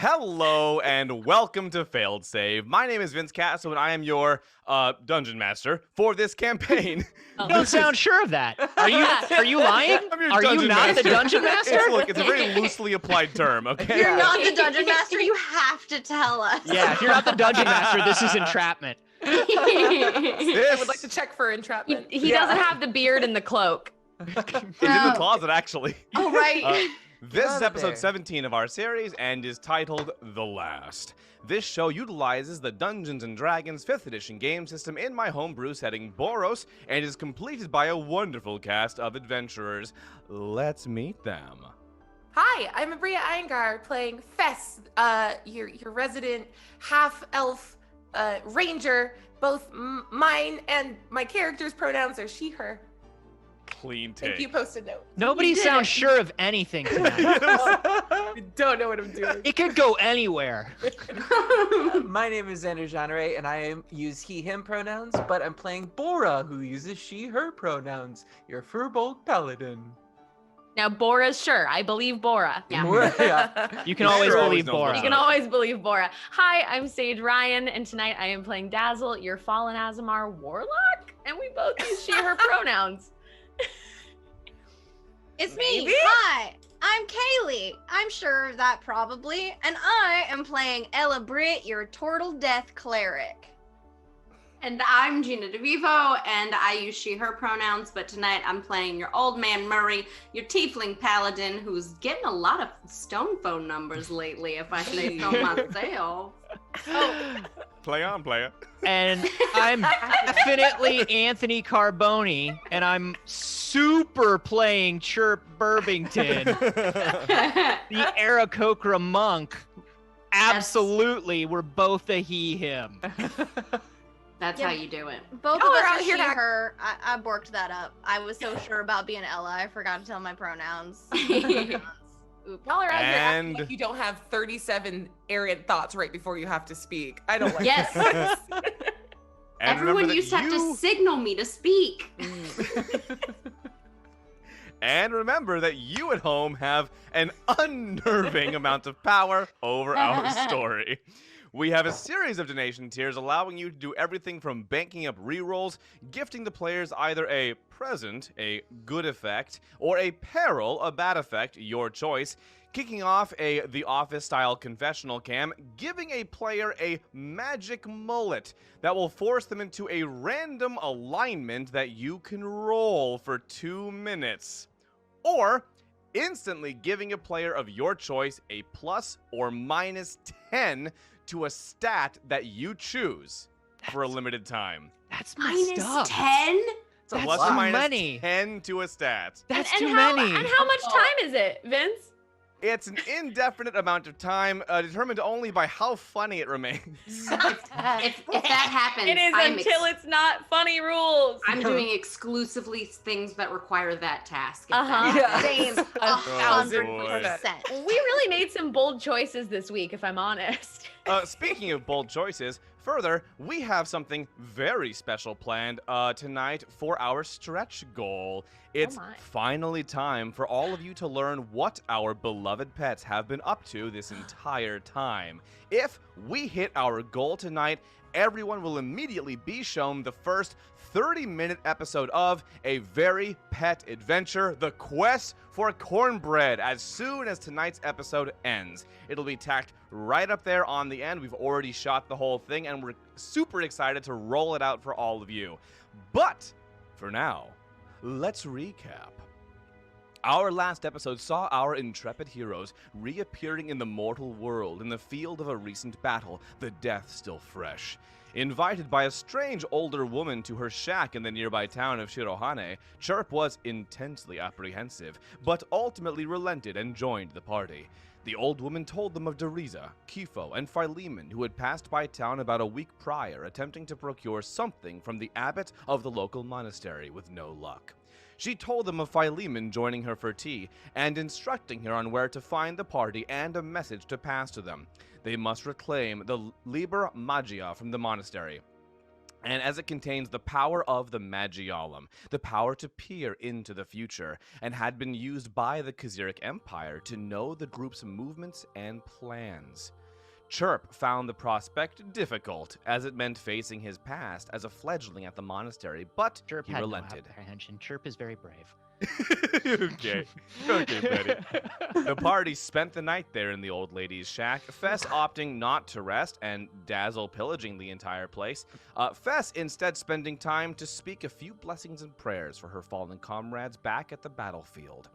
Hello and welcome to Failed Save. My name is Vince Casso and I am your dungeon master for this campaign. You don't sound sure of that. Are you lying? Are you not the dungeon master? It's a very loosely applied term, okay? If you're not the dungeon master, you have to tell us. Yeah, if you're not the dungeon master, this is entrapment. I would like to check for entrapment. He doesn't have the beard and the cloak. It's in the closet, actually. Oh, right. This is episode 17 of our series and is titled The Last. This show utilizes the Dungeons & Dragons 5th edition game system in my homebrew setting, Boros, and is completed by a wonderful cast of adventurers. Let's meet them. Hi, I'm Maria Iyengar playing Fess, your resident half-elf ranger. Both mine and my character's pronouns are she, her. Clean take. Thank you, post-it note. Nobody sounds sure of anything tonight. I don't know what I'm doing. It could go anywhere. My name is Xander Genre, and I use he/him pronouns, but I'm playing Bora, who uses she/her pronouns. Your Furbolg paladin. Now, Bora's sure. I believe Bora. Yeah. You can always believe knows Bora. You can always believe Bora. Hi, I'm Sage Ryan, and tonight I am playing Dazzle, your fallen Azamar warlock, and we both use she, her pronouns. It's me. Hi, I'm Kaylee. I'm sure of that probably. And I am playing Ella Britt, your Turtle Death Cleric. And I'm Gina DeVivo, and I use she, her pronouns, but tonight I'm playing your old man Murray, your tiefling paladin, who's getting a lot of stone phone numbers lately, if I say so myself. Play on, player. And I'm definitely Anthony Carboni, and I'm super playing Chirp Burbington, the Aarakocra monk. Absolutely, we're both a he/him. That's how you do it. Both Y'all of are us out are here she, to act- her. I borked that up. I was so sure about being Ella, I forgot to tell my pronouns. Oops. Y'all are out here acting And- like you don't have 37 arrogant thoughts right before you have to speak. I don't like Yes. this. And Everyone remember used to that have to signal me to speak. And remember that you at home have an unnerving amount of power over our story. We have a series of donation tiers allowing you to do everything from banking up rerolls, gifting the players either a present, a good effect, or a peril, a bad effect, your choice, kicking off a The Office-style confessional cam, giving a player a magic mullet that will force them into a random alignment that you can roll for 2 minutes. Or instantly giving a player of your choice a plus or minus 10 to a stat that you choose for a limited time. That's messed Minus up. 10? That's Plus too or minus many. 10 to a stat. That's and too how, many. And how much time is it, Vince? It's an indefinite amount of time, determined only by how funny it remains. If that happens, It is until it's not funny rules. I'm doing exclusively things that require that task. if Uh-huh. that Same. Oh, 100%. We really made some bold choices this week, if I'm honest. Speaking of bold choices, further, we have something very special planned tonight for our stretch goal. It's my. finally time for all of you to learn what our beloved pets have been up to this entire time. If we hit our goal tonight, everyone will immediately be shown the first 30-minute episode of A Very Pet Adventure, The Quest for Cornbread, as soon as tonight's episode ends. It'll be tacked right up there on the end. We've already shot the whole thing, and we're super excited to roll it out for all of you. But for now, let's recap. Our last episode saw our intrepid heroes reappearing in the mortal world in the field of a recent battle, the death still fresh. Invited by a strange older woman to her shack in the nearby town of Shirohane, Chirp was intensely apprehensive, but ultimately relented and joined the party. The old woman told them of Deriza, Kifo, and Philemon, who had passed by town about a week prior attempting to procure something from the abbot of the local monastery with no luck. She told them of Philemon joining her for tea and instructing her on where to find the party and a message to pass to them. They must reclaim the Liber Magia from the monastery. and as it contains the power of the Magialum, the power to peer into the future, and had been used by the Khazaric Empire to know the group's movements and plans. Chirp found the prospect difficult, as it meant facing his past as a fledgling at the monastery, but Chirp he had relented. no apprehension. Chirp is very brave. Okay, Betty. The party spent the night there in the old lady's shack, Fess opting not to rest and Dazzle pillaging the entire place. Fess instead spending time to speak a few blessings and prayers for her fallen comrades back at the battlefield.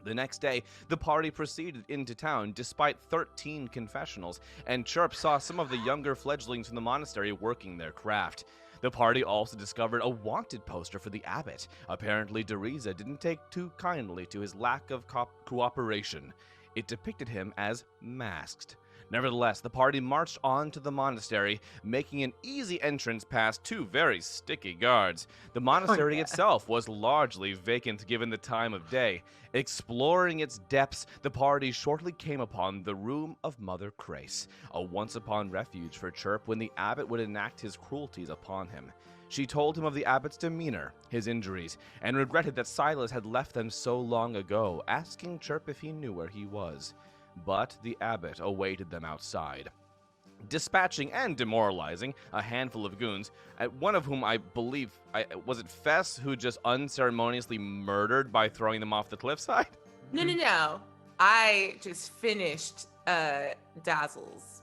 The next day, the party proceeded into town despite 13 confessionals, and Chirp saw some of the younger fledglings from the monastery working their craft. The party also discovered a wanted poster for the abbot. Apparently, Deriza didn't take too kindly to his lack of cooperation. It depicted him as masked. Nevertheless, the party marched on to the monastery, making an easy entrance past two very sticky guards. The monastery itself was largely vacant given the time of day. Exploring its depths, the party shortly came upon the room of Mother Crace, a once-upon refuge for Chirp when the abbot would enact his cruelties upon him. She told him of the abbot's demeanor, his injuries, and regretted that Silas had left them so long ago, asking Chirp if he knew where he was. But the abbot awaited them outside, dispatching and demoralizing a handful of goons, one of whom I believe, was it Fess, who just unceremoniously murdered by throwing them off the cliffside? No. I just finished Dazzle's.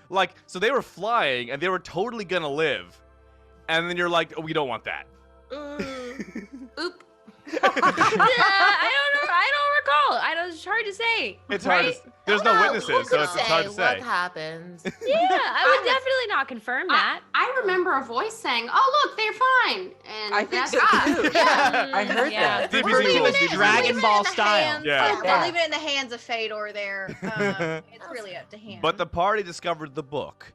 Like, so they were flying, and they were totally gonna live, and then you're like, oh, we don't want that. Oop. Yeah, I don't recall. It's hard to say. It's right? hard to, there's no witnesses, so it's hard to say. What happened? Yeah, I would definitely not confirm that. I remember a voice saying, "Oh, look, they're fine." And I think that's so too. Yeah, I heard Yeah. that. DBZ We're leaving rules, it DBZ Dragon rules. Ball style. Yeah. They're leaving it in the hands of Fedor there. It's really up to him. But the party discovered the book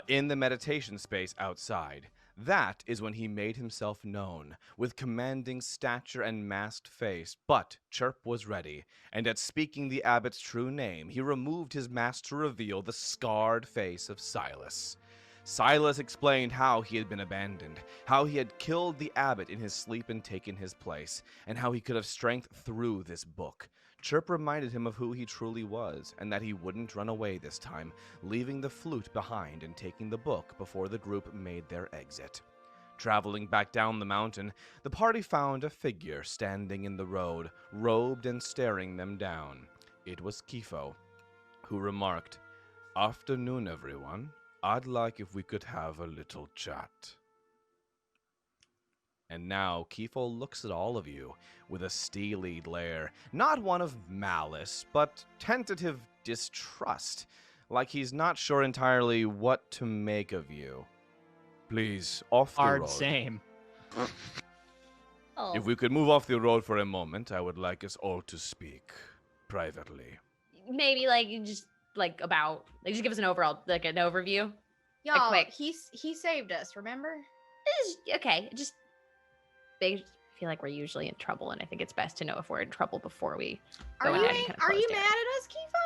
in the meditation space outside. That is when he made himself known, with commanding stature and masked face. But Chirp was ready, and at speaking the abbot's true name, he removed his mask to reveal the scarred face of Silas. Silas explained how he had been abandoned, how he had killed the abbot in his sleep and taken his place, and how he could have strength through this book. Chirp reminded him of who he truly was, and that he wouldn't run away this time, leaving the flute behind and taking the book before the group made their exit. Traveling back down the mountain, the party found a figure standing in the road, robed and staring them down. It was Kifo, who remarked, "Afternoon, everyone. I'd like if we could have a little chat." And now Kifo looks at all of you with a steely glare, not one of malice, but tentative distrust, like he's not sure entirely what to make of you. Please, off the Hard road. same. Oh. If we could move off the road for a moment, I would like us all to speak privately. Maybe just give us an overall an overview. Y'all, quick. he saved us, remember? Okay, they feel like we're usually in trouble, and I think it's best to know if we're in trouble before we Are go you ahead and kind of are close you down. mad at us, Kifo?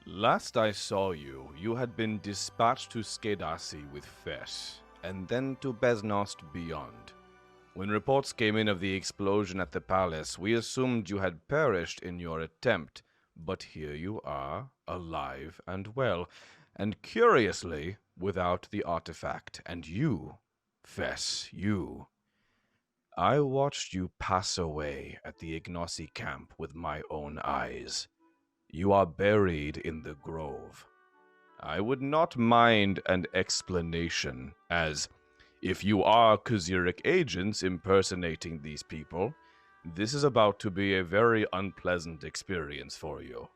Last I saw you, you had been dispatched to Skedasi with Fess, and then to Beznost beyond. When reports came in of the explosion at the palace, we assumed you had perished in your attempt, but here you are, alive and well, and curiously, without the artifact, and you, Fess, you. I watched you pass away at the Ignossi camp with my own eyes. You are buried in the grove. I would not mind an explanation, as if you are Khazaric agents impersonating these people, this is about to be a very unpleasant experience for you.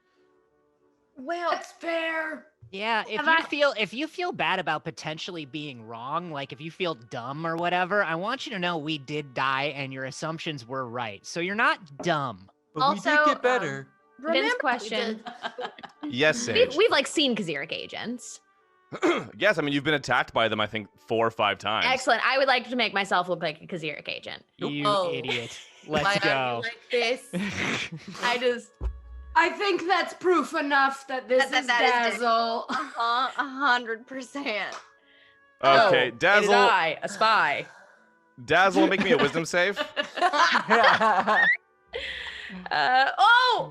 Well, That's fair. Yeah, if you feel bad about potentially being wrong, like if you feel dumb or whatever, I want you to know we did die and your assumptions were right. So you're not dumb. But Also, we did get better. Vin's question. Yes, Sage. We've seen Khazaric agents. Yes, I mean, you've been attacked by them, I think, 4 or 5 times. Excellent. I would like to make myself look like a Khazaric agent. You Oh. idiot. Why Let's are you go. like this? I think that's proof enough that this is That is Dazzle. 100%. Okay, Oh, It Dazzle. is I, a spy. Dazzle, make me a wisdom save. Oh!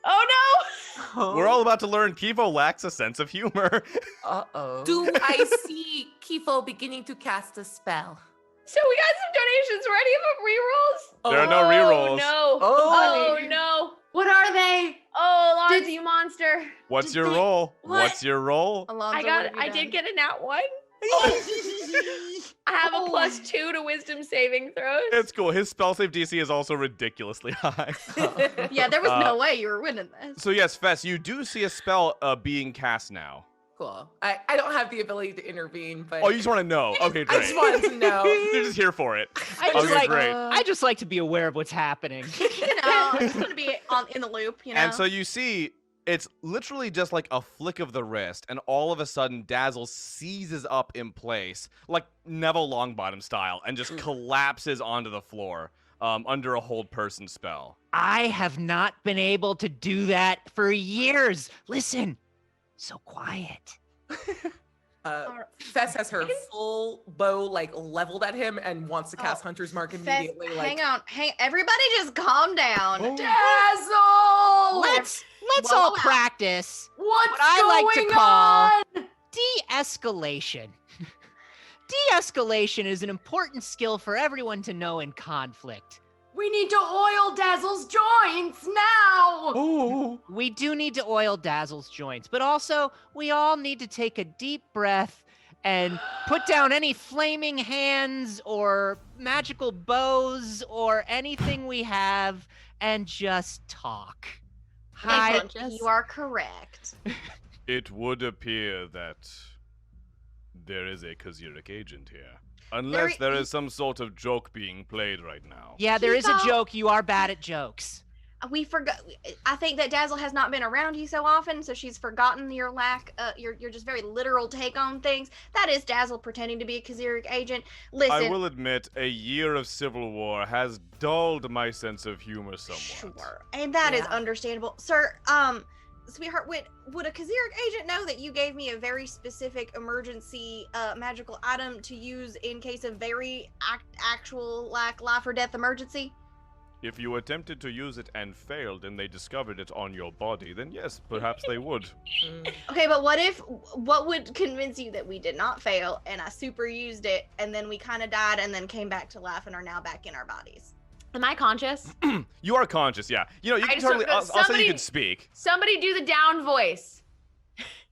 Oh We're all about to learn Kivo lacks a sense of humor. Uh-oh. Do I see Kifo beginning to cast a spell? no! So we got some donations. Were any of them rerolls? There are no Oh rerolls. no! Oh. Oh no! What are they? Oh, Alonzo, Did- you monster! What's Did your they- roll? what? What's your roll? Alonzo, I did get a nat 1. I have a +2 to wisdom saving throws. It's cool. His spell save DC is also ridiculously high. Yeah, there was Uh, no way you were winning this. So yes, Fess, you do see a spell being cast now. Cool. I don't have the ability to intervene, but Oh, you just want to know? Okay, I great. just wanted to know. You're just here for it. I just Okay, like great. I just like to be aware of what's happening. I just want to be in the loop, you know. And so you see, it's literally just like a flick of the wrist, and all of a sudden, Dazzle seizes up in place, like Neville Longbottom style, and just collapses onto the floor under a hold person spell. I have not been able to do that for years. Listen, so quiet. Fess has her full bow like leveled at him and wants to cast Hunter's Mark Fess, immediately. hang on, everybody just calm down. Dazzle! Let's Well, all well. practice What's what I like to going call on? de-escalation. De-escalation is an important skill for everyone to know in conflict. We need to oil Dazzle's joints now. Oh. We do need to oil Dazzle's joints, but also we all need to take a deep breath and put down any flaming hands or magical bows or anything we have and just talk. Hi. You are correct. It would appear that there is a Kaziric agent here. Unless there is some sort of joke being played right now. Yeah, there is a Kiko. joke. You are bad at jokes. We forgot. I think that Dazzle has not been around you so often, so she's forgotten your your just very literal take on things. That is Dazzle pretending to be a Kaziric agent. Listen, I will admit, a year of civil war has dulled my sense of humor somewhat. sure, and that is Yeah. understandable, sir. Sweetheart, would a Kaziric agent know that you gave me a very specific emergency magical item to use in case of very actual like life or death emergency? If you attempted to use it and failed and they discovered it on your body, then yes, perhaps they would. Okay, but what would convince you that we did not fail and I super used it and then we kind of died and then came back to life and are now back in our bodies? Am I conscious? You are conscious, yeah. You know, you I can just totally. don't know, I'll say you somebody- can speak. Somebody do the down voice.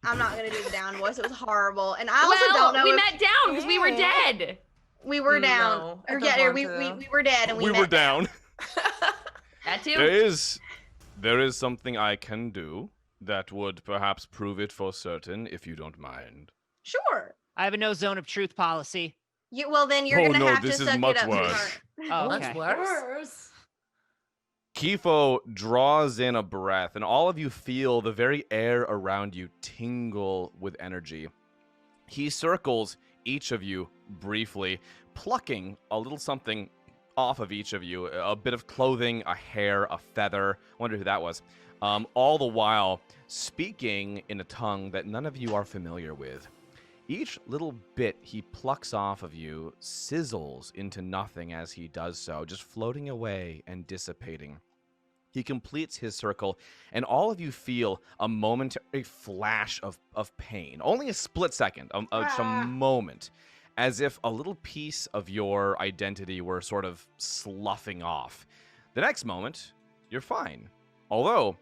I'm not gonna do the down voice. It was horrible, and I also Well, don't know we if met down because we were dead. we were down. No, I Or don't yeah, want we to. were dead and we We met were down. That too. There is something I can do that would perhaps prove it for certain, if you don't mind. Sure. I have a no zone of truth policy. Well, then you're Oh, gonna no, have this to is suck much it up. worse. sweetheart. Oh, That's okay. worse. Kifo draws in a breath, and all of you feel the very air around you tingle with energy. He circles each of you briefly, plucking a little something off of each of you, a bit of clothing, a hair, a feather. Wonder who that was. All the while speaking in a tongue that none of you are familiar with. Each little bit he plucks off of you sizzles into nothing as he does so, just floating away and dissipating. He completes his circle, and all of you feel a momentary flash of pain. Only a split second, just a moment, as if a little piece of your identity were sort of sloughing off. The next moment, you're fine. Although,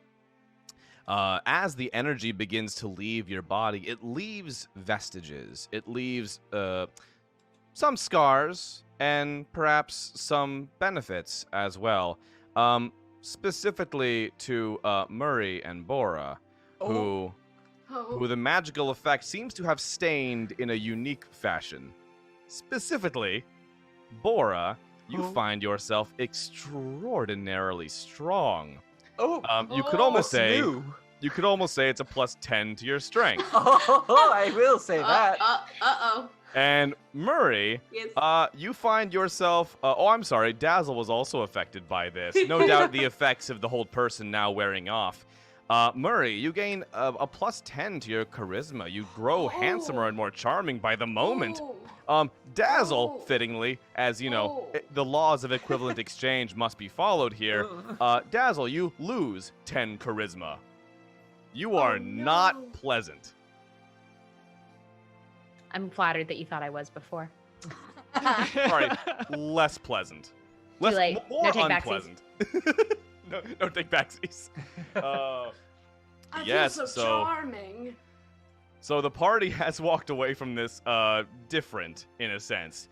as the energy begins to leave your body, it leaves vestiges. It leaves some scars and perhaps some benefits as well. Specifically to Murray and Bora, who the magical effect seems to have stained in a unique fashion. Specifically, Bora, you find yourself extraordinarily strong. You could almost say you could almost say it's a +10 to your strength. Oh, I will say that. Uh-oh. And Murray, Yes. you find yourself. I'm sorry. Dazzle was also affected by this. No doubt the effects of the whole person now wearing off. Murray, you gain a +10 to your charisma. You grow handsomer and more charming by the moment. Dazzle, fittingly, as you know, the laws of equivalent exchange must be followed here. Dazzle, you lose 10 charisma. You are not pleasant. I'm flattered that you thought I was before. Sorry, less pleasant. More late. No take unpleasant. no take backsies. I Yes, feel so so- charming. So the party has walked away from this different, in a sense.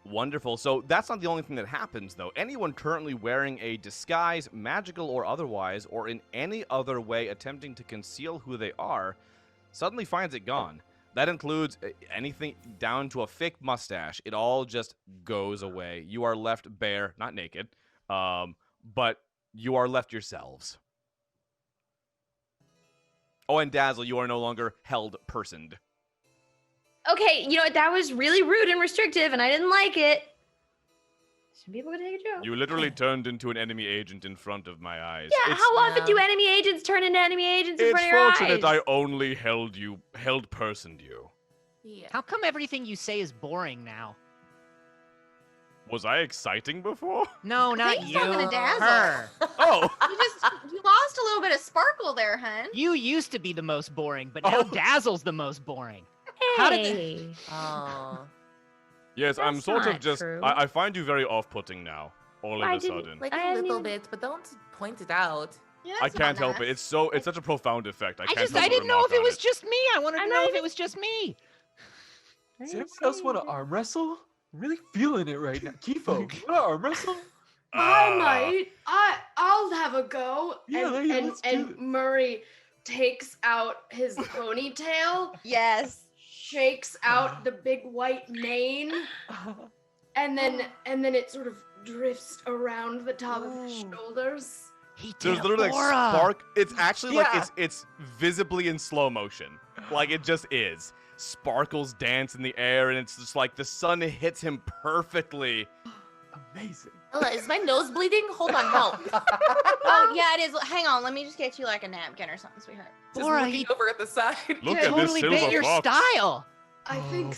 Wonderful. So that's not the only thing that happens, though. Anyone currently wearing a disguise, magical or otherwise, or in any other way attempting to conceal who they are, suddenly finds it gone. That includes anything down to a fake mustache. It all just goes away. You are left bare, not naked, but you are left yourselves. Oh, and Dazzle, you are no longer held personed. Okay, you know what? That was really rude and restrictive, and I didn't like it. Some people could take a joke. You literally turned into an enemy agent in front of my eyes. Yeah, how often do enemy agents turn into enemy agents in front of your eyes? It's fortunate I only held personed you. Yeah. How come everything you say is boring now? Was I exciting before? No, not he's you. talking to Dazzle. Her. Oh! You lost a little bit of sparkle there, hun. You used to be the most boring, but now Oh. Dazzle's the most boring. Hey. How did Oh. Yes, I'm That's sort of not just... true. I find you very off-putting now, all of I a didn't- sudden. Like I a haven't little even- bit, but don't point it out. Yeah, I that's can't not help it. nice. It's such a profound effect. I can't help I but didn't know remark if it on was just me. I wanted to I'm know not if even- it was just me. Does anyone else want to arm wrestle? I'm really feeling it right now. Kifo, you want to arm wrestle? I might. I'll have a go. Yeah, and yeah, and, let's do and it. Murray takes out his ponytail, Yes. shakes out the big white mane, and then it sort of drifts around the top of his Ooh. shoulders. He did There's a literally like aura. spark. It's actually Yeah. like it's visibly in slow motion. Like it just is. Sparkles dance in the air, and it's just like the sun hits him perfectly. Amazing. Ella, is my nose bleeding? Hold on, help. Oh, yeah, it is. Hang on. Let me just get you like a napkin or something, sweetheart. Just Laura, looking he over at the side. Look Yeah, at this totally silver bit your fox. style. I think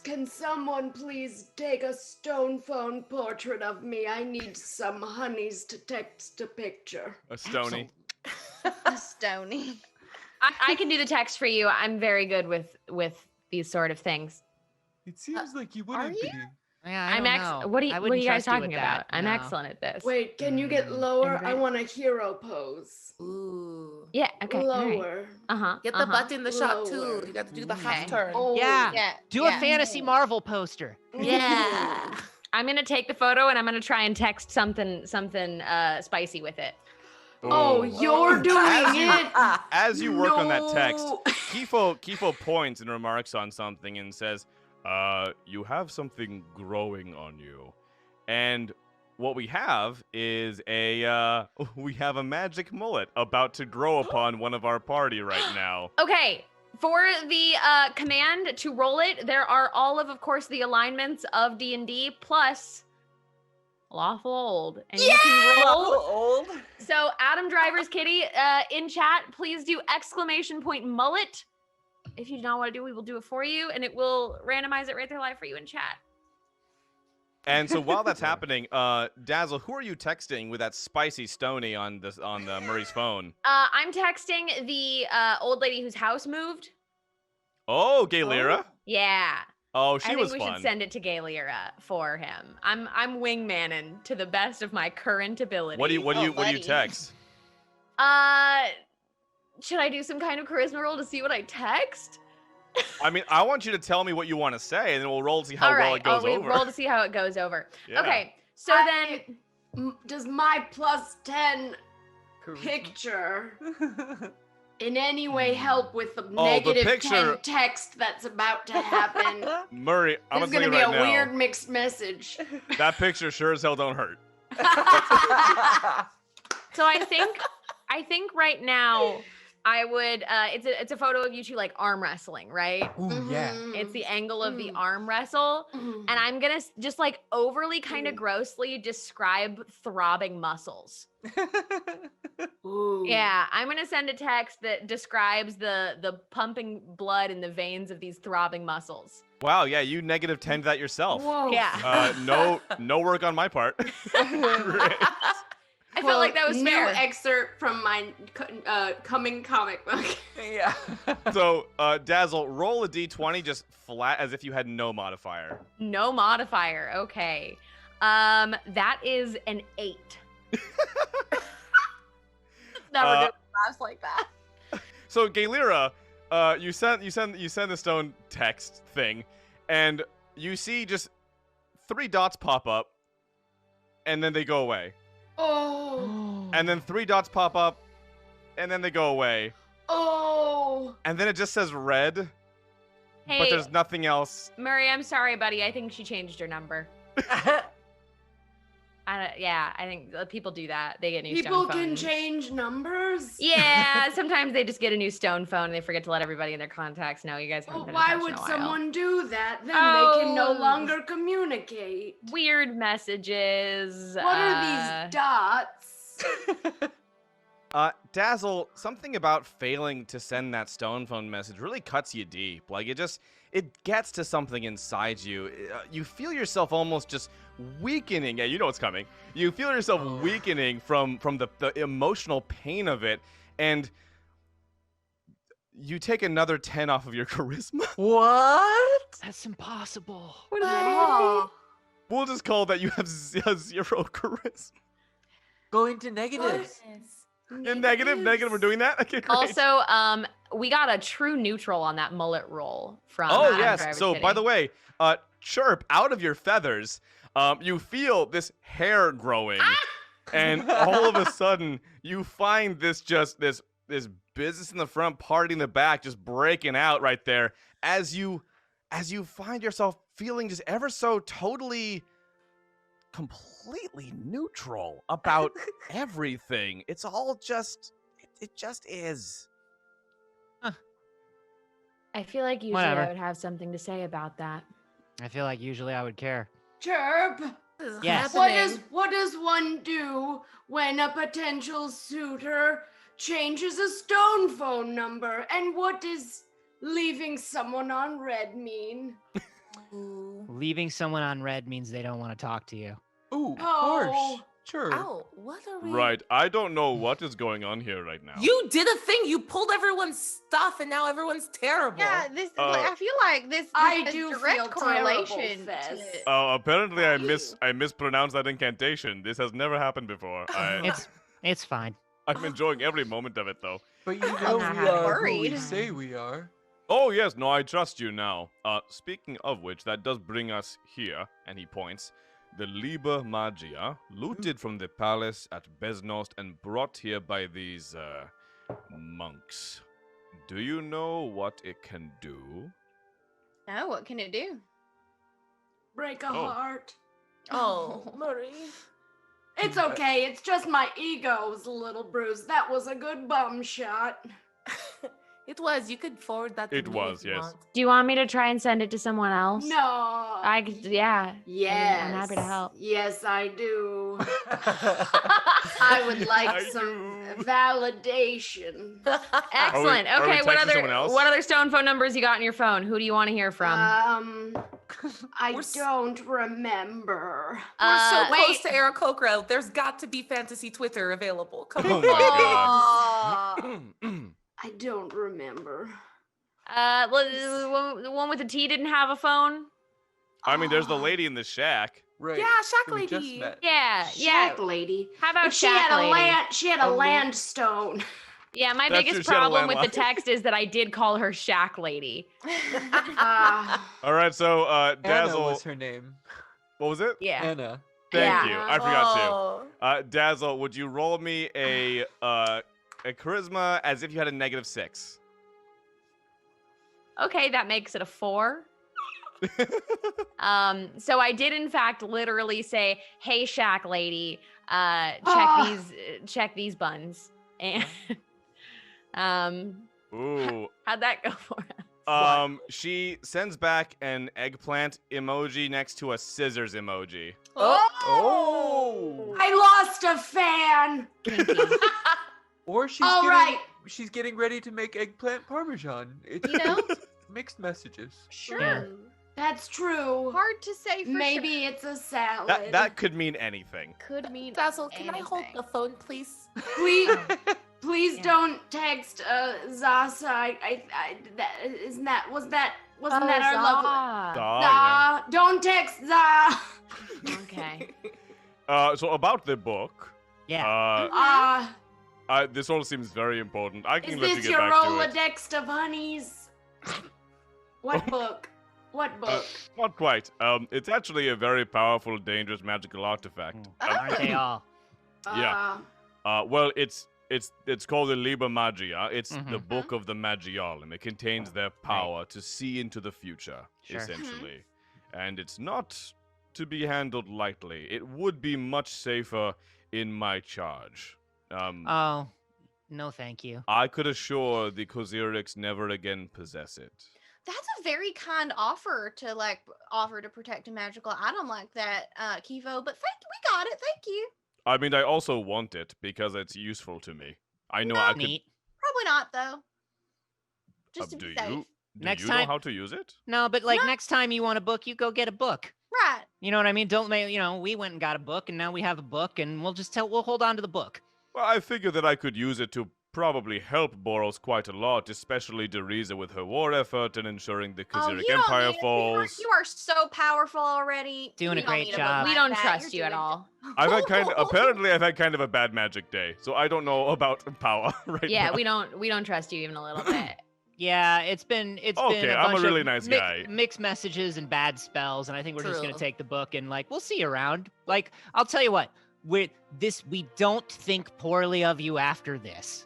can someone please take a stone phone portrait of me? I need some honeys to text a picture. A stony. A stony. I can do the text for you. I'm very good with these sort of things. It seems like you wouldn't you? be. Yeah, I don't know. What are I you wouldn't guys trust you talking with about? that. I'm No. excellent at this. Wait, can you get lower? And I right- want a hero pose. Ooh. Yeah. Okay. Lower. Uh-huh. Get the butt in the shot Lower. too. You got to do the Okay. half turn. Oh, Yeah. Yeah. Do yeah. a fantasy Marvel poster. Yeah. I'm gonna take the photo and I'm gonna try and text something spicy with it. Oh, you're doing it. As you work on that text, No. Kifo points and remarks on something and says, you have something growing on you. And what we have is we have a magic mullet about to grow upon one of our party right now. Okay. For the command to roll it, there are all of course, the alignments of D&D plus lawful old, and you can roll. Old. So, Adam Driver's Kitty, in chat, please do !mullet. If you do not want to do it, we will do it for you, and it will randomize it right there live for you in chat. And so while that's happening, Dazzle, who are you texting with that spicy stony on Murray's phone? I'm texting the old lady whose house moved. Oh, Gaylira. Yeah. Oh, I she think was we fun. should send it to Gaylira for him. I'm wingmanning to the best of my current ability. What do you buddy. text? Should I do some kind of charisma roll to see what I text? I mean, I want you to tell me what you want to say, and then we'll roll to see how well it goes we over. roll to see how it goes over. Yeah. Okay, so Does my +10 picture in any way help with the Oh, the negative picture- 10 text that's about to happen? Murray, I'm There's gonna gonna tell be you a right now. weird mixed message. That picture sure as hell don't hurt. So I think right now I would. It's a photo of you two like arm wrestling, right? Ooh, yeah. It's the angle of the Mm. arm wrestle, Mhm. and I'm gonna just like overly kind of grossly describe throbbing muscles. Ooh. Yeah, I'm gonna send a text that describes the pumping blood in the veins of these throbbing muscles. Wow, yeah, you -10 that yourself. Whoa. Yeah. No work on my part. Great. I felt like that was new fair. excerpt from my coming comic book. Yeah. So, Dazzle, roll a d20 just flat as if you had no modifier. No modifier. Okay. That is an 8. Never Uh, gonna last like that. So, Galera, you send the stone text thing, and you see just 3 dots pop up, and then they go away. Oh. And then 3 dots pop up, and then they go away. Oh. And then it just says red, but Hey, there's nothing else. Murray, I'm sorry, buddy. I think she changed her number. I think people do that. They get new People stone can phones. change numbers. Yeah, sometimes they just get a new stone phone and they forget to let everybody in their contacts know you guys haven't Well, been in why touch would in a while. someone do that? Then they can no Oh. longer communicate. Weird messages. What are these dots? Dazzle, something about failing to send that stone phone message really cuts you deep. Like, it gets to something inside you. You feel yourself almost just weakening. Yeah, you know what's coming. You feel yourself weakening from the emotional pain of it, and you take another 10 off of your charisma. What? That's impossible. Oh. We'll just call that you have 0 charisma. Going to negatives. In negative, we're doing that? Okay, great. Also, we got a true neutral on that mullet roll from. Oh, Driver yes. So, by City. the way, Chirp, out of your feathers, you feel this hair growing, and all of a sudden, you find this business in the front, party in the back, just breaking out right there, as you find yourself feeling just ever so totally, completely neutral about everything. It's all just, it just is. I feel like usually Whatever. I would have something to say about that. I feel like usually I would care. Chirp. Yes. What does one do when a potential suitor changes a stone phone number? And what does leaving someone on red mean? Leaving someone on red means they don't want to talk to you. Ooh, Oh. harsh. Sure. Ow, what are we? Right. I don't know what is going on here right now. You did a thing. You pulled everyone's stuff, and now everyone's terrible. Yeah, I feel like this I has do direct feel correlation terrible, Fez. to Oh, apparently I mispronounced that incantation. This has never happened before. It's fine. I'm enjoying every moment of it, though. But you know not we are who worried. we say we are. Oh, yes, no, I trust you now. Speaking of which, that does bring us here, and he points. The Liber Magia, looted from the palace at Besnost and brought here by these, monks. Do you know what it can do? No, what can it do? Break a Oh. heart. Oh, Murray. It's okay. It's just my ego's a little bruised. That was a good bum shot. It was. You could forward that to It me was, if you yes. want. Do you want me to try and send it to someone else? No. I could, yeah. Yes. I'm happy to help. Yes, I do. I would like I some do. validation. Excellent. Are we Okay, what texting other someone else? stone phone numbers you got in your phone? Who do you want to hear from? I We're s- don't remember. We're so wait. close to Aarakocra. There's got to be fantasy Twitter available. Come Oh on. my god. I don't remember. The one with the T didn't have a phone. I mean, there's the lady in the shack. Right. Yeah, Shack who we just Lady. met. Yeah, Shack lady. How about But she Shack had a Lady? land. She had a Oh, no. landstone. Yeah, my That's biggest true, she had a problem with the landline. text is that I did call her Shack Lady. All right, so Anna Dazzle. was her name. What was it? Yeah. Anna. Thank Yeah. you. I forgot Oh. to. Dazzle, would you roll me a charisma as if you had a -6? Okay, that makes it a 4. So I did in fact literally say, "Hey, Shack Lady, check these buns," and Ooh. How'd that go for us? She sends back an eggplant emoji next to a scissors emoji. Oh. I lost a fan. Or she's getting ready to make eggplant parmesan. It's You know? mixed messages. Sure. Yeah. That's true. Hard to say for Maybe sure. it's a salad. That could mean anything. Could mean Dazzle, can I hold anything. the phone, please? Please Yeah. don't text Zasa. Wasn't that our lovely? Yeah. Don't text Za. Okay. So about the book. Yeah. This all seems very important. I can Is let you this get your back to it. Rolodex of honeys? What book? What book? Not quite. It's actually a very powerful, dangerous magical artifact. Aren't they all? Yeah. Well, it's called the Liber Magia. It's the Mhm. book of the Magialum. It contains their power to see into the future, Sure. essentially. And it's not to be handled lightly. It would be much safer in my charge. Oh, no, thank you. I could assure the Koziriks never again possess it. That's a very kind offer to protect a magical item like that, Kivo. But we got it. Thank you. I mean, I also want it because it's useful to me. I know I could. Neat. Probably not though. Just to Do be safe. you? Do Next you time- know how to use it? No, but like No. next time you want a book, you go get a book. Right. You know what I mean? Don't make, we went and got a book and now we have a book and we'll hold on to the book. Well, I figure that I could use it to probably help Boros quite a lot, especially Deriza with her war effort and ensuring the Kazirik you don't Empire need it, sweetheart. falls. You are so powerful already. Doing You a don't great need book job. We like don't that. trust You're you at doing- all. I've had apparently I've had kind of a bad magic day, so I don't know about power right Yeah, now. we don't trust you even a little bit. Yeah, it's been Okay, a I'm a bunch really of nice guy. mixed messages and bad spells, and I think we're just gonna True. take the book and we'll see you around. Like, I'll tell you what, we don't think poorly of you after this.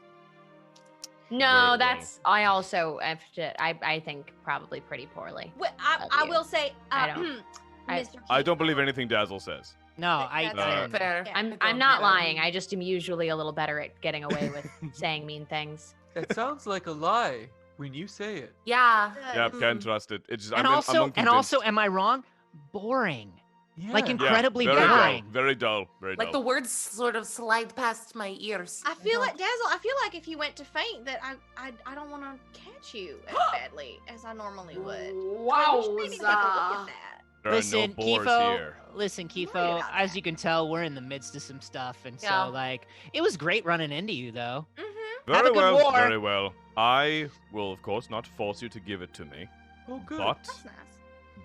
No, Very that's I also I think probably pretty poorly. Well, Of I you. will say, I don't- I- Mr. I don't Kivo, believe anything Dazzle says. No, That's fair. Yeah. I'm not lying. I just am usually a little better at getting away with saying mean things. That sounds like a lie when you say it. Yeah. Yeah, can't trust it. It's just and I'm also, unconvinced. am I wrong? Boring. Yeah. Like Yeah, incredibly very boring. dull, very dull, very Like the dull. words sort of slide past my ears. I feel like Dazzle. I feel like if you went to faint, that I don't want to catch you as badly as I normally would. We should maybe take a look at Wowza. that. There are Listen, no boars Kifo. here. Listen, Worried Kifo. about As that. you can tell, we're in the midst of some stuff, and Yeah. so it was great running into you, though. Mm-hmm. Have a Very good well, war. very well. I will, of course, not force you to give it to me, Oh, good. That's nice.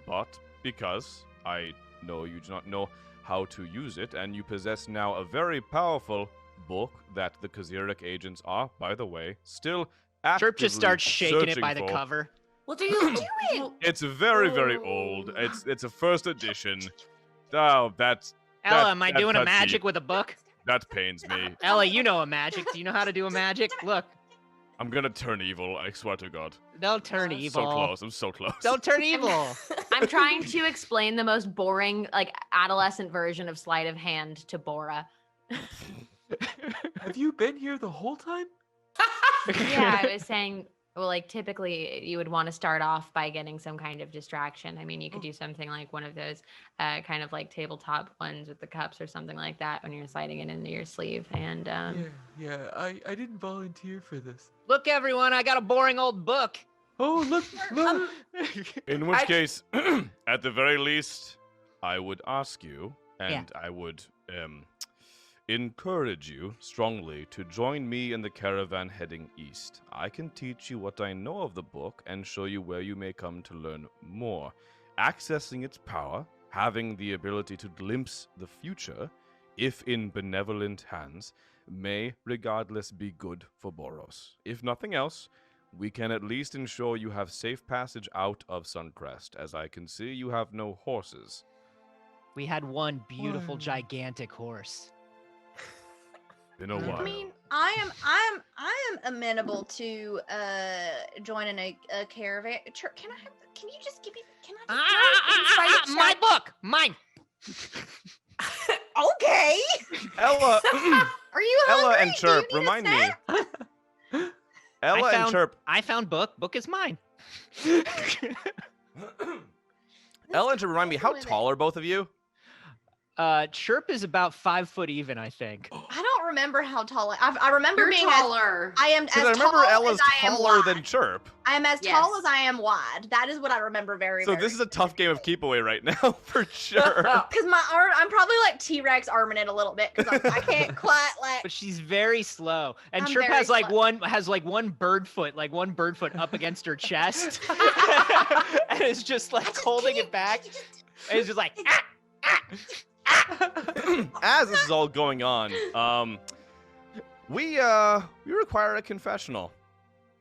but because I know you do not know how to use it, and you possess now a very powerful book that the Kazirik agents are, by the way, still actively Chirp just starts shaking it searching by the for. cover. Well, do you It's very, very old. Oh. It's a first edition. Oh, Ella, am I that doing a cuts magic deep. with a book? That pains me. Ella, you know a magic. Do you know how to do a magic? Look, I'm gonna turn evil, I swear to God. don't turn So evil. So close, I'm so close. Don't turn evil. I'm trying to explain the most boring, adolescent version of sleight of hand to Bora. Have you been here the whole time? Yeah, I was saying, well, typically you would want to start off by getting some kind of distraction. I mean, you could do something like one of those kind of tabletop ones with the cups or something like that when you're sliding it into your sleeve. And Yeah, I didn't volunteer for this. Look, everyone, I got a boring old book. Oh, look, look. In which I- case, at the very least, I would ask you, and I would encourage you strongly to join me in the caravan heading east. I can teach you what I know of the book and show you where you may come to learn more. Accessing its power, having the ability to glimpse the future, if in benevolent hands, may regardless be good for Boros. If nothing else, we can at least ensure you have safe passage out of Suncrest, as I can see you have no horses. We had one beautiful, Wow. gigantic horse. Been a I while. I mean, I am amenable to joining a caravan. Can I have? Can you just give me? Can I just? My book, mine. Okay. Ella, Are you Ella hungry? and Do you Chirp, need a remind me. snack? Ella and Chirp. I found book. Book is mine. Ella and Chirp, remind me, how tall are both of you? Chirp is about 5 foot even, I think. I don't remember how tall I remember You're being taller. I am as Because I remember tall Ella's as I am taller wide. than Chirp. I am as Yes. tall as I am wide. That is what I remember very, So very this is a tough game of keep away right now, for sure. because my arm, I'm probably like T-Rex arming it a little bit because I can't quite like. But she's very slow, and I'm Chirp very has like slow. one bird foot up against her chest, and is just like holding it back. And it's just like. As this is all going on, we require a confessional.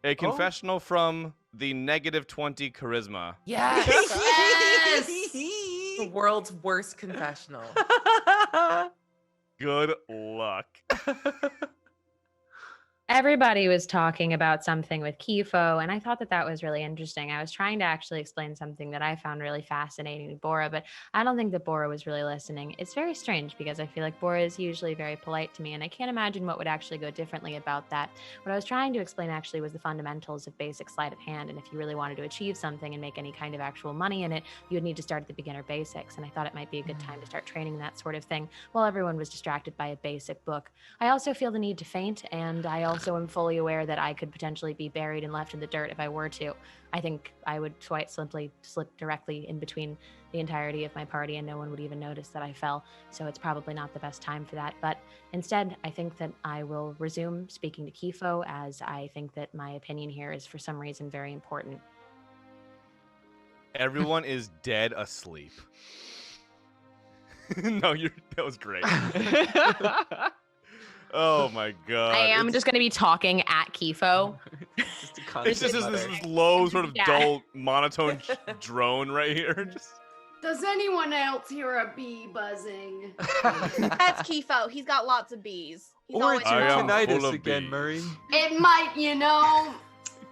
A confessional from the -20 charisma. Yes. Yes. The world's worst confessional. Good luck. Everybody was talking about something with Kifo, and I thought that that was really interesting. I was trying to actually explain something that I found really fascinating to Bora, but I don't think that Bora was really listening. It's very strange because I feel like Bora is usually very polite to me, and I can't imagine what would actually go differently about that. What I was trying to explain actually was the fundamentals of basic sleight of hand, and if you really wanted to achieve something and make any kind of actual money in it, you would need to start at the beginner basics, and I thought it might be a good time to start training that sort of thing while everyone was distracted by a basic book. I also feel the need to faint, and I also am fully aware that I could potentially be buried and left in the dirt if I were to. I think I would quite simply slip directly in between the entirety of my party and no one would even notice that I fell, so it's probably not the best time for that. But instead, I think that I will resume speaking to Kifo, as I think that my opinion here is for some reason very important. Everyone is dead asleep. No, that was great. Oh my god. I am just going to be talking at Kifo. Just a It's constant just this mutter. low, sort of Yeah. dull, monotone drone right here. Just... Does anyone else hear a bee buzzing? That's Kifo. He's got lots of bees. He's Or always it's your I am full tinnitus of again, bees. Murray. It might,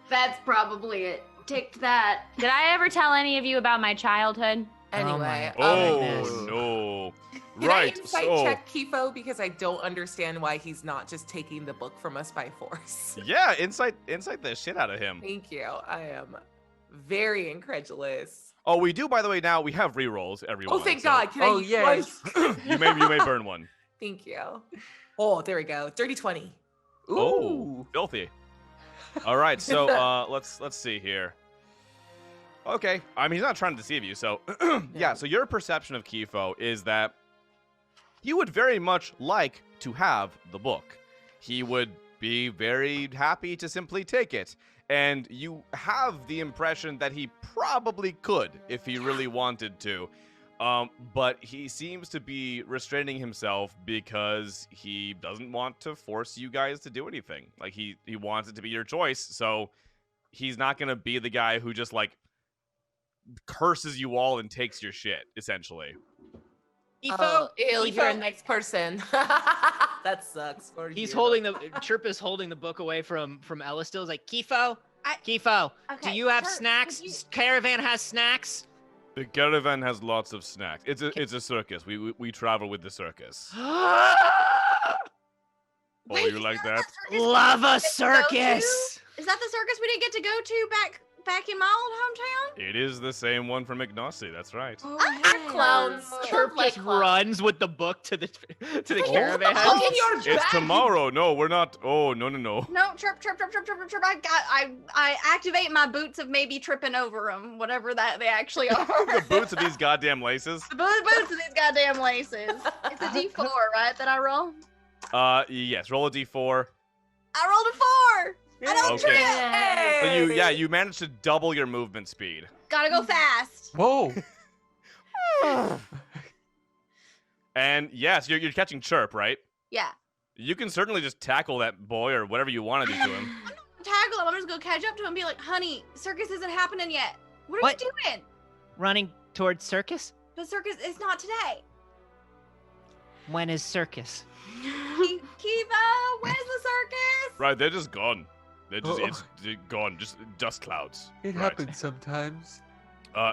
that's probably it. Ticked that. Did I ever tell any of you about my childhood? Anyway, Oh goodness. no. can Right. I insight So check Kifo because I don't understand why he's not just taking the book from us by force. yeah, insight the shit out of him. Thank you. I am very incredulous. Oh, we do, by the way, now we have rerolls, everyone. Oh, thank so God. Can I Oh, use yay. one? you may burn one. Thank you. Oh, there we go. 30-20. Oh, filthy. All right, so let's see here. Okay, I mean he's not trying to deceive you, so yeah. So your perception of Kifo is that he would very much like to have the book. He would be very happy to simply take it, and you have the impression that he probably could if he really wanted to. But he seems to be restraining himself because he doesn't want to force you guys to do anything. Like he wants it to be your choice, so he's not gonna be the guy who just like curses you all and takes your shit, essentially. Kifo, Oh, ew, you're a Kifo. nice person. That sucks for you. He's holding Chirp is holding the book away from Ella still. He's like, Kifo, Kifo, do Okay, you have Chirp, snacks? would you- Caravan has snacks. The caravan has lots of snacks. It's a circus. We travel with the circus. Love Oh, you like that? a Go circus. Is that the circus we didn't get to go to back in my old hometown? It is the same one from Ignacy. That's right. Oh, I'm clowns. Chirp like just clowns. runs with the book to the Oh, caravan. Oh, in your It's bag. tomorrow. No, we're not. Oh, no. No, chirp. I activate my boots of maybe tripping over them, whatever that they actually are. The boots of these goddamn laces. The boots of these goddamn laces. It's a D4, right? That I roll. Yes. Roll a d4. I rolled a 4. I don't Okay. trip. So you managed to double your movement speed. Gotta go fast. Whoa. And yes, you're catching Chirp, right? Yeah. You can certainly just tackle that boy or whatever you want to do to him. Tackle him. I'm just gonna catch up to him and be like, honey, circus isn't happening yet. What are What? you doing? Running towards circus. The circus is not today. When is circus? Kiva, where's the circus? Right, they're just gone. Oh. It's gone. Just dust clouds. It Right. happens sometimes.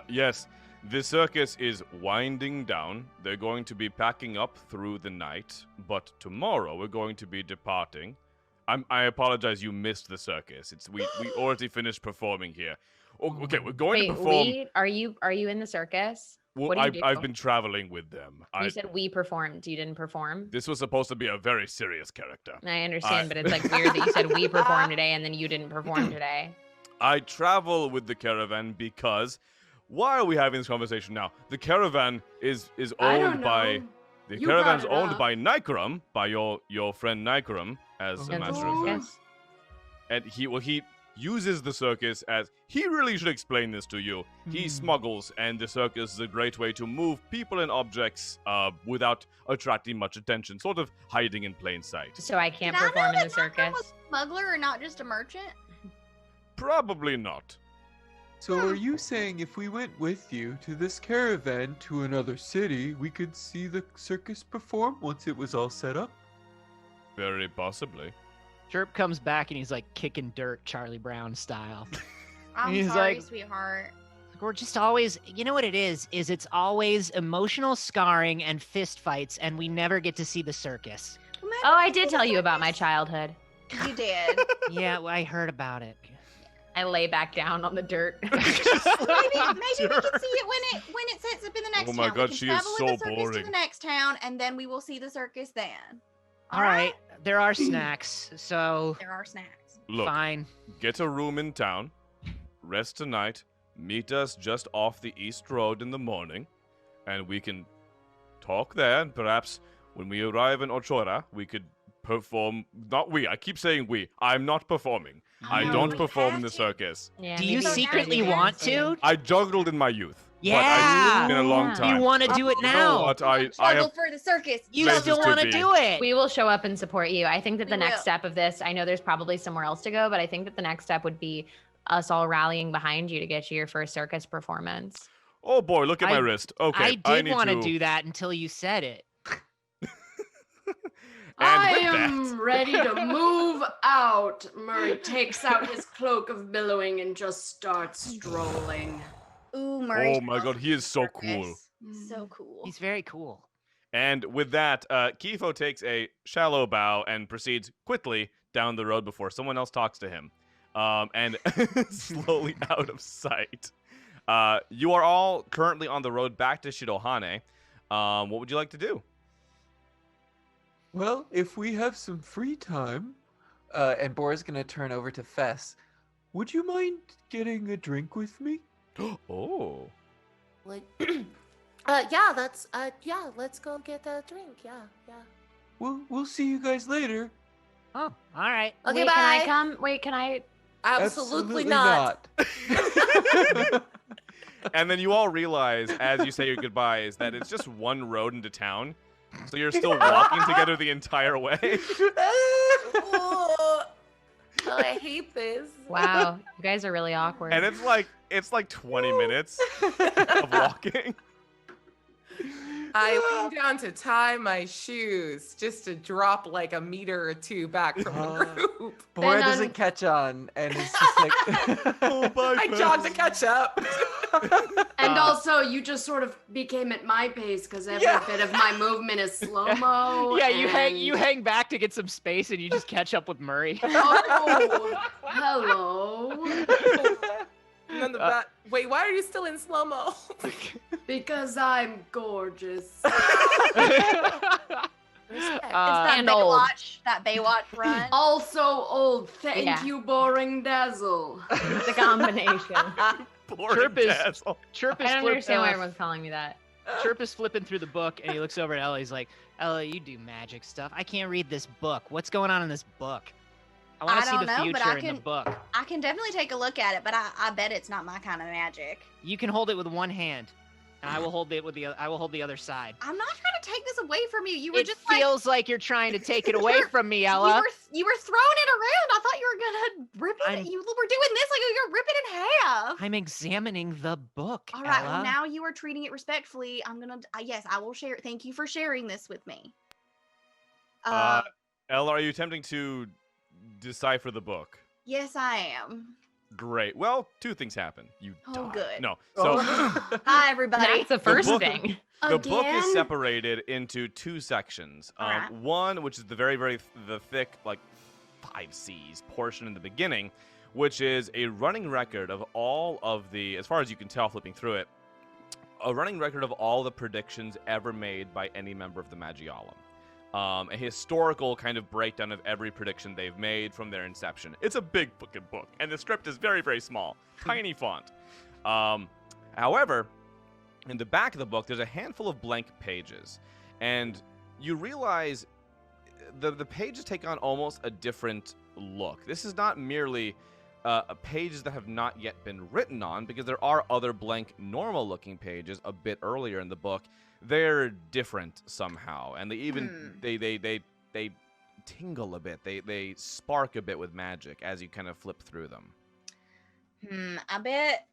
Yes, the circus is winding down. They're going to be packing up through the night, but tomorrow we're going to be departing. I apologize. You missed the circus. We already finished performing here. Okay, we're going to Wait, perform. are you in the circus? Well, What do you do? I've been traveling with them. You said we performed. You didn't perform. This was supposed to be a very serious character. I understand, but it's like weird that you said we performed today and then you didn't perform today. I travel with the caravan because why are we having this conversation now? The caravan is I don't owned by know. the You caravan's brought it owned up. by Nikaram, by your friend Nikaram, as a And the matter of fact. circus? And he uses the circus as he really should explain this to you. He smuggles, and the circus is a great way to move people and objects without attracting much attention, sort of hiding in plain sight. So I can't Did I know perform in that the Malcolm circus. was a smuggler or not just a merchant? Probably not. So are you saying if we went with you to this caravan to another city, we could see the circus perform once it was all set up? Very possibly. Chirp comes back and he's like kicking dirt, Charlie Brown style. I'm He's sorry, like- sweetheart. We're just always, you know what it is it's always emotional scarring and fist fights, and we never get to see the circus. Well, maybe Oh, I we did can tell you do about my this. childhood. You did. Yeah, well, I heard about it. I lay back down on the dirt. maybe we can see it when it sets up in the next Oh my town. God, we she can is travel so with the circus to boring. the next town, and then we will see the circus then. All right, there are snacks, so There are snacks. Look, fine. get a room in town, rest tonight, meet us just off the East Road in the morning, and we can talk there, and perhaps when we arrive in Ochora, we could perform. Not we, I keep saying we. I'm not performing. I No, don't we perform in have the to. circus. Yeah, Do you maybe secretly we want can. to? I juggled in my youth. Yeah. It's been a long Do time. You want to do it You know now? what? I Struggle have. for the circus. You places still to want to be. do it? We will show up and support you. I think that We the next will. step of this, I know there's probably somewhere else to go, but I think that the next step would be us all rallying behind you to get you your first circus performance. Oh boy, look at my I- wrist. Okay, I did need want to to do that until you said it. And I with am that- ready to move out. Murray takes out his cloak of billowing and just starts strolling. Ooh, Murray. Oh my God, he is so cool. So cool. He's very cool. And with that, Kifo takes a shallow bow and proceeds quickly down the road before someone else talks to him, and slowly out of sight. You are all currently on the road back to Shirohane. What would you like to do? Well, if we have some free time, and Bora's gonna turn over to Fess, would you mind getting a drink with me? Oh. Like, let's go get a drink. Yeah. We'll see you guys later. Oh, all right. Okay, Wait, bye. can I come? Wait, can I? Absolutely not. And then you all realize, as you say your goodbyes, that it's just one road into town. So you're still walking together the entire way. Oh, I hate this. Wow, you guys are really awkward. And it's like 20 minutes of walking. I lean down to tie my shoes just to drop like a meter or two back from the group. Bora Then doesn't catch on, and it's just like, Oh, bye, I jog to catch up. And Uh, also, you just sort of became at my pace because every bit of my movement is slow mo. Yeah, you hang back to get some space, and you just catch up with Murray. Oh, hello. And then the wait, why are you still in slow mo? Because I'm gorgeous. It's that and old. Baywatch run. Also old. Thank Yeah. you, boring dazzle. It's a combination. Boring Chirp is- dazzle. Chirp I is don't flip- understand why everyone's calling me that. Chirp is flipping through the book, and he looks over at Ella. He's like, "Ella, you do magic stuff. I can't read this book. What's going on in this book? I want I to see don't the know, but future I in the can- book. I can definitely take a look at it, but I bet it's not my kind of magic. You can hold it with one hand, and I will hold it with I will hold the other side. I'm not trying to take this away from you. You were It just feels like you're trying to take it away You're- from me, like Ella. you were throwing it around. I thought you were gonna rip it. I'm- You were doing this like you're gonna rip it in half. I'm examining the book, All right. Ella. Well, now you are treating it respectfully. I'm gonna. Yes, I will share. Thank you for sharing this with me. Ella, are you attempting to decipher the book? Yes, I am. Great. Well, two things happen. You Oh, die. good. No. So Hi, everybody. That's the first book- thing. the book is Again? separated into two sections. Alright. One, which is the very, very the thick, like 5Cs portion in the beginning, which is a running record of all of the, as far as you can tell flipping through it, a running record of all the predictions ever made by any member of the Magialum. A historical kind of breakdown of every prediction they've made from their inception. It's a big fucking book, and the script is very, very small. Tiny font. However, in the back of the book, there's a handful of blank pages, and you realize the pages take on almost a different look. This is not merely pages that have not yet been written on, because there are other blank, normal-looking pages a bit earlier in the book. They're different somehow, and they even they tingle a bit. They spark a bit with magic as you kind of flip through them. I bet.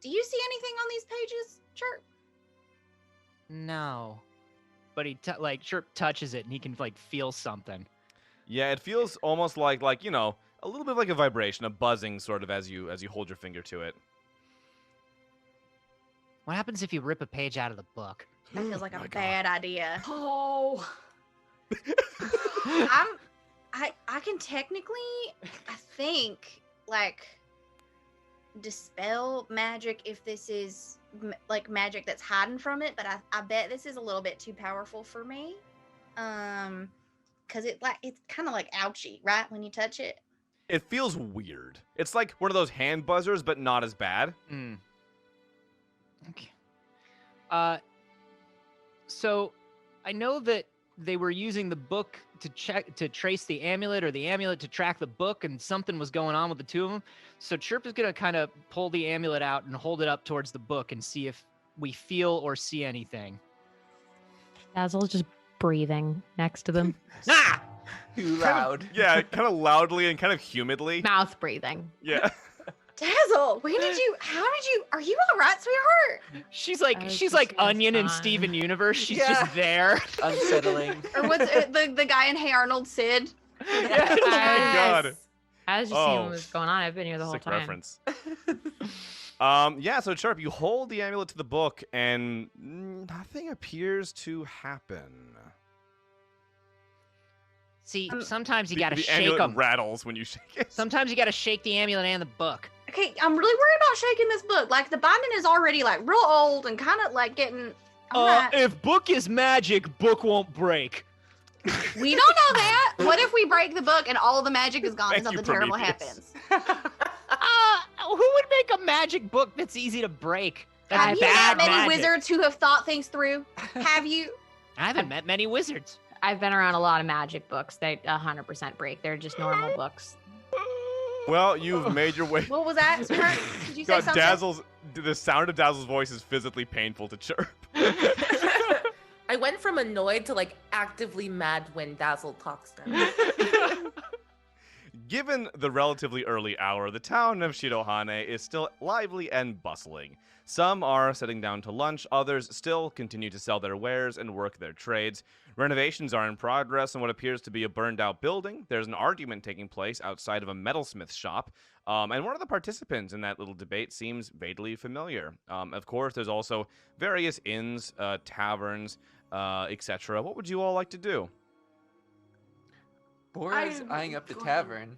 Do you see anything on these pages, Chirp? No. But he Chirp touches it and he can feel something. Yeah, it feels almost like a little bit like a vibration, a buzzing sort of as you hold your finger to it. What happens if you rip a page out of the book? That feels like My a God. bad idea. Oh. I can technically, I think, dispel magic if this is magic that's hiding from it, but I bet this is a little bit too powerful for me. Cause it's kind of ouchy, right? When you touch it. It feels weird. It's like one of those hand buzzers, but not as bad. Okay. So I know that they were using the book to trace the amulet, or the amulet to track the book, and something was going on with the two of them. So Chirp is gonna kind of pull the amulet out and hold it up towards the book and see if we feel or see anything. Dazzle's just breathing next to them. Ah! Too loud. Yeah, kind of loudly and kind of humidly. Mouth breathing. Yeah. Dazzle, are you all right, sweetheart? She's I was she's just like gonna Onion in sigh. Steven Universe. She's Yeah. just there. Unsettling. Or what's the guy in Hey Arnold, Sid? Yeah. Oh my God. I was just seeing Oh. what was going on. I've been here the whole Sick time. reference. Yeah, so Chirp, you hold the amulet to the book, and nothing appears to happen. See, sometimes you gotta the shake amulet them. rattles when you shake it. Sometimes you gotta shake the amulet and the book. Okay, I'm really worried about shaking this book. The binding is already real old and kind of getting. I'm not- If book is magic, book won't break. We don't know that. What if we break the book and all the magic is gone and Thank you, something terrible Prometheus. happens? Who would make a magic book that's easy to break? That's Have you met bad many magic. wizards who have thought things through? Have you? I haven't met many wizards. I've been around a lot of magic books. They 100% break. They're just normal books. Well, you've made your way. What was that, sweetheart? Did you say God, something? the sound of Dazzle's voice is physically painful to Chirp. I went from annoyed to actively mad when Dazzle talks now. Given the relatively early hour, the town of Shirohane is still lively and bustling. Some are sitting down to lunch, others still continue to sell their wares and work their trades. Renovations are in progress in what appears to be a burned-out building. There's an argument taking place outside of a metalsmith shop, and one of the participants in that little debate seems vaguely familiar. Of course, there's also various inns, taverns, etc. What would you all like to do? Bora's I'm eyeing up the going- tavern.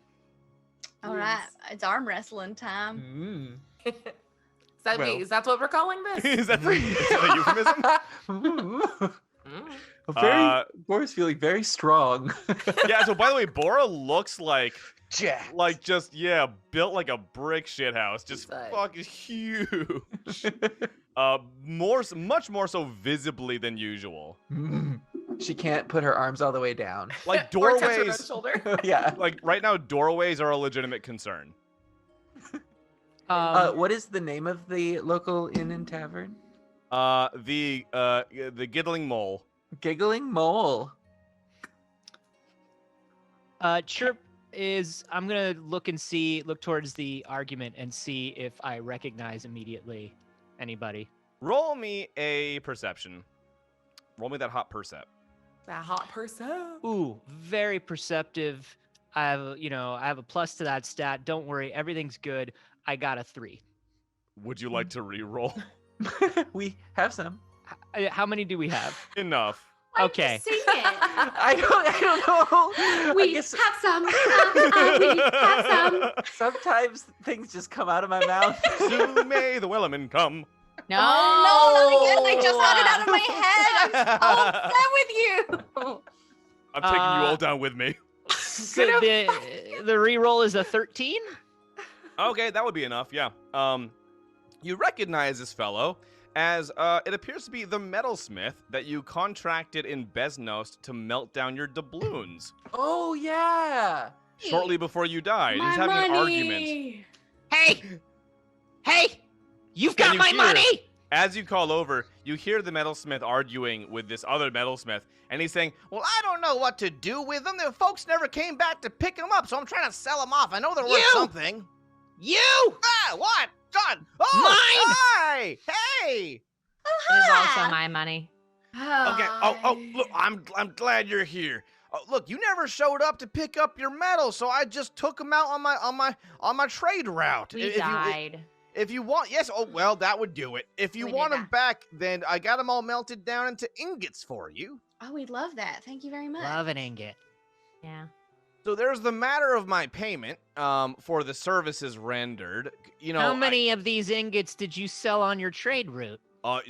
All right, it's arm wrestling time. Is that what we're calling this? Is that a euphemism? Bora's feeling very strong. Yeah, so by the way, Bora looks like Jack. built like a brick shithouse. Just He's fucking huge. Much more so visibly than usual. She can't put her arms all the way down. Like Or touch her on the doorways, shoulder. Yeah. like right now, doorways are a legitimate concern. What is the name of the local inn and tavern? The Giddling Mole. Giggling Mole. Chirp is. I'm gonna look towards the argument and see if I recognize immediately anybody. Roll me a perception. Roll me that hot percep. That hot person. Ooh, very perceptive. I have a plus to that stat. Don't worry, everything's good. I got a 3. Would you like to re-roll? We have some. How many do we have? Enough. Okay. Sing it. I don't know. We I guess have some. We have some. sometimes things just come out of my mouth. Soon may the Wellerman come. No, Oh, no, not again. I just had it out of my head. I'm so upset with you. I'm taking you Uh, all down with me. So the reroll is a 13? Okay, that would be enough, yeah. You recognize this fellow as it appears to be the metalsmith that you contracted in Besnos to melt down your doubloons Oh yeah. shortly before you died. My He's having money. an argument. Hey! You've got you my hear- money! As you call over, you hear the metalsmith arguing with this other metalsmith, and he's saying, "Well, I don't know what to do with them. The folks never came back to pick them up, so I'm trying to sell them off. I know they're worth You! something." You! Ah, what? John! Oh, Mine! hi! Hey! It is also my money. Okay. Oh, look, I'm glad you're here. Look, you never showed up to pick up your medal, so I just took them out on my trade route. We died. If you want, yes. Oh, well, that would do it. If you We want did them that. back, then I got them all melted down into ingots for you. Oh, we'd love that. Thank you very much. Love an ingot. Yeah. So there's the matter of my payment for the services rendered. You know, How many of these ingots did you sell on your trade route?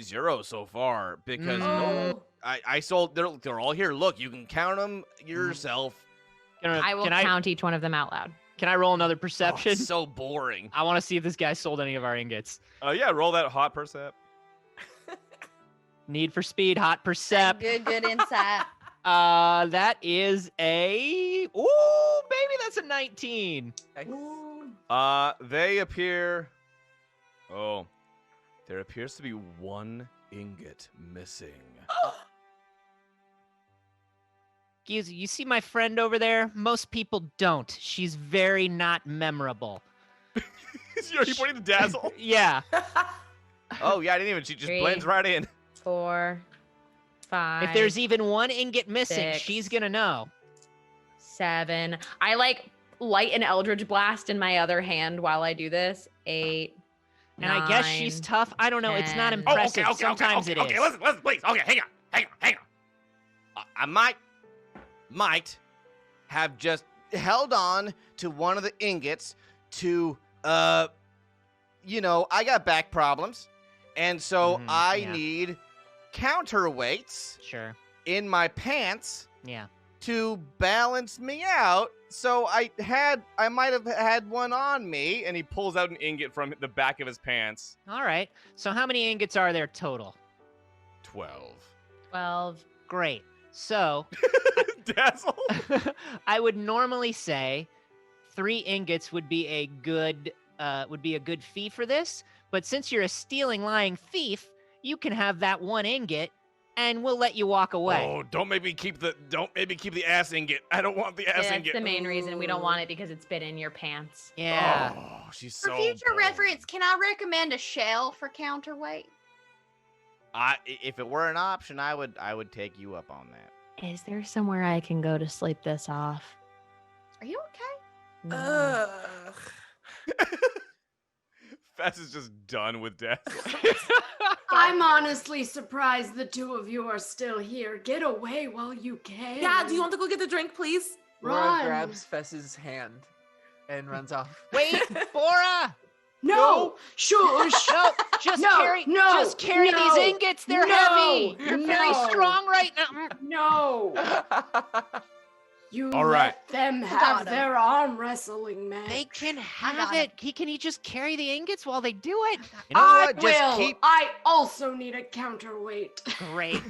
0 so far because Mm. I sold. They're all here. Look, you can count them yourself. I will count each one of them out loud. Can I roll another Oh, perception? it's so boring. I want to see if this guy sold any of our ingots. Yeah, roll that hot percep. Need for speed, hot percept. Good insight. That is a baby, that's a 19. They appear. Oh, there appears to be one ingot missing. You see my friend over there? Most people don't. She's very not memorable. Are you pointing to Dazzle? Yeah. Oh yeah, I didn't even. She just 3, blends right in. 4, 5. If there's even one ingot missing, 6. she's gonna know. 7. I light an Eldritch Blast in my other hand while I do this. 8. And I guess she's 9. tough. I don't know. It's not 10. impressive. Sometimes it is. Okay, listen, please. Okay, hang on. I might have just held on to one of the ingots to, I got back problems, and so Mhm, I yeah. need counterweights Sure. in my pants Yeah. to balance me out. So I might have had one on me, and he pulls out an ingot from the back of his pants. All right. So how many ingots are there total? 12. 12. Great. So Dazzle. I would normally say 3 ingots would be a good fee for this, but since you're a stealing, lying thief, you can have that 1 ingot, and we'll let you walk away. Oh, don't make me keep the ass ingot. I don't want the ass That's ingot. the main reason we don't want it because it's been in your pants. Yeah. Oh, she's For so future bold. reference, can I recommend a shell for counterweight? If it were an option, I would take you up on that. Is there somewhere I can go to sleep this off? Are you okay? No. Fess is just done with Dazzle. I'm honestly surprised the two of you are still here. Get away while you can. Yeah, do you want to go get the drink, please? Laura Run. grabs Fess's hand and runs off. Wait, Bora! No! Shush! No, just No, carry no, these no, ingots. They're no, heavy. You're very no. strong right now. No! You All right. let them Got have 'em. their arm wrestling match. They can have got it. Can he just carry the ingots while they do it? You know I what? will. Just keep I also need a counterweight. Great.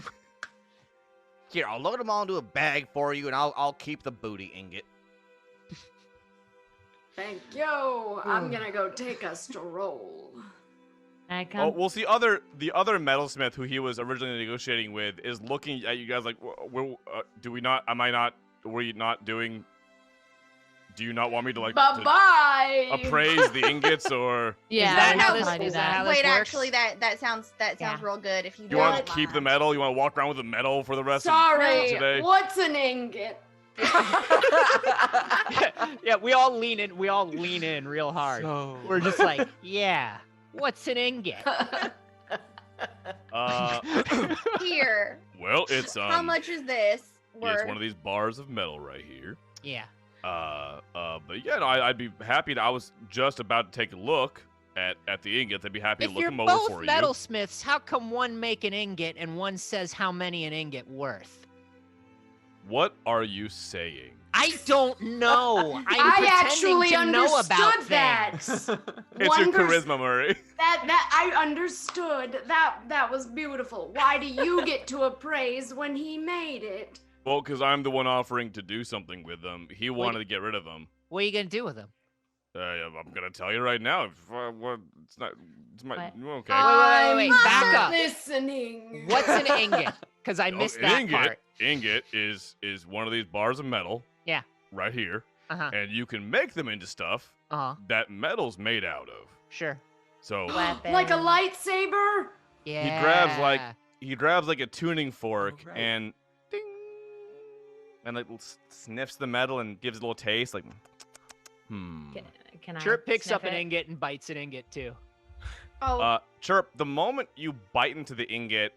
here. I'll load them all into a bag for you, and I'll keep the booty ingot. Thank you. I'm gonna go take a stroll. Can I Oh, come? well, the other metalsmith who he was originally negotiating with is looking at you guys like, do we not? Am I not? Were you not doing? Do you not want me to like Bye to bye. appraise the ingots, or Yeah, that we how should this- probably do is that how that. this Wait, works? actually, that sounds Yeah. real good. If you you want to don't keep the mind. medal? You want to walk around with the medal for the rest Sorry. today? What's an ingot? Yeah, we all lean in. We all lean in real hard. So... We're just like, yeah. What's an ingot? Here. Well, it's How much is this worth? it's one of these bars of metal right here. Yeah. But yeah, no, I'd be happy to. I was just about to take a look at the ingots. I'd be happy If to look you're them over both for you. metalsmiths, how come one make an ingot and one says how many an ingot worth? What are you saying? I don't know. I'm I pretending actually to know understood about that. things. It's your charisma, Murray. That I understood. That was beautiful. Why do you get to appraise when he made it? Well, because I'm the one offering to do something with them. He wanted to get rid of them. What are you gonna do with them? I'm gonna tell you right now. It's not. It's my. What? Okay. Wait, I'm back up. listening. What's an ingot? Because I missed An that ingot, part. Ingot is one of these bars of metal. Yeah. Right here, Uh-huh. and you can make them into stuff Uh-huh. that metal's made out of. Sure. So Like a lightsaber? Yeah. he grabs like a tuning fork Alright. and ding, and like sniffs the metal and gives it a little taste. Like, Can I Chirp picks sniff up an it? ingot and bites an ingot too. Oh, Chirp, the moment you bite into the ingot,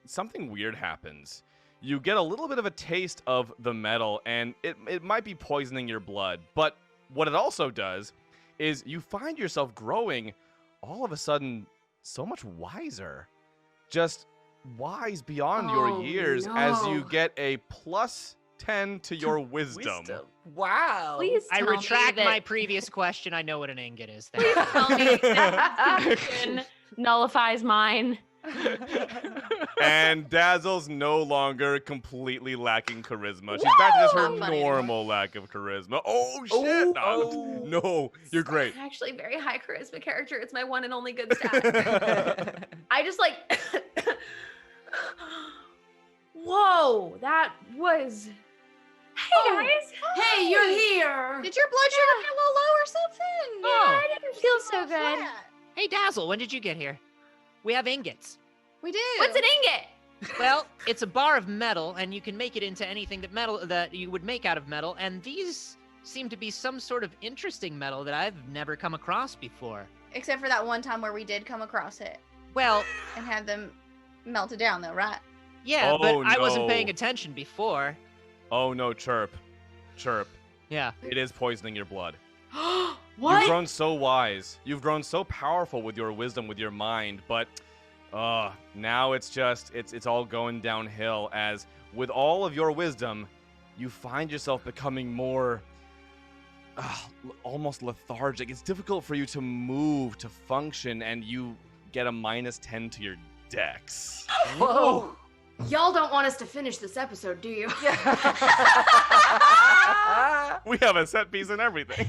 something weird happens. You get a little bit of a taste of the metal, and it might be poisoning your blood. But what it also does is you find yourself growing all of a sudden so much wiser. Just wise beyond your Oh, years as you no. get a plus 10 to your wisdom. Wow. Please I tell me retract that- my previous question. I know what an ingot is. Thank Please you. tell me that description nullifies mine. And Dazzle's no longer completely lacking charisma. She's back to just her Not funny normal lack of charisma. Oh, shit! Oh, No, oh. no, you're great. I'm actually a very high charisma character. It's my one and only good stat. I just like. Whoa, that was. Hey Oh. guys. Hey, you're here. did your blood sugar get a little low or something? Oh. I didn't feel so good. Flat. Hey, Dazzle, when did you get here? We have ingots. We do. What's an ingot? Well, it's a bar of metal, and you can make it into anything that you would make out of metal. And these seem to be some sort of interesting metal that I've never come across before. Except for that one time where we did come across it Well, and had them melted down, though, right? yeah, Oh, but I wasn't no. paying attention before. Oh no, Chirp. Yeah. It is poisoning your blood. What? You've grown so wise. You've grown so powerful with your wisdom, with your mind, but now it's all going downhill as with all of your wisdom, you find yourself becoming more almost lethargic. It's difficult for you to move, to function, and you get a -10 to your dex. Whoa. Y'all don't want us to finish this episode, do you? We have a set piece and everything.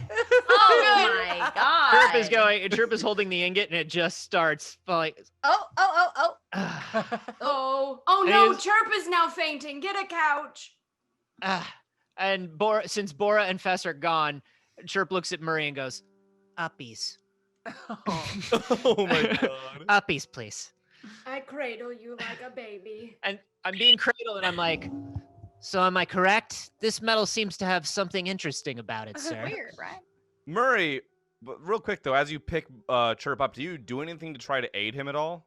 Oh my god. Chirp is holding the ingot, and it just starts falling. Oh. Oh And no, he is- Chirp is now fainting. Get a couch. And since Bora and Fess are gone, Chirp looks at Murray and goes, "Uppies, Oh my god. uppies, please." I cradle you like a baby. And I'm being cradled, and I'm like, "So am I correct? This metal seems to have something interesting about it, sir." Weird, right? Murray, but real quick though, as you pick Chirp up, do you do anything to try to aid him at all?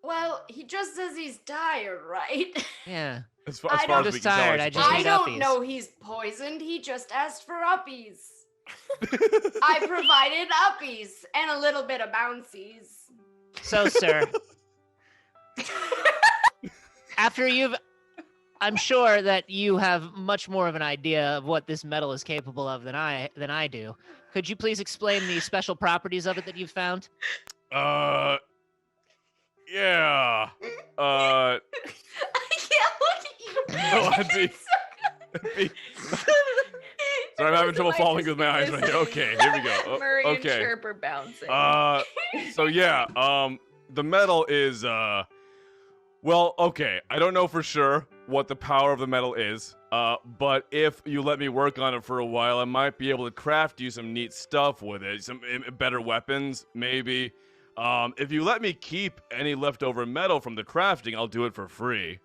Well, he just says he's tired, right? Yeah. As far I as don't- we Just can tell, tired, I just I need don't uppies. know he's poisoned. He just asked for uppies. I provided uppies and a little bit of bouncies. So, sir, I'm sure that you have much more of an idea of what this metal is capable of than I do. Could you please explain the special properties of it that you've found? Yeah. I can't look at you. No, I'd be- Sorry, I'm having trouble following with my eyes right here. Okay, here we go. Oh, Murray and okay. Chirp are bouncing. So yeah, the metal is well, okay. I don't know for sure what the power of the metal is. But if you let me work on it for a while, I might be able to craft you some neat stuff with it. Some better weapons, maybe. If you let me keep any leftover metal from the crafting, I'll do it for free.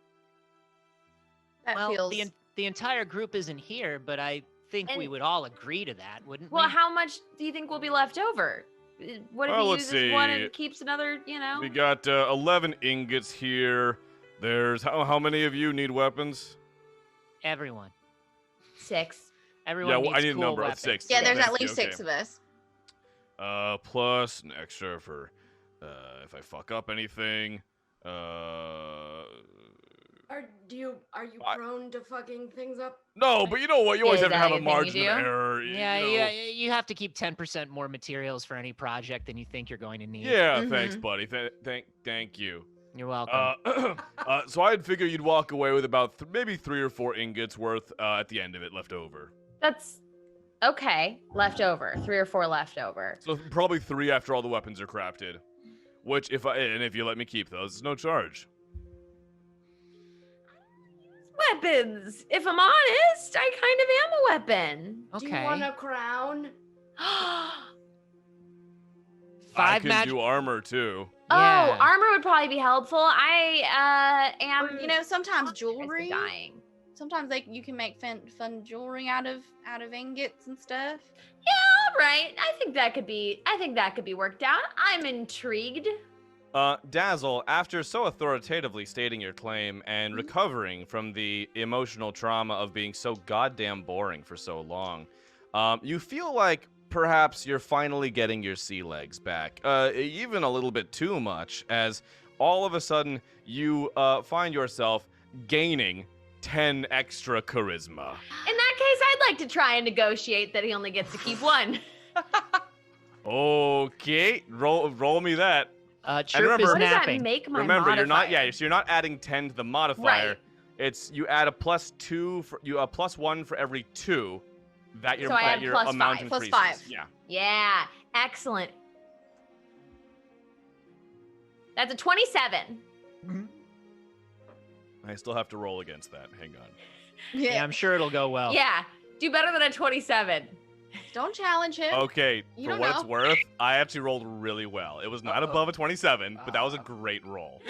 That Well, feels. the entire group isn't here, but I think we And- would all agree to that, wouldn't well, we? how much do you think will be left over? What if Well, he let's uses one see. and keeps another? We got 11 ingots here. There's how many of you need weapons? Everyone. 6. Everyone Yeah, well, needs I need a cool number of weapons. 6. Yeah, there's Thank at you, least okay. 6 of us. Plus an extra for if I fuck up anything. Are you prone to fucking things up? No, but you know what? You always Yeah, have to have that a you think margin you of do? error. Yeah, you know. yeah, you have to keep 10% more materials for any project than you think you're going to need. Yeah, Mhm. thanks, buddy. Thank you. You're welcome. So I'd figure you'd walk away with about maybe 3 or 4 ingots worth at the end of it left over. That's okay. Left over. 3 or 4 left over. So probably 3 after all the weapons are crafted. Which, if you let me keep those, it's no charge. Weapons. If I'm honest, I kind of am a weapon. Do you Okay. want a crown? I 5 can magic. do armor too. Yeah. Oh, armor would probably be helpful. I am. You know, sometimes conscious of jewelry. dying. Sometimes like you can make fun jewelry out of ingots and stuff. All right. I think that could be worked out. I'm intrigued. Dazzle, after so authoritatively stating your claim Mm-hmm. and recovering from the emotional trauma of being so goddamn boring for so long, you feel like perhaps you're finally getting your sea legs back. Even a little bit too much, as all of a sudden you find yourself gaining 10 extra charisma. In that case, I'd like to try and negotiate that he only gets to keep 1. Okay, roll me that. Chirp remember- is What does that napping. make my Remember, you're not. modifier? Yeah, so you're not adding 10 to the modifier. Right. It's you add a +2 for you a +1 for every 2 that your So I add your plus amount 5. Plus increases. 5. Yeah. Yeah, excellent. That's a 27. I still have to roll against that. Hang on. Yeah, I'm sure it'll go well. Yeah, do better than a 27. Don't challenge him. Okay, You for don't what it's know. worth, I actually rolled really well. It was not Uh-oh. above a 27, but that was a great roll.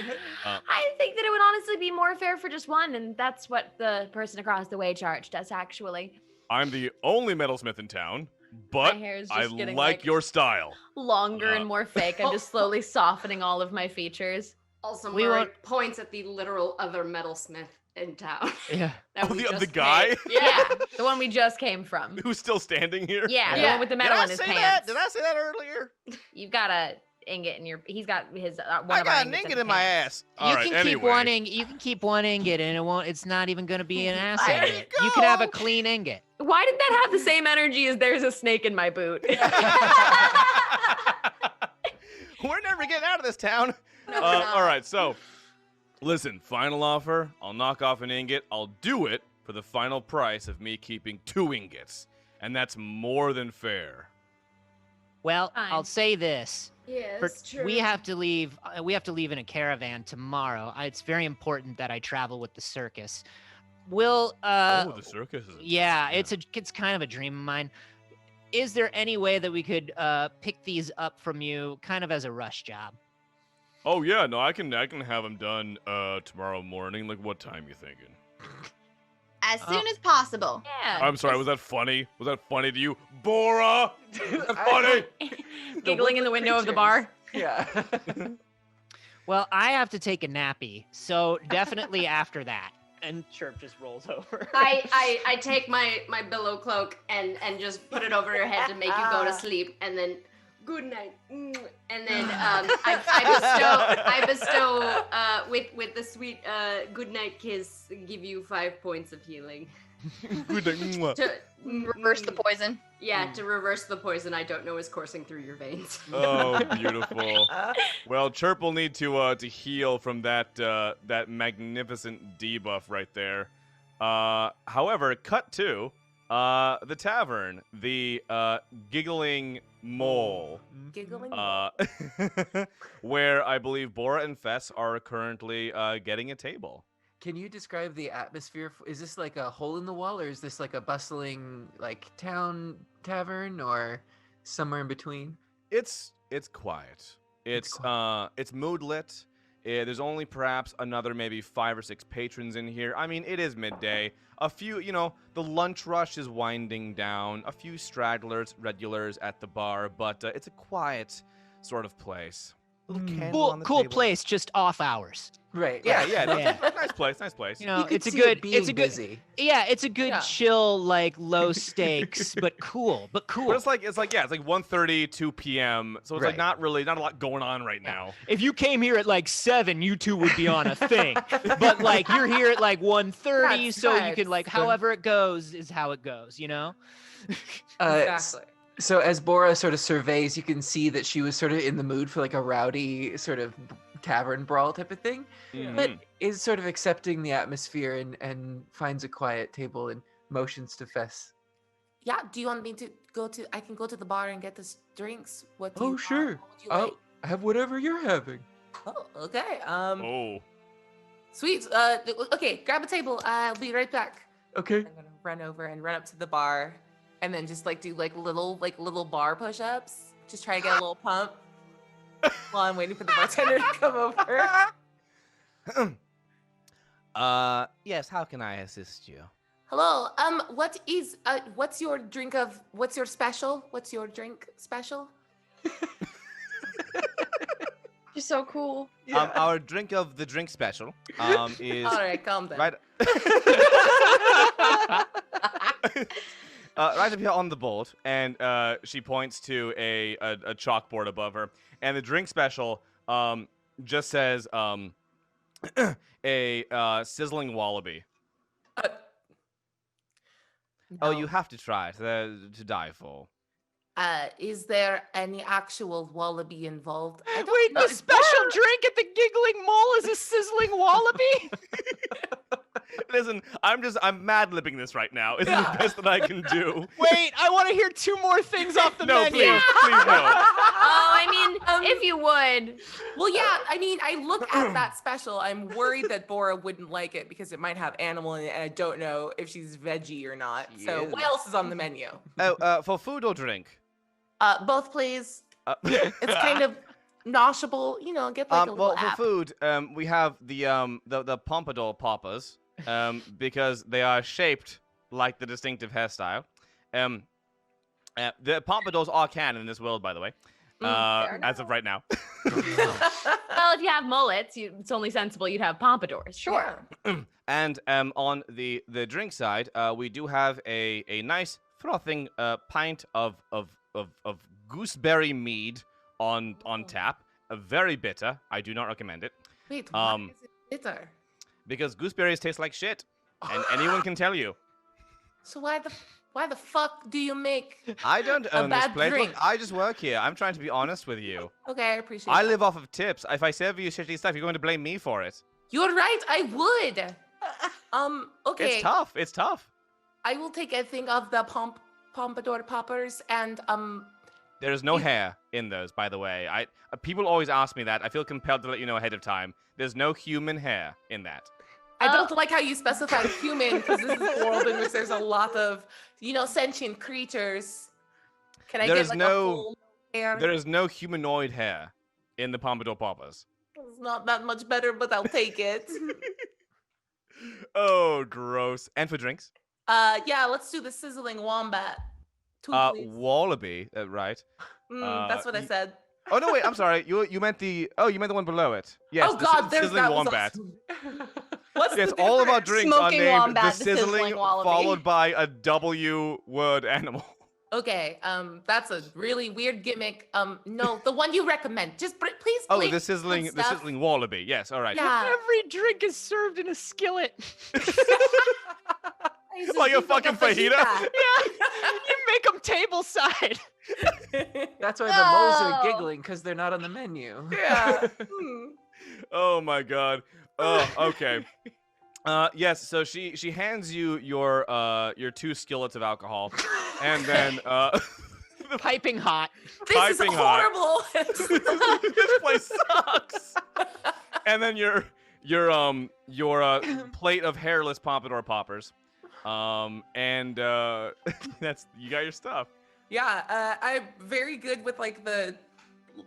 I think that it would honestly be more fair for just 1, and that's what the person across the way charged us, actually. I'm the only metalsmith in town, but My hair is I just getting like your style. longer and more fake. I'm just slowly softening all of my features. Also, We Murray want- points at the literal other metalsmith in town. Yeah. that Oh, we the just guy? paid. Yeah, the one we just came from. Who's still standing here? Yeah, the Yeah. one with the metal in his pants. Did I say that earlier? You've got a ingot in your. He's got his. One I of our got an ingots ingot in my pants. ass. All You right, can anyway. keep one ingot. You can keep one ingot, and it won't. It's not even going to be an ass There ingot. you You can have a go. clean ingot. Why did that have the same energy as there's a snake in my boot? We're never getting out of this town. No, we're not. All right, so listen, final offer. I'll knock off an ingot. I'll do it for the final price of me keeping 2 ingots, and that's more than fair. Well, Fine. I'll say this. Yes, true. We have to leave. We have to leave in a caravan tomorrow. It's very important that I travel with the circus. Will Oh, the circus is. yeah, it's kind of a dream of mine. Is there any way that we could pick these up from you, kind of as a rush job? Oh yeah, no, I can have them done tomorrow morning. Like, what time you thinking? As soon as possible. Yeah. I'm sorry, was that funny? Was that funny to you, Bora? Was that funny? Giggling in the window of the bar. Yeah. Well, I have to take a nappy, so definitely after that. And Chirp just rolls over. I take my billow cloak and just put it over your head to make you go to sleep, and then good night. And then I bestow with the sweet good night kiss, give you 5 points of healing. Good night. Mwah. To Reverse the poison. Yeah, to reverse the poison I don't know is coursing through your veins. Oh, beautiful. Well, Chirp will need to heal from that magnificent debuff right there. However, cut to the tavern, the giggling mole, Giggling. where I believe Bora and Fess are currently getting a table. Can you describe the atmosphere? Is this like a hole in the wall, or is this like a bustling like town tavern, or somewhere in between? It's quiet. It's quiet. it's mood lit. There's only perhaps another maybe 5 or 6 patrons in here. I mean, it is midday. A few, the lunch rush is winding down. A few stragglers, regulars at the bar, but it's a quiet sort of place. Little candle on the Cool table. place, just off hours. Right. Yeah. Yeah. Nice place. You know, You could it's a see good, it being it's a good, busy. yeah, it's a good Yeah. chill, like low stakes, but cool. But it's like 1:30, 2 p.m. So it's like Right. not a lot going on right now. If you came here at like 7, you two would be on a thing. But like you're here at like 1:30, That's so you right. can like however it goes is how it goes, you know? Exactly. So as Bora sort of surveys, you can see that she was sort of in the mood for like a rowdy sort of tavern brawl type of thing, but is sort of accepting the atmosphere and finds a quiet table and motions to Fess. Yeah. Do you want me to go to? I can go to the bar and get us drinks. What do you Oh, want? sure. What would you I'll like? have whatever you're having. Oh, okay. Oh. Sweet. Okay. Grab a table. I'll be right back. Okay. I'm gonna run over and run up to the bar, and then just like do little bar push-ups. Just try to get a little pump while I'm waiting for the bartender to come over. Yes, how can I assist you? Hello. What's your special? What's your drink special? You're so cool. Our drink of the drink special is All right, calm down. right right up here on the board, and she points to a chalkboard above her, and the drink special just says a sizzling wallaby. Oh, No. you have to try it. To die for. Is there any actual wallaby involved? I don't Wait, know. the special drink at the Giggling Mole is a sizzling wallaby? Listen, I'm mad-libbing this right now. It's the best that I can do. Wait, I want to hear 2 more things off the No, menu. please no. Oh, I mean, if you would. Well, yeah. I mean, I look at that special. I'm worried that Bora wouldn't like it because it might have animal in it, and I don't know if she's veggie or not. So, what else is on the menu? Oh, for food or drink? Both, please. It's kind of noshable. Get like a little well, app. for food, we have the pompadour poppers, because they are shaped like the distinctive hairstyle. The pompadours are canon in this world, by the way, fair as of right now. Well, if you have mullets, it's only sensible you'd have pompadours. Sure. And on the drink side, we do have a nice frothing pint of gooseberry mead on tap. Very bitter. I do not recommend it. Wait, why Um, is it bitter? Because gooseberries taste like shit, and anyone can tell you. So why the fuck do you make? I don't A own this bad place. Look, drink. I just work here. I'm trying to be honest with you. Okay, I appreciate. I that. live off of tips. If I serve you shitty stuff, you're going to blame me for it. You're right. I would. Okay. It's tough. It's tough. I will take a thing of the pompadour poppers and There is no You- hair in those, by the way. People always ask me that. I feel compelled to let you know ahead of time. There's no human hair in that. I don't like how you specified human because this is a world in which there's a lot of sentient creatures. Can I There get is like no- a full hair? There is no humanoid hair in the Pompadour Poppers. It's not that much better, but I'll take it. Oh, gross. And for drinks? Yeah, let's do the sizzling wombat. Two, please. Wallaby, right. That's what I y- said. Oh, no, wait, I'm sorry. You meant the one below it. Yes, oh the God, there's sizzling that wombat. Was What's Yes, the all of our difference? drinks are Smoking named wombat, the the sizzling sizzling wallaby. followed by a W word animal. Okay, that's a really weird gimmick. No, the one you recommend. Just please. Oh, blink the on stuff. sizzling wallaby. Yes, all right. Yeah. Every drink is served in a skillet. Like a fucking fajita? Yeah, you make them table side. That's why the moles are Oh. giggling because they're not on the menu. Yeah. Oh my god. Oh, okay. Yes, so she hands you your 2 skillets of alcohol, and then Piping hot. This is Piping hot. horrible. this place sucks. And then your plate of hairless pompadour poppers. And that's you got your stuff. Yeah, I'm very good with like the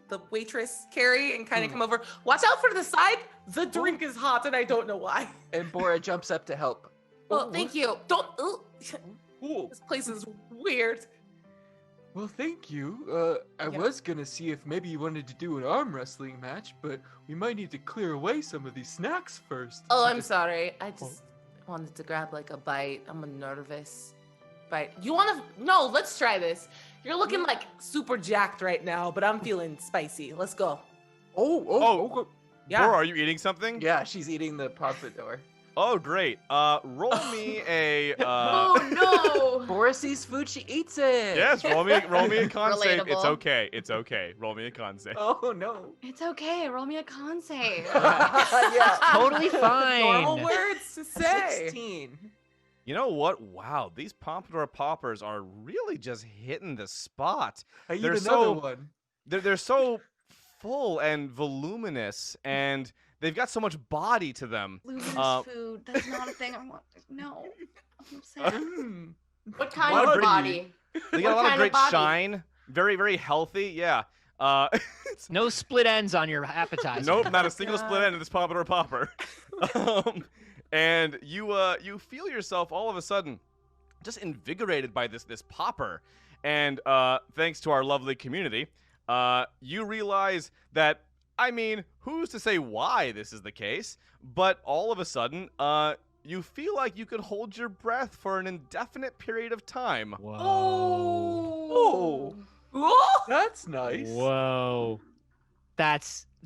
the waitress Carrie and kind of come over. Watch out for the side. The drink is hot and I don't know why. And Bora jumps up to help. Well, thank you. Don't. Oh, This place is weird. well, thank you. I Yeah. was gonna see if maybe you wanted to do an arm wrestling match, but we might need to clear away some of these snacks first. Oh, I'm sorry. I just wanted to grab like a bite. I'm nervous. Bite. You want to? No, let's try this. You're looking like super jacked right now, but I'm feeling spicy. Let's go. Oh, okay. Yeah. Bora, are you eating something? Yeah, she's eating the pompadour. Oh, great. Roll me a. Oh no! Bora sees food, she eats it. Yes, roll me a con save. It's Relatable. okay. It's okay. Roll me a con save. Oh no. It's okay. Roll me a con save. Yeah. Totally fine. Normal words to say. 16. You know what? Wow, these Pompadour Poppers are really just hitting the spot. I eat They're another so- one. They're so full and voluminous, and they've got so much body to them. Luminous food. That's not a thing I want. No. I'm sad. Mm. What kind What of a- body? They got a What lot of kind of great body? shine. Very, very healthy. Yeah. No split ends on your appetizer. Nope, not a single God. split end of this Pompadour Popper. And you feel yourself all of a sudden just invigorated by this popper. And thanks to our lovely community, you realize that, I mean, who's to say why this is the case? But all of a sudden, you feel like you could hold your breath for an indefinite period of time. Whoa. Oh, Oh. that's nice. Whoa.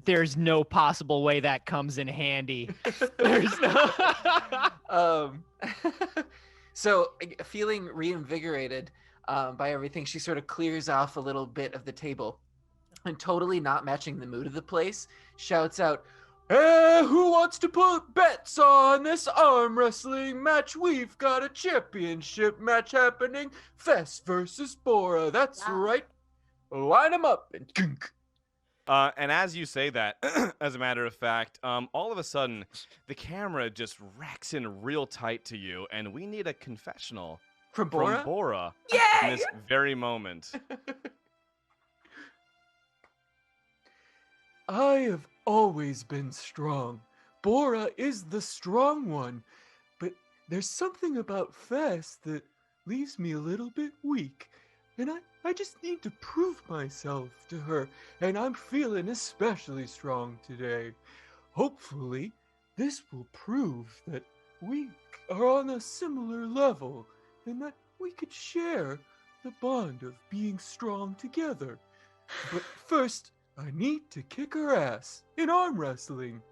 There's no possible way that comes in handy. There's no. So feeling reinvigorated by everything, she sort of clears off a little bit of the table and, totally not matching the mood of the place, shouts out, Who wants to put bets on this arm wrestling match? We've got a championship match happening. Fess versus Bora. That's Wow. right. Line them up and gunk. And as you say that, as a matter of fact, all of a sudden, the camera just racks in real tight to you, and we need a confessional from from Bora? Bora in Yay! this very moment. I have always been strong. Bora is the strong one. But there's something about Fess that leaves me a little bit weak. And I just need to prove myself to her. And I'm feeling especially strong today. Hopefully, this will prove that we are on a similar level and that we could share the bond of being strong together. But first, I need to kick her ass in arm wrestling.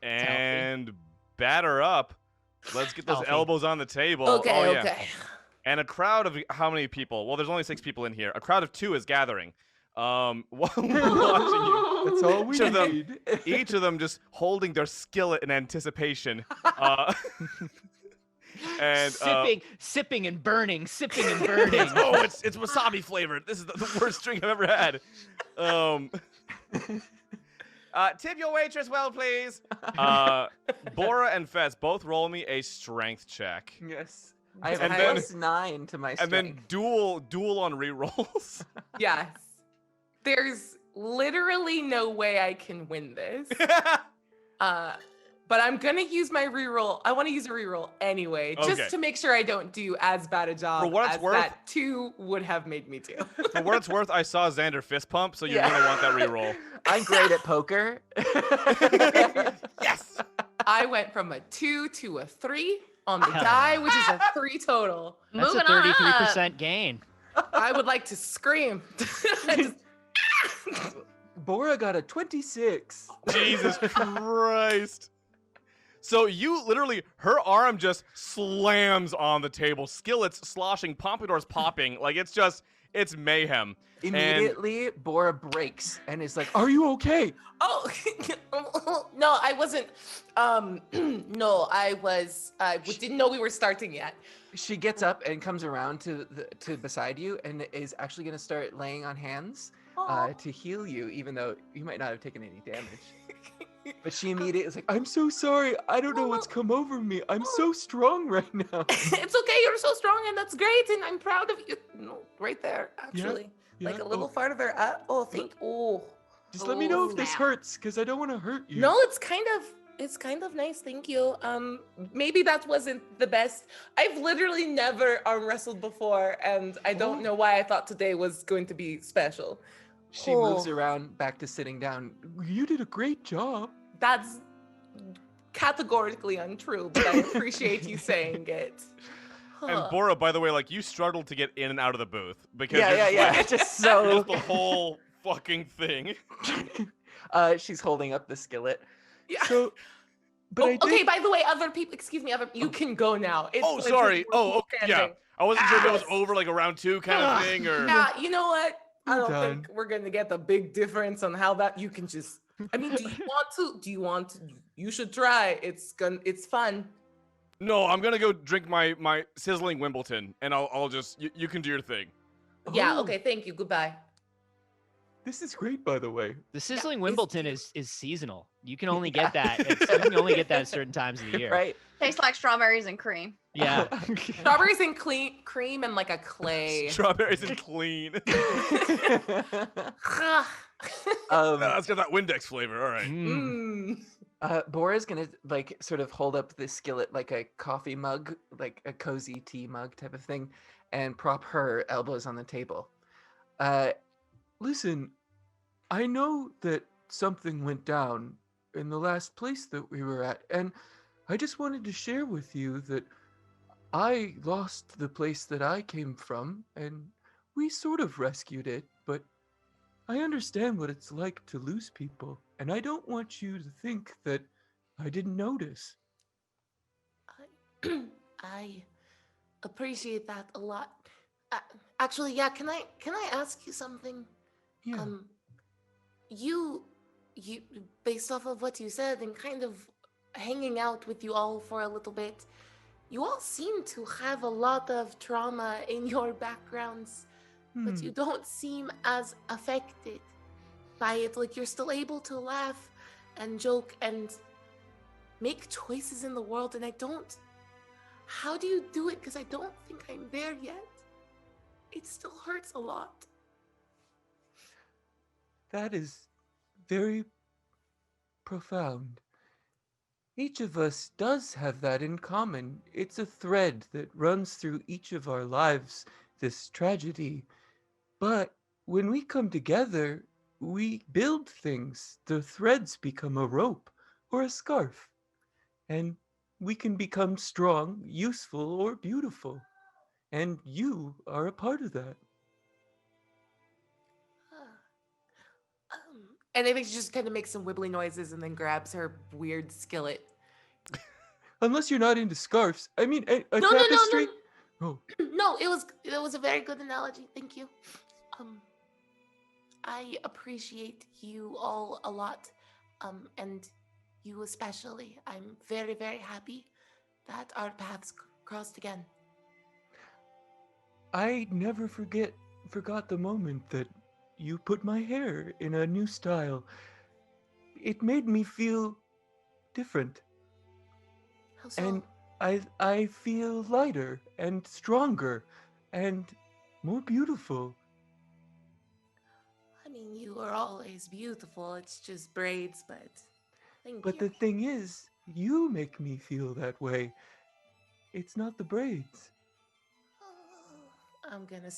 And batter up. Let's get those Healthy. elbows on the table. Okay, Oh, yeah. okay. And a crowd of how many people? Well, there's only 6 people in here. A crowd of 2 is gathering. While watching you. That's all we Each of them- need. Each of them just holding their skillet in anticipation. And sipping and burning, sipping and burning. it's wasabi flavored. This is the worst drink I've ever had. Tip your waitress well, please. Bora and Fess, both roll me a strength check. Yes. I have And a then- +9 to my strength. And then duel on rerolls. Yes. There's literally no way I can win this. But I'm gonna use my reroll. I want to use a reroll anyway, Okay. just to make sure I don't do as bad a job For what it's as worth- that 2 would have made me do. For what it's worth, I saw Xander fist pump, so you're Yeah. gonna want that reroll. I'm great at poker. Yes. I went from a 2 to a 3 on the Hell die, which is a 3 total. That's Moving a on up. 33% gain. I would like to scream. I just- Bora got a 26. Jesus Christ. So you literally, her arm just slams on the table, skillets sloshing, pompadours popping. Like it's mayhem. Immediately, Bora breaks and is like, "Are you okay?" Oh no, I wasn't. No, I was. I didn't know we were starting yet. She gets up and comes around to beside you and is actually going to start laying on hands Aw. to heal you, even though you might not have taken any damage. But she immediately is like, I'm so sorry. I don't know what's come over me. I'm so strong right now. It's okay. You're so strong, and that's great. And I'm proud of you. No, right there, actually. Yeah, Like a little oh. farther up. Oh. Just let me know if this snap. hurts, because I don't want to hurt you. No, it's kind of nice. Thank you. Maybe that wasn't the best. I've literally never arm wrestled before, and I don't know why I thought today was going to be special. She moves around back to sitting down. You did a great job. That's categorically untrue, but I appreciate you saying it. And Bora, by the way, like you struggled to get in and out of the booth because Yeah. Just so. just the whole fucking thing. She's holding up the skillet. Yeah. So, but I did, okay, by the way, other people, excuse me, you can go now. Oh, sorry. Oh, okay, yeah. I wasn't sure if it was over like a round 2 kind of thing or. Yeah, you know what? I don't done. think we're gonna get the big difference on how that you can just. I mean, do you want to? You should try. It's fun. No, I'm gonna go drink my sizzling Wimbledon, and I'll just you can do your thing. Yeah. Oh. Okay. Thank you. Goodbye. this is great, by the way. The sizzling Wimbledon is seasonal. You can only get that. You can only get that at certain times of the year. Right? Tastes like strawberries and cream. Yeah. Strawberries and cream and like a clay. Strawberries and clean. Let's get that Windex flavor. All right. Mm. Bora's gonna like sort of hold up the skillet like a coffee mug, like a cozy tea mug type of thing, and prop her elbows on the table. Listen, I know that something went down in the last place that we were at, and I just wanted to share with you that I lost the place that I came from, and we sort of rescued it, but I understand what it's like to lose people, and I don't want you to think that I didn't notice. I appreciate that a lot. Actually, yeah. Can I ask you something? Yeah. You, based off of what you said and kind of hanging out with you all for a little bit, you all seem to have a lot of trauma in your backgrounds, but you don't seem as affected by it. Like you're still able to laugh and joke and make choices in the world, and I don't. How do you do it? Because I don't think I'm there yet. It still hurts a lot. That is very profound. Each of us does have that in common. It's a thread that runs through each of our lives, this tragedy. But when we come together, we build things. The threads become a rope or a scarf. And we can become strong, useful, or beautiful. And you are a part of that. And I think she just kind of makes some wibbly noises and then grabs her weird skillet. Unless you're not into scarves. I mean, a No. tapestry. Oh, No, it was a very good analogy. Thank you. I appreciate you all a lot. And you especially. I'm very, very happy that our paths crossed again. I never forgot the moment that you put my hair in a new style. It made me feel different. How so? And I feel lighter and stronger and more beautiful. I mean, you are always beautiful. It's just braids, but thank But you. the thing is, you make me feel that way. It's not the braids. I'm gonna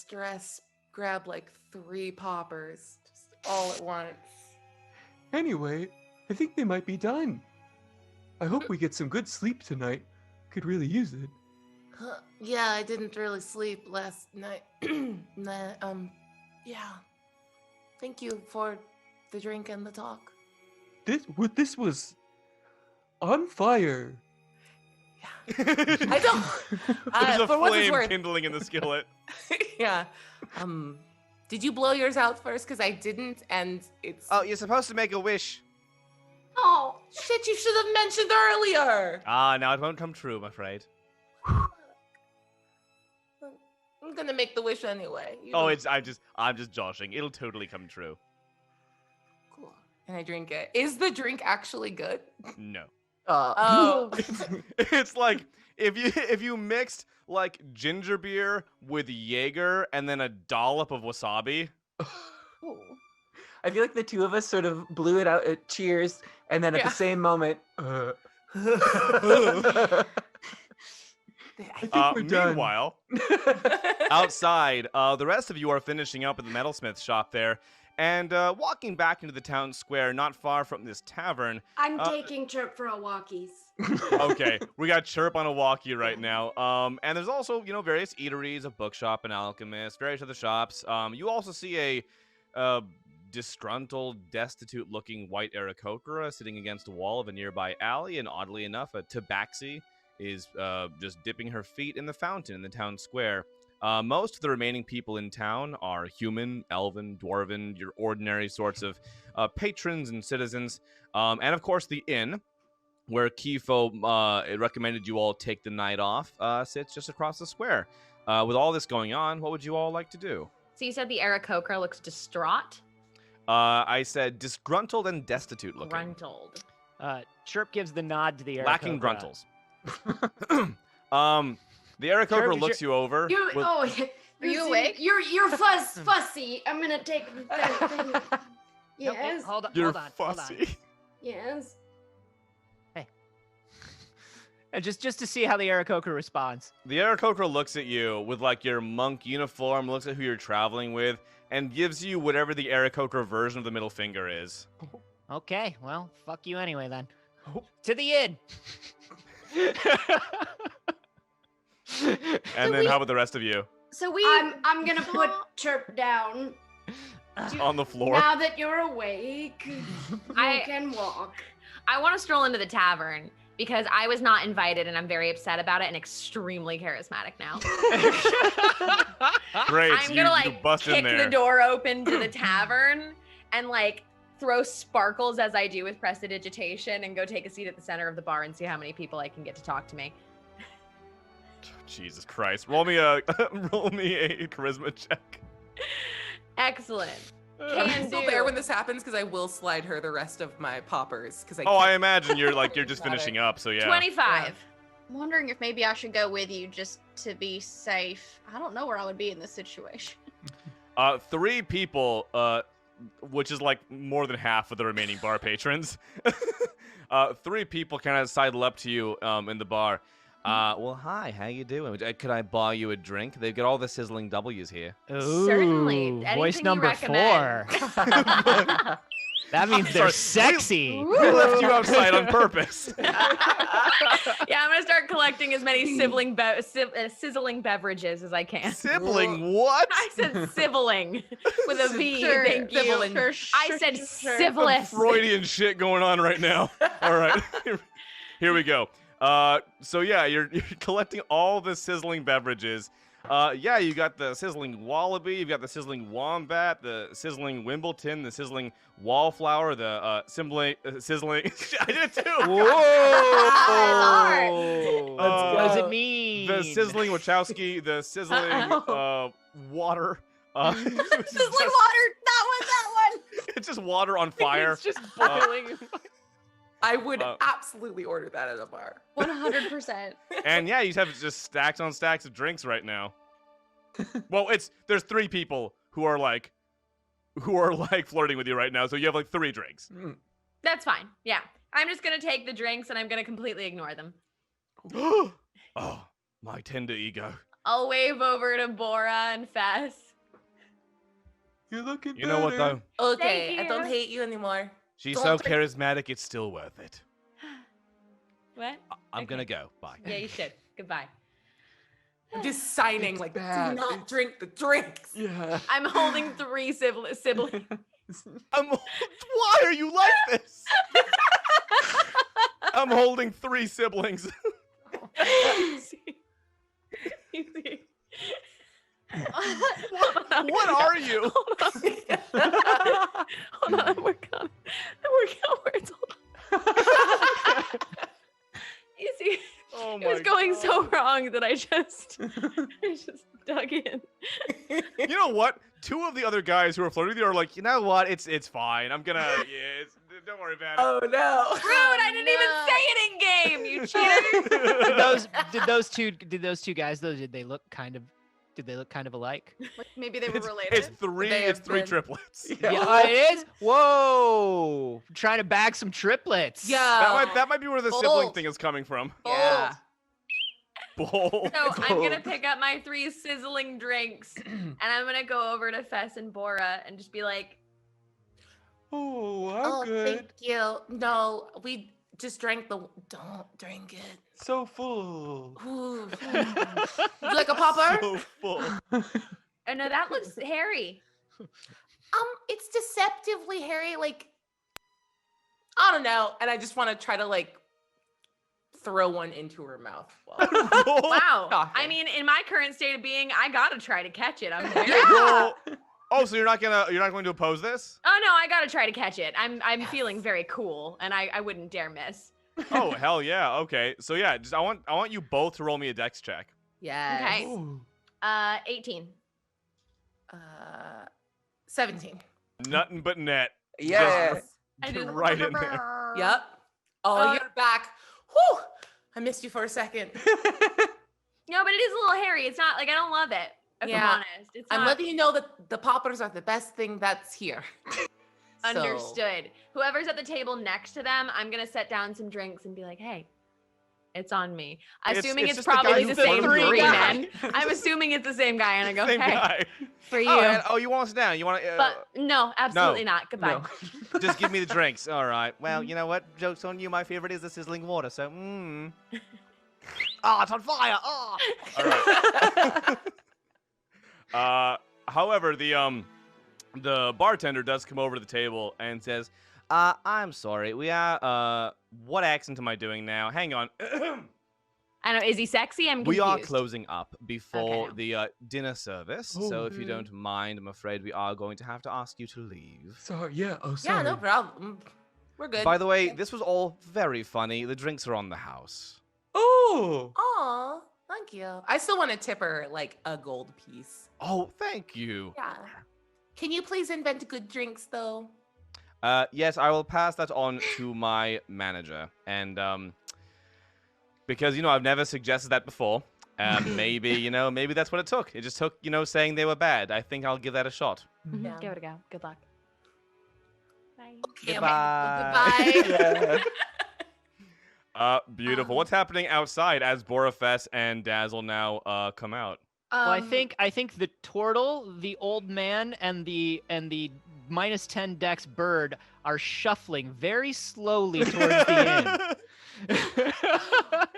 grab like 3 poppers just all at once. Anyway, I think they might be done. I hope we get some good sleep tonight. Could really use it. Yeah, I didn't really sleep last night. Yeah. Thank you for the drink and the talk. This was on fire. I don't. There's a for what it's flame worth. kindling in the skillet. Yeah. Did you blow yours out first? Because I didn't, and it's. Oh, you're supposed to make a wish. Oh shit! You should have mentioned earlier. Now it won't come true, I'm afraid. I'm gonna make the wish anyway. I'm just joshing. It'll totally come true. Cool. And I drink it. Is the drink actually good? No. Oh. It's like if you mixed like ginger beer with Jaeger and then a dollop of wasabi. Ooh. I feel like the two of us sort of blew it out at cheers, and then at the same moment. I think we're done. Meanwhile, outside, the rest of you are finishing up at the metalsmith shop there, and walking back into the town square, not far from this tavern. I'm taking Chirp for a walkies. Okay, we got Chirp on a walkie right now. And there's also, various eateries, a bookshop, an alchemist, various other shops. You also see a disgruntled, destitute-looking white Aarakocra sitting against a wall of a nearby alley, and oddly enough, a tabaxi is just dipping her feet in the fountain in the town square. Most of the remaining people in town are human, elven, dwarven, your ordinary sorts of patrons and citizens. And of course, the inn, where Kifo recommended you all take the night off, sits just across the square. With all this going on, what would you all like to do? So you said the Aarakocra looks distraught? I said disgruntled and destitute looking. Gruntled. Chirp gives the nod to the Aarakocra. Lacking gruntles. The Aarakocra looks you over. Are you awake? You're fussy. I'm gonna take that thing. Nope, Yes. hold on, You're hold on, fussy. hold on. Yes. And just to see how the Aarakocra responds. The Aarakocra looks at you with like your monk uniform, looks at who you're traveling with, and gives you whatever the Aarakocra version of the middle finger is. Okay, well, fuck you anyway then. To the inn. And then how about the rest of you? So we. I'm gonna put Chirp down. On the floor. Now that you're awake, you can walk. I want to stroll into the tavern because I was not invited and I'm very upset about it and extremely charismatic now. Great, I'm gonna you bust in kick there. the door open to the tavern and throw sparkles as I do with prestidigitation and go take a seat at the center of the bar and see how many people I can get to talk to me. Jesus Christ! Roll me a charisma check. Excellent. I'm Can still do. there when this happens because I will slide her the rest of my poppers. Because I imagine you're just Got it. finishing up. So yeah. 25. I'm wondering if maybe I should go with you just to be safe. I don't know where I would be in this situation. 3 people, which is like more than half of the remaining bar patrons. 3 people kind of sidle up to you in the bar. Well, hi, how you doing? Could I buy you a drink? They've got all the sizzling W's here. Ooh, Certainly. voice Anything you number 4. recommend. That means they're sexy. We left you outside on purpose. Yeah, I'm gonna start collecting as many sizzling beverages as I can. Sibling what? I said sibling with a V. Sure, Thank you. sibling. I said Some syphilis. Freudian shit going on right now. All right, here we go. So yeah, you're collecting all the sizzling beverages. Yeah, you got the sizzling wallaby, you've got the sizzling wombat, the sizzling Wimbledon, the sizzling wallflower, the sizzling. I did it too. Whoa! What does it mean? The sizzling Wachowski, the sizzling water. Sizzling water. That one. It's just water on fire. It's just boiling. I would absolutely order that at a bar. 100%. And yeah, you have just stacks on stacks of drinks right now. Well, there's 3 people who are like flirting with you right now, so you have like 3 drinks. That's fine. Yeah. I'm just gonna take the drinks and I'm gonna completely ignore them. Oh, my tender ego. I'll wave over to Bora and Fess. You're looking You know what though? Okay, Thank I don't you. hate you anymore. She's Don't so drink- charismatic, it's still worth it. What? I'm Okay. gonna go. Bye. Yeah, you should. Goodbye. I'm just signing It's like, bad. do not It's- drink the drinks. Yeah. I'm holding 3 siblings. Why are you like this? I'm holding 3 siblings. What are you? Hold on, I'm working on words. Hold on. You see, Oh it was going so wrong that I just dug in. You know what? 2 of the other guys who are flirting with you are like, you know what? It's fine. I'm gonna. Yeah, Don't worry about it. Oh no. Rude! I didn't even say it in game. You cheater! Did those two guys though? Did they look kind of alike? Like, maybe they were It's related. three. They It's have three been- triplets. Yeah, it is. Whoa! Trying to bag some triplets. Yeah. That might be where the sibling Bold. thing is coming from. Yeah. Bold. So I'm gonna pick up my 3 sizzling drinks, and I'm gonna go over to Fess and Bora and just be like, Oh, I'm Oh, good. thank you. No, we just drank the. Don't drink it. So full. Ooh. Would you like a popper? So full. "Oh no, that looks hairy." It's deceptively hairy. Like, I don't know. And I just want to try to like throw one into her mouth. Well, Wow. Shocking. I mean, in my current state of being, I gotta try to catch it. I'm very. Roll- Oh, so you're not going to oppose this? Oh no, I gotta try to catch it. I'm feeling very cool, and I wouldn't dare miss. Oh hell yeah. Okay. So yeah, I want you both to roll me a dex check. yes. Okay. Oh. 18. 17. Nothing but net. Yeah. I did Right in there. Yep. Oh, you're back. Whew. I missed you for a second. No, but it is a little hairy. It's not like I don't love it. If Yeah. I'm honest, it's I'm not letting you know that the poppers are the best thing that's here. So- understood. Whoever's at the table next to them, I'm gonna set down some drinks and be like, "Hey, it's on me." Assuming it's it's just the guy probably who the same flirted three with men. you. I'm assuming it's the same guy, and I go, Same "Hey, guy. for you." Oh, you want to sit down? You want to? But no, absolutely not. Goodbye. No. Just give me the drinks. All right. Well, you know what? Joke's on you. My favorite is the sizzling water. So, Oh, it's on fire. Oh. All right. However, the bartender does come over to the table and says, I'm sorry. We are, what accent am I doing now? Hang on. I know. Is he sexy? I'm confused. We are closing up before Okay. the dinner service. Oh. So if you don't mind, I'm afraid we are going to have to ask you to leave. Sorry. Yeah. Oh, Yeah, sorry. no problem. We're good. By the way, this was all very funny. The drinks are on the house. Oh. Aw, thank you. I still want to tip her like a gold piece. Oh, thank you. Yeah. Can you please invent good drinks though? Yes, I will pass that on to my manager. And because I've never suggested that before. Maybe maybe that's what it took. It just took saying they were bad. I think I'll give that a shot. Mhm, Yeah. Give it a go. Good luck. Bye. Okay, Goodbye. Goodbye. Beautiful. What's happening outside as Borafest and Dazzle now come out? Well, I think the turtle, the old man, and the -10 dex bird are shuffling very slowly towards the inn.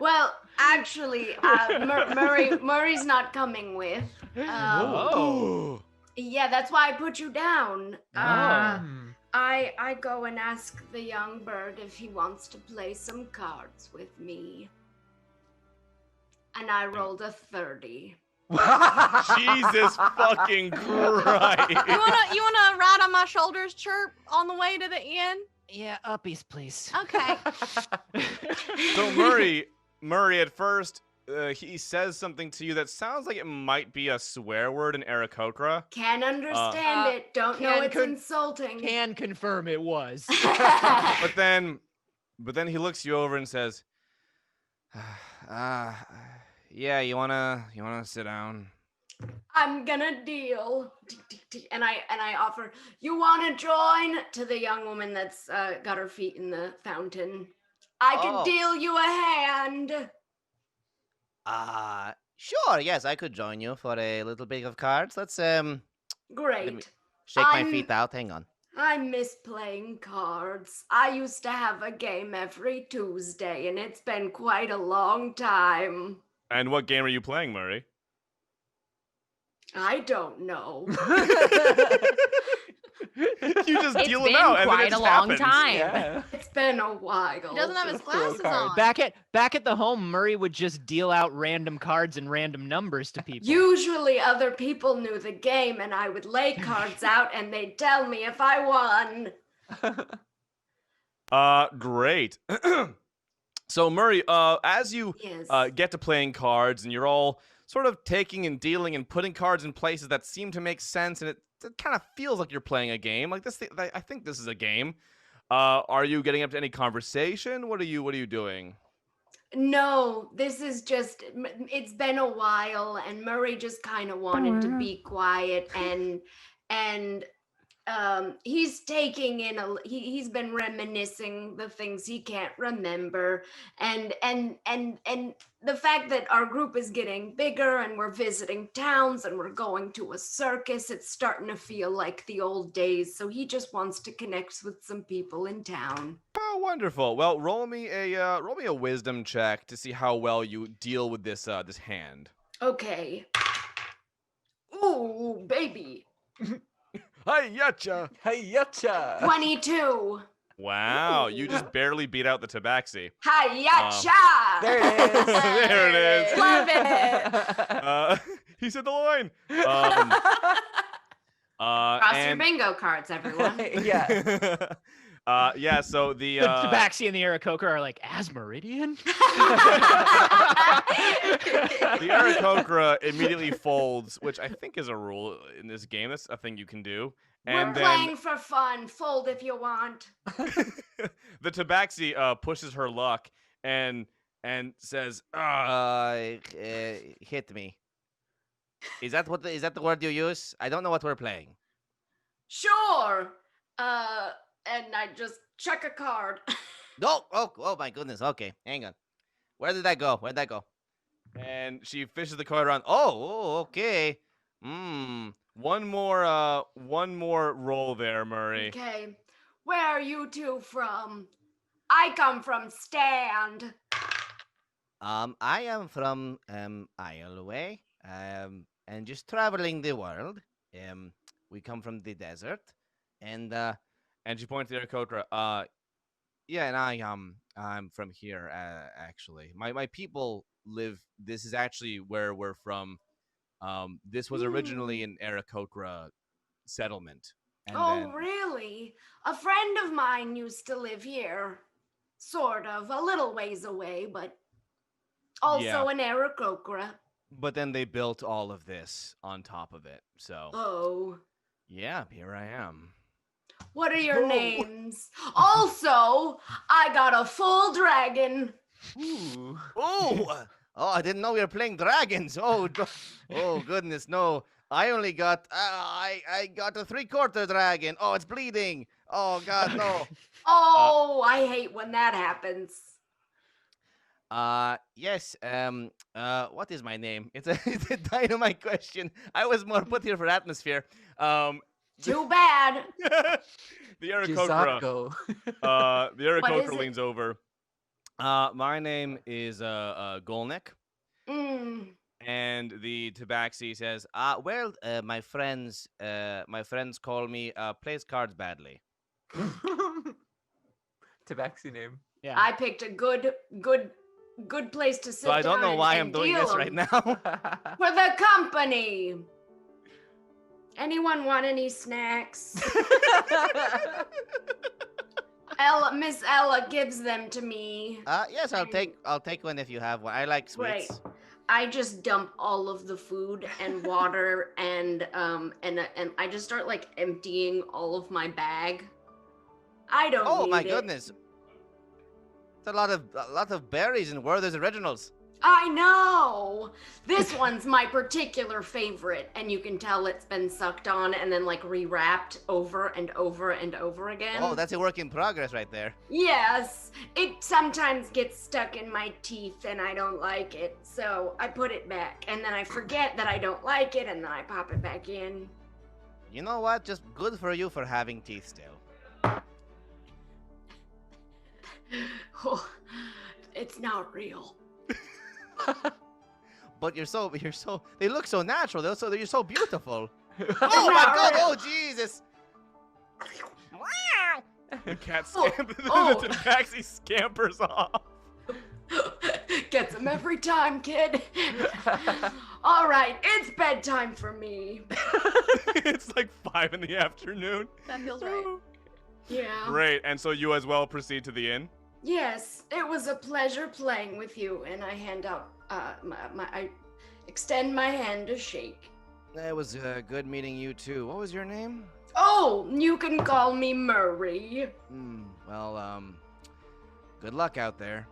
Well, actually, Murray's not coming with. Oh. Yeah, that's why I put you down. Hmm. I go and ask the young bird if he wants to play some cards with me. And I rolled a 30. Jesus fucking Christ. You wanna ride on my shoulders, Chirp, on the way to the inn? Yeah, uppies, please. Okay. So Murray, at first, he says something to you that sounds like it might be a swear word in Aarakocra. Can't understand it. Don't know it's can insulting. Can confirm it was. But then he looks you over and says, yeah, you wanna sit down? I'm gonna deal. And I offer, you wanna join? To the young woman that's got her feet in the fountain. I can Oh. deal you a hand. Sure, yes, I could join you for a little bit of cards. Let's Great. shake my I'm- feet out. Hang on. I miss playing cards. I used to have a game every Tuesday, and it's been quite a long time. And what game are you playing, Murray? I don't know. You just It's deal been them out, and then quite it a just long happens. time. Yeah. It's been a while. He doesn't have his to throw glasses cards. on. Back at the home, Murray would just deal out random cards and random numbers to people. Usually other people knew the game, and I would lay cards out, and they'd tell me if I won. Great. So Murray, as you Yes. get to playing cards, and you're all sort of taking and dealing and putting cards in places that seem to make sense, and it kind of feels like you're playing a game. Like this, I think this is a game. Are you getting up to any conversation? What are you doing? No, this is just, it's been a while, and Murray just kind of wanted to be quiet, and he's taking in he's been reminiscing the things he can't remember, and the fact that our group is getting bigger and we're visiting towns and we're going to a circus, it's starting to feel like the old days, so he just wants to connect with some people in town. Oh, wonderful. Well, roll me a wisdom check to see how well you deal with this this hand. Okay. Ooh, baby. Hi, yatcha. Hey, yatcha! 22. Wow, you just barely beat out the tabaxi. Hi-ya-cha! There it is. There it is. Love it. He said the line. Cross your and bingo cards, everyone. Yeah. yeah. So the The Tabaxi and the Aarakocra are like, Asmeridian? the Aarakocra immediately folds, which I think is a rule in this game. That's a thing you can do. And We're playing for fun. Fold if you want. the Tabaxi pushes her luck and says, Hit me. Is that the word you use? I don't know what we're playing. Sure. And I just chuck a card. Oh my goodness. Okay, hang on. Where did that go? Where'd that go? and she fishes the card around. Oh, okay. One more roll there, Murray. Okay. Where are you two from? I come from Stand. I am from Isleway. And just traveling the world. We come from the desert, and she points to the Aarakocra. Yeah, and I'm from here. Actually, my people live. This is actually where we're from. This was originally an Aarakocra settlement. And then, Really? A friend of mine used to live here. Sort of, a little ways away, but also Yeah. an Aarakocra. but then they built all of this on top of it. So Oh. yeah, here I am. What are your names? Also, I got a full dragon. Ooh. oh, I didn't know we were playing dragons. Oh goodness, no. I only got I got a 3/4 dragon. Oh, it's bleeding. Oh God, no. Oh, I hate when that happens. Yes. What is my name? It's a dynamite question. I was more put here for atmosphere. Too bad. The Aarakocra. Jizako. The Aarakocra is it? leans over. My name is Golnick, and the Tabaxi says, Well, my friends call me plays cards badly. Tabaxi name. Yeah. I picked a good place to sit so I don't down know why and I'm doing deal this right 'em. now. For the company. Anyone want any snacks? Miss Ella gives them to me. Yes, I'll take one if you have one. I like Great. sweets. I just dump all of the food and water and I just start like emptying all of my bag. I don't Oh need my it. goodness. It's a lot of berries and Werther's Originals. I know. This one's my particular favorite, and you can tell it's been sucked on and then like rewrapped over and over and over again. Oh, that's a work in progress right there. Yes, it sometimes gets stuck in my teeth and I don't like it, so I put it back and then I forget that I don't like it and then I pop it back in. You know what? Just good for you for having teeth still. Oh, it's not real. But you're so they look so natural. You're so beautiful. It's Oh my not God! real. Oh Jesus! The cat Oh, the Tabaxi scampers off. Gets them every time, kid. All right, it's bedtime for me. It's like 5 in the afternoon. That feels right. Yeah. Great, and so you as well proceed to the inn. Yes, it was a pleasure playing with you, and I hand out I extend my hand to shake. It was good meeting you too. What was your name? Oh, you can call me Murray. Well, good luck out there.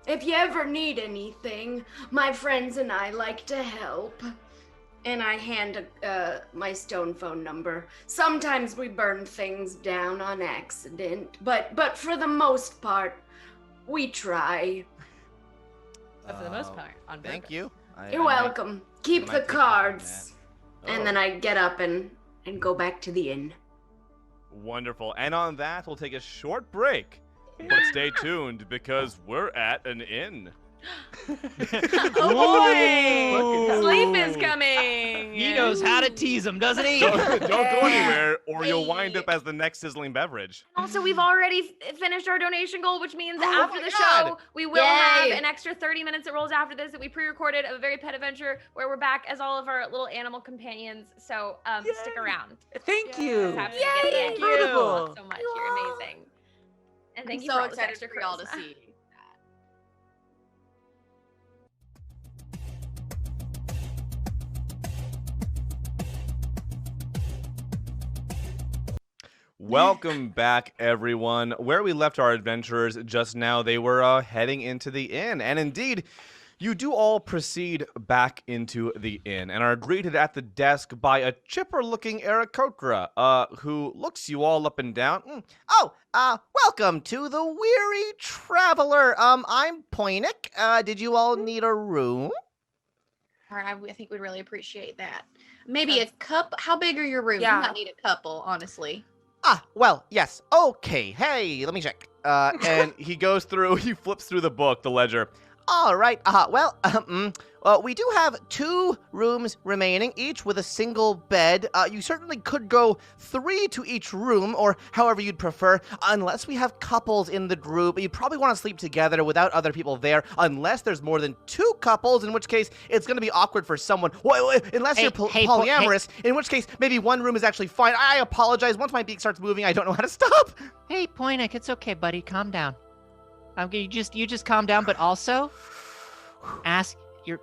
If you ever need anything, my friends and I like to help. And I hand my stone phone number. Sometimes we burn things down on accident, but for the most part, we try. But for the most part, on Thank purpose. you. You're welcome. Keep might the take you up on cards. that. And then I get up and go back to the inn. Wonderful. And on that, we'll take a short break. But stay tuned because we're at an inn. Oh boy! Sleep is coming. He knows how to tease him, doesn't he? Don't go anywhere, or you'll wind up as the next sizzling beverage. Also, we've already finished our donation goal, which means after my the God. show, we will have Yay. an extra 30 minutes that rolls after this that we pre-recorded of a very pet adventure where we're back as all of our little animal companions. So stick around. Thank you. Have to Yay, get in. incredible. So much. You're amazing. And thank I'm you so for all this excited extra for y'all to charisma. see. Welcome back, everyone. Where we left our adventurers just now, they were heading into the inn. And indeed, you do all proceed back into the inn and are greeted at the desk by a chipper-looking Aarakocra, who looks you all up and down. Welcome to the Weary Traveler. I'm Poinick. Did you all need a room? All right, I think we'd really appreciate that. Maybe a cup. How big are your rooms? Yeah. You might need a couple, honestly. Well, yes. Okay. Hey, let me check. And he goes through, he flips through the book, the ledger. All right. We do have 2 rooms remaining, each with a single bed. You certainly could go 3 to each room, or however you'd prefer, unless we have couples in the group. You probably want to sleep together without other people there, unless there's more than 2 couples, in which case it's going to be awkward for someone. Unless you're polyamorous, in which case maybe one room is actually fine. I apologize. Once my beak starts moving, I don't know how to stop. Hey, Poinick, it's okay, buddy. Calm down. You just calm down, but also you're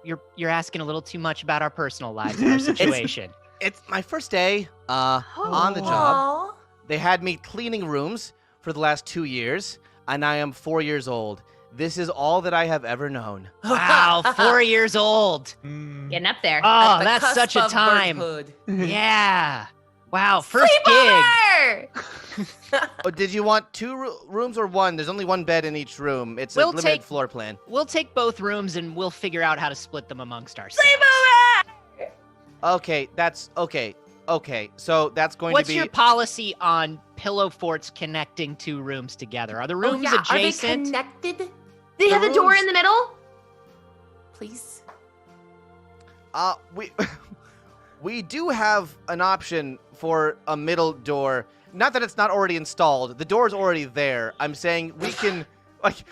asking a little too much about our personal lives and our situation. It's my first day on the job. Aw. They had me cleaning rooms for the last 2 years, and I am 4 years old. This is all that I have ever known. Wow, 4 years old. Getting up there. Oh, the that's cusp such a of time. birdhood. Yeah. Wow, first gig. Oh, did you want 2 rooms or 1? There's only 1 bed in each room. It's a We'll limited take- floor plan. We'll take both rooms and we'll figure out how to split them amongst ourselves. Okay, that's okay. Okay, so that's going What's to be. your policy on pillow forts connecting 2 rooms together? Are the rooms Are they adjacent? connected? They have a door rooms- in the middle? Please. We do have an option for a middle door. Not that it's not already installed. The door's already there. I'm saying we can.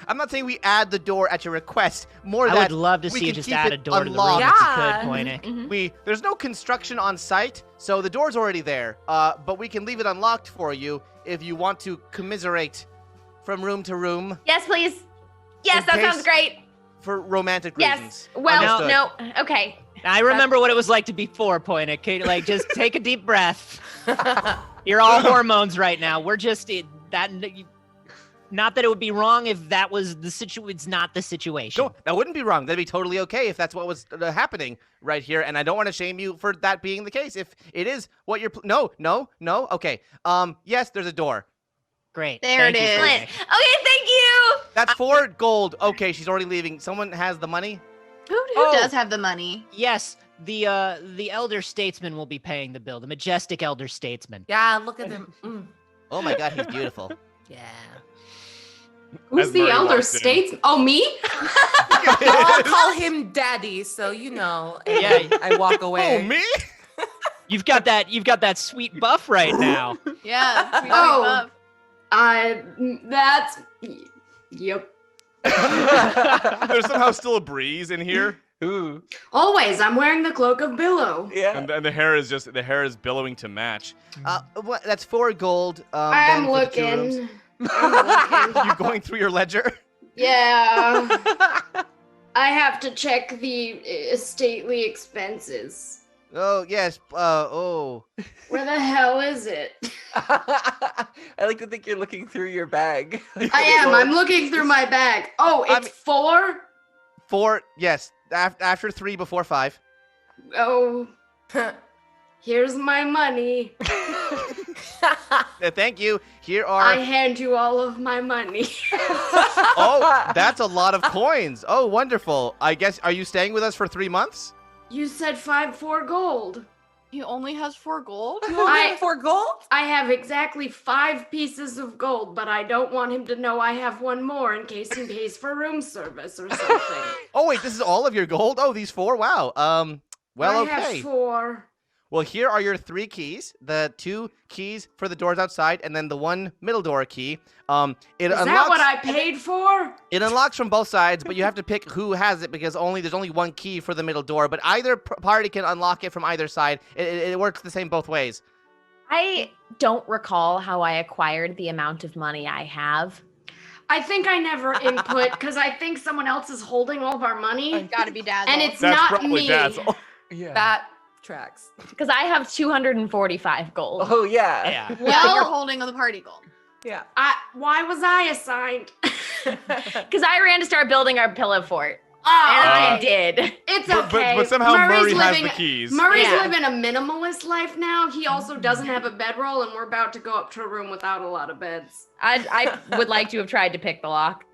I'm not saying we add the door at your request. More I that would love to we see you can just keep add it a door to the room unlocked. if Yeah. you could, Poinick. There's no construction on site, so the door's already there. But we can leave it unlocked for you if you want to commiserate from room to room Yes, please. Yes, In that case- sounds great. for romantic Yes. reasons. Well, Understood. no. Okay. I remember what it was like to be 4, Poinick. Okay, like, just take a deep breath. You're all hormones right now. We're just not that it would be wrong if that was the situation. It's not the situation. Sure, that wouldn't be wrong. That'd be totally okay if that's what was happening right here. And I don't want to shame you for that being the case. If it is what you're, no. Okay. Yes, there's a door. Great. There it Thank you, is. Poinick. Okay, thank you. That's 4 gold. Okay, she's already leaving. Someone has the money. Who Oh. does have the money? Yes, the elder statesman will be paying the bill. The majestic elder statesman. Yeah, look at them. Oh my God, he's beautiful. Yeah. Who's As the Murray elder walks in. statesman? Oh, me? I'll call him daddy, so you know. Yeah, I walk away. Oh, me? you've got that sweet buff right now. Yeah. Oh. That's. Yep. There's somehow still a breeze in here, Ooh. Always, I'm wearing the cloak of billow. Yeah. and the hair is billowing to match. That's 4 gold. I'm then for the 2 rooms. looking. I'm looking. You going through your ledger? Yeah. I have to check the stately expenses. Oh, yes. Oh. Where the hell is it? I like to think you're looking through your bag. I am. I'm looking through my bag. Oh, I it's mean- 4? 4, yes. After 3, before 5. Oh, here's my money. Thank you. Here I are... hand you all of my money. Oh, that's a lot of coins. Oh, wonderful. I guess, are you staying with us for 3 months? You said 4 gold. He only has 4 gold? You only I- have 4 gold? I have exactly 5 pieces of gold, but I don't want him to know I have one more in case he pays for room service or something. Oh, wait, this is all of your gold? Oh, these 4? Wow. Well, I okay. have 4. Well, here are your 3 keys. The 2 keys for the doors outside, and then the 1 middle door key. It Is unlocks. that what I paid for? It unlocks from both sides, but you have to pick who has it because there's only 1 key for the middle door. But either party can unlock it from either side. It works the same both ways. I don't recall how I acquired the amount of money I have. I think I never input because I think someone else is holding all of our money. Gotta be Dazzle. And it's That's not probably me. Dazzle. Yeah. That tracks. Because I have 245 gold. Oh yeah. Yeah. yeah, Well- you're holding the party gold. Yeah. Why was I assigned? Because I ran to start building our pillow fort. Oh, And I Uh, did. it's But, okay. but somehow Murray's Murray has living, the keys. Murray's Yeah. living a minimalist life now. He also doesn't have a bedroll, and we're about to go up to a room without a lot of beds. I would like to have tried to pick the lock.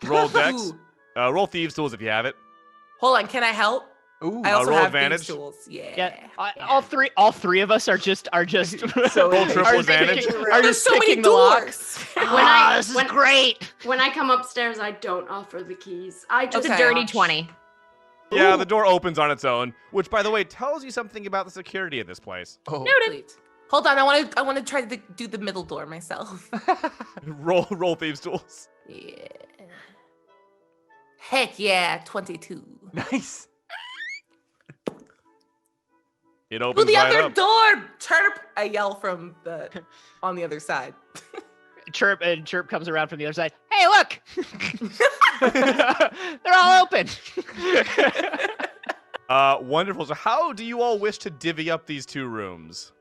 Roll dex. Ooh. Roll thieves tools if you have it. Hold on, can I help? Ooh. I also roll have advantage. these tools. Yeah. Yeah, all three of us are just So Roll it- triple are advantage. picking- Oh, are there's just so many picking the lock. doors. This is great. When I come upstairs, I don't offer the keys. I just It's Okay. a dirty watch. 20. Yeah, Ooh. the door opens on its own, which, by the way, tells you something about the security of this place. Oh. Sweet. Hold on, I want to try to do the middle door myself. Roll thieves tools. Yeah. Heck yeah, 22. Nice. It To opens the right other up. door, chirp! I yell from the on the other side. Chirp comes around from the other side. Hey, look! They're all open. Wonderful. So how do you all wish to divvy up these 2 rooms?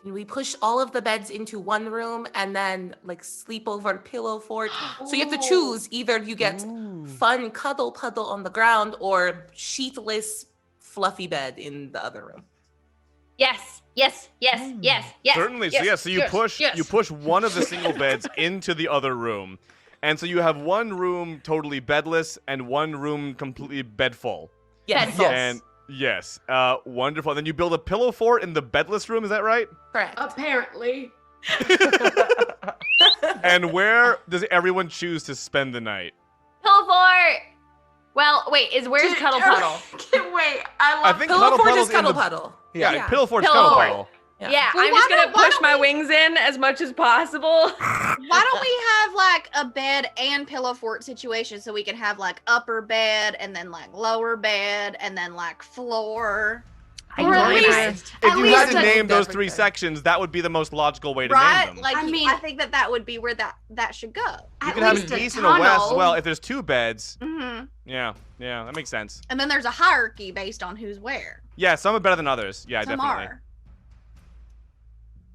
Can we push all of the beds into one room and then like sleep over pillow fort? So you have to choose either you get fun cuddle puddle on the ground or sheetless fluffy bed in the other room. Yes, yes, yes, yes, yes. Certainly. Yes, So so you yes, push yes. you push one of the single beds into the other room. And so you have one room totally bedless and one room completely bed full. Yes. Bedful. And yes, wonderful. And then you build a pillow fort in the bedless room, is that right? Correct. Apparently. And where does everyone choose to spend the night? Pillow fort. Well, wait, where's Dude, Cuddle Puddle? Wait, I I love think Pillow Cuddle fort Puddle's is cuddle in the... puddle. Yeah, Yeah. Pillow Fort's Pillow Cuddle fort. Puddle. Yeah. Yeah, Well, I'm just why gonna don't- why push don't my we- wings in as much as possible. Why don't we have like a bed and pillow fort situation so we can have like upper bed and then like lower bed and then like floor, Or at least, If at you least had to a- name those 3 everything. sections, that would be the most logical way to right? name them. Like I I mean- I think that would be where that should go. You at can have least an a east and a west as tunnel. well. If there's 2 beds, Hmm. yeah, that makes sense. And then there's a hierarchy based on who's where. Yeah, some are better than others. Yeah, Some definitely. are.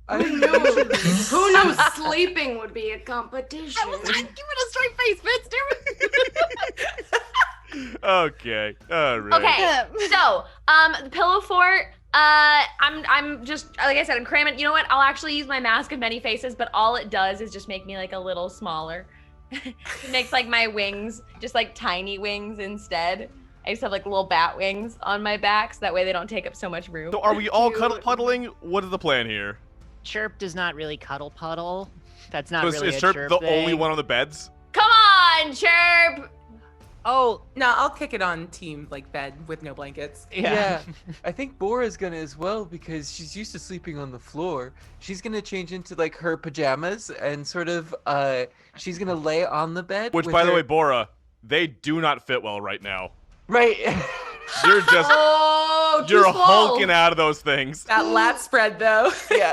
I Who think knew? we should- Who knew sleeping would be a competition? I was not giving a straight face, Vince. Damn it. Okay, all right. Okay, so the pillow fort. I'm just like I said, I'm cramming. You know what? I'll actually use my mask of many faces, but all it does is just make me like a little smaller. It makes like my wings just like tiny wings instead. I just have like little bat wings on my back, so that way they don't take up so much room. So are we all Cute. cuddle puddling? What is the plan here? Chirp does not really cuddle puddle. That's not So is, really is a Chirp chirp the thing. only one on the beds? Come on, Chirp. Oh, No, I'll kick it on team like bed with no blankets. yeah. I think Bora's gonna as well because she's used to sleeping on the floor. She's gonna change into like her pajamas and sort of she's gonna lay on the bed. Which, with by the her- way, Bora, they do not fit well right now. right. You're just Oh, too you're small. hulking out of those things. That lat spread though. Yeah.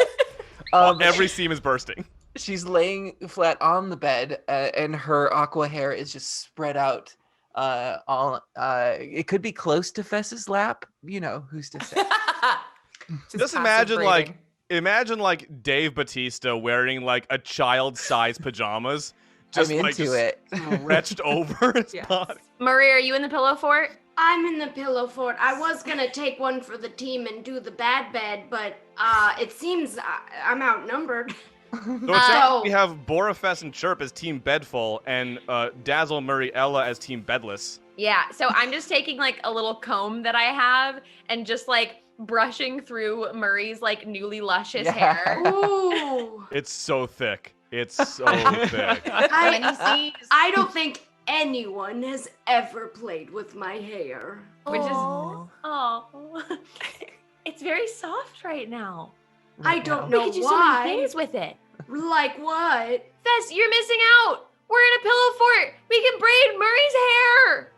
Every seam is bursting. She's laying flat on the bed and her aqua hair is just spread out. It could be close to Fess's lap. You know, who's to say? Just passive imagine braiding. like Dave Bautista wearing like a child-sized pajamas, just I'm like into it. stretched over his Yes. body. Murray, are you in the pillow fort? I'm in the pillow fort. I was gonna take one for the team and do the bad bed, but it seems I'm outnumbered. So it sounds So- we have Borafest and Chirp as Team Bedful, and Dazzle, Murray, Ella as Team Bedless. Yeah, so I'm just taking like a little comb that I have and just like brushing through Murray's like newly luscious Yeah. hair. Ooh. It's so thick. It's so thick. I don't think anyone has ever played with my hair. Which is Aw. oh, it's very soft right now. I don't We know could do so many why. things with it. Like what? Fess, you're missing out. We're in a pillow fort. We can braid Murray's hair.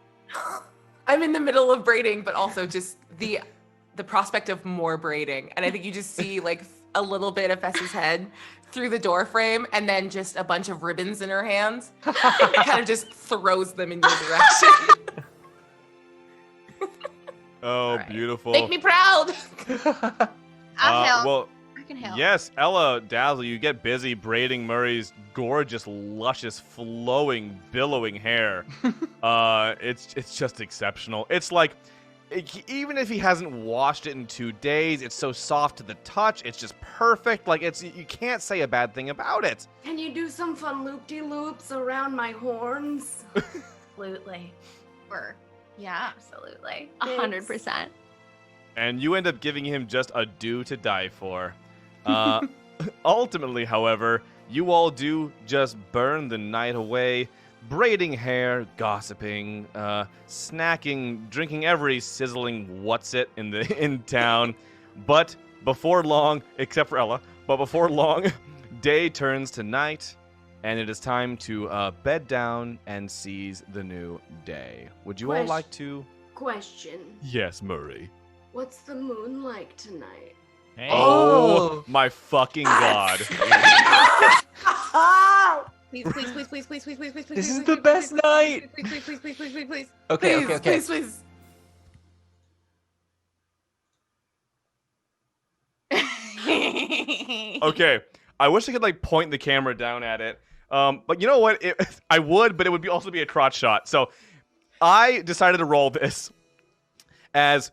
I'm in the middle of braiding, but also just the prospect of more braiding. And I think you just see like a little bit of Fess's head through the door frame and then just a bunch of ribbons in her hands. Kind of just throws them in your direction. Oh, right. beautiful. Make me proud. I'll help. Well, I can help. yes, Ella, Dazzle, you get busy braiding Murray's gorgeous, luscious, flowing, billowing hair. It's just exceptional. It's like, even if he hasn't washed it in 2 days, it's so soft to the touch. It's just perfect. Like, you can't say a bad thing about it. Can you do some fun loop-de-loops around my horns? Absolutely. Sure. Yeah. Absolutely. Thanks. 100%. And you end up giving him just a do to die for. Ultimately, however, you all do just burn the night away, braiding hair, gossiping, snacking, drinking every sizzling what's-it in town. But before long, except for Ella, but before long, day turns to night, and it is time to bed down and seize the new day. Would you all like to? Question. Yes, Murray. What's the moon like tonight? Hey. Oh my fucking god. Please, please, please, please, please, please, please, please, please. This is please, the please, best please, night. Please, please, please, please, please, please, please. Okay, Please, okay, okay. please, please. Okay, I wish I could like point the camera down at it. But you know what? I would, but it would also be a crotch shot. So I decided to roll this as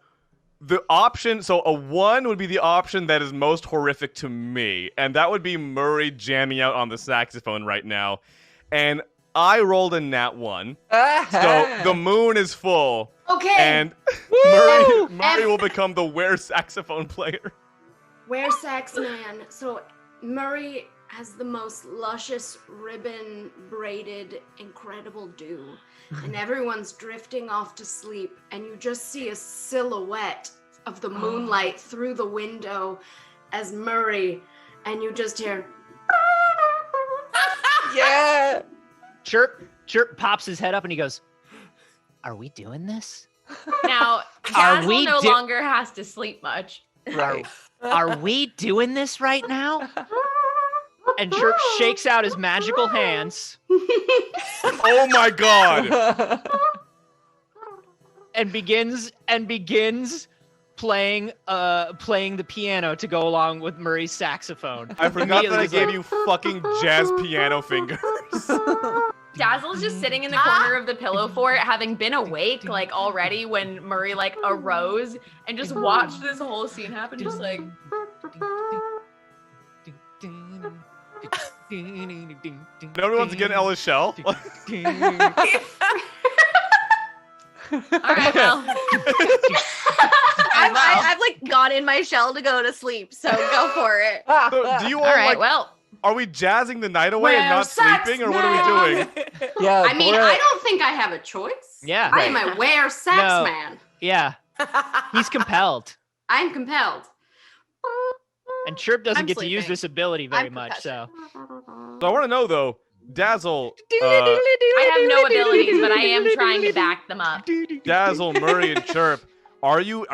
the option. So a 1 would be the option that is most horrific to me, and that would be Murray jamming out on the saxophone right now. And I rolled a nat 1, so the moon is full, Okay. and Murray will become the where saxophone player. Where's Sax Man? So Murray has the most luscious ribbon braided incredible dew. And everyone's drifting off to sleep, and you just see a silhouette of the moonlight through the window as Murray, and you just hear Yeah. Chirp pops his head up and he goes, "Are we doing this? Now, Are Dazzle we no do- longer has to sleep much. Right. Are we doing this right now?" And Chirp shakes out his magical hands Oh my god! and begins playing the piano to go along with Murray's saxophone. I forgot that I Immediately he's gave like, you fucking jazz piano fingers. Dazzle's just sitting in the corner of the pillow fort, having been awake like already when Murray like arose and just watched this whole scene happen, just like Nobody wants to get Ella's shell. all right, well, I've like got in my shell to go to sleep, so go for it. So, do you all, all right, like, well, are we jazzing the night away and Well, not sex, sleeping, or what are we doing? Yeah. I mean, Bora- I don't think I have a choice. Yeah. I am a where Sax No. Man. Yeah, he's compelled. I'm compelled. And Chirp doesn't I'm get to use sleeping. this ability very I'm much, so. So I want to know though, Dazzle, I have no abilities, but I am trying to back them up. Dazzle, Murray, and Chirp, are you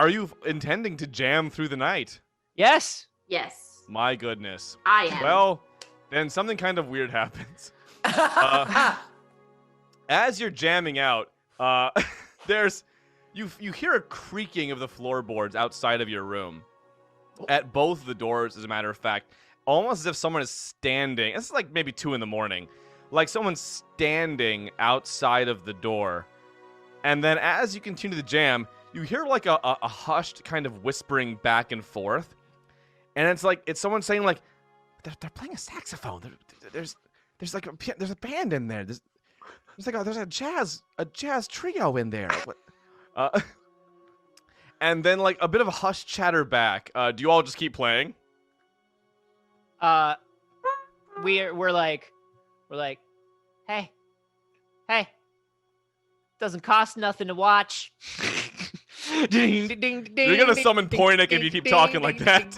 intending to jam through the night? Yes. Yes, My goodness. I am. Well, then something kind of weird happens. As you're jamming out, there's you hear a creaking of the floorboards outside of your room. At both the doors, as a matter of fact. Almost as if someone is standing. This is like maybe 2 a.m. Like someone's standing outside of the door. And then as you continue the jam, you hear like a hushed kind of whispering back and forth. And it's like, it's someone saying like, they're playing a saxophone. There's a band in there. There's a jazz trio in there. And then like a bit of a hushed chatter back. Do you all just keep playing? We're like, hey, doesn't cost nothing to watch. You're gonna summon Poinick if you keep talking like that.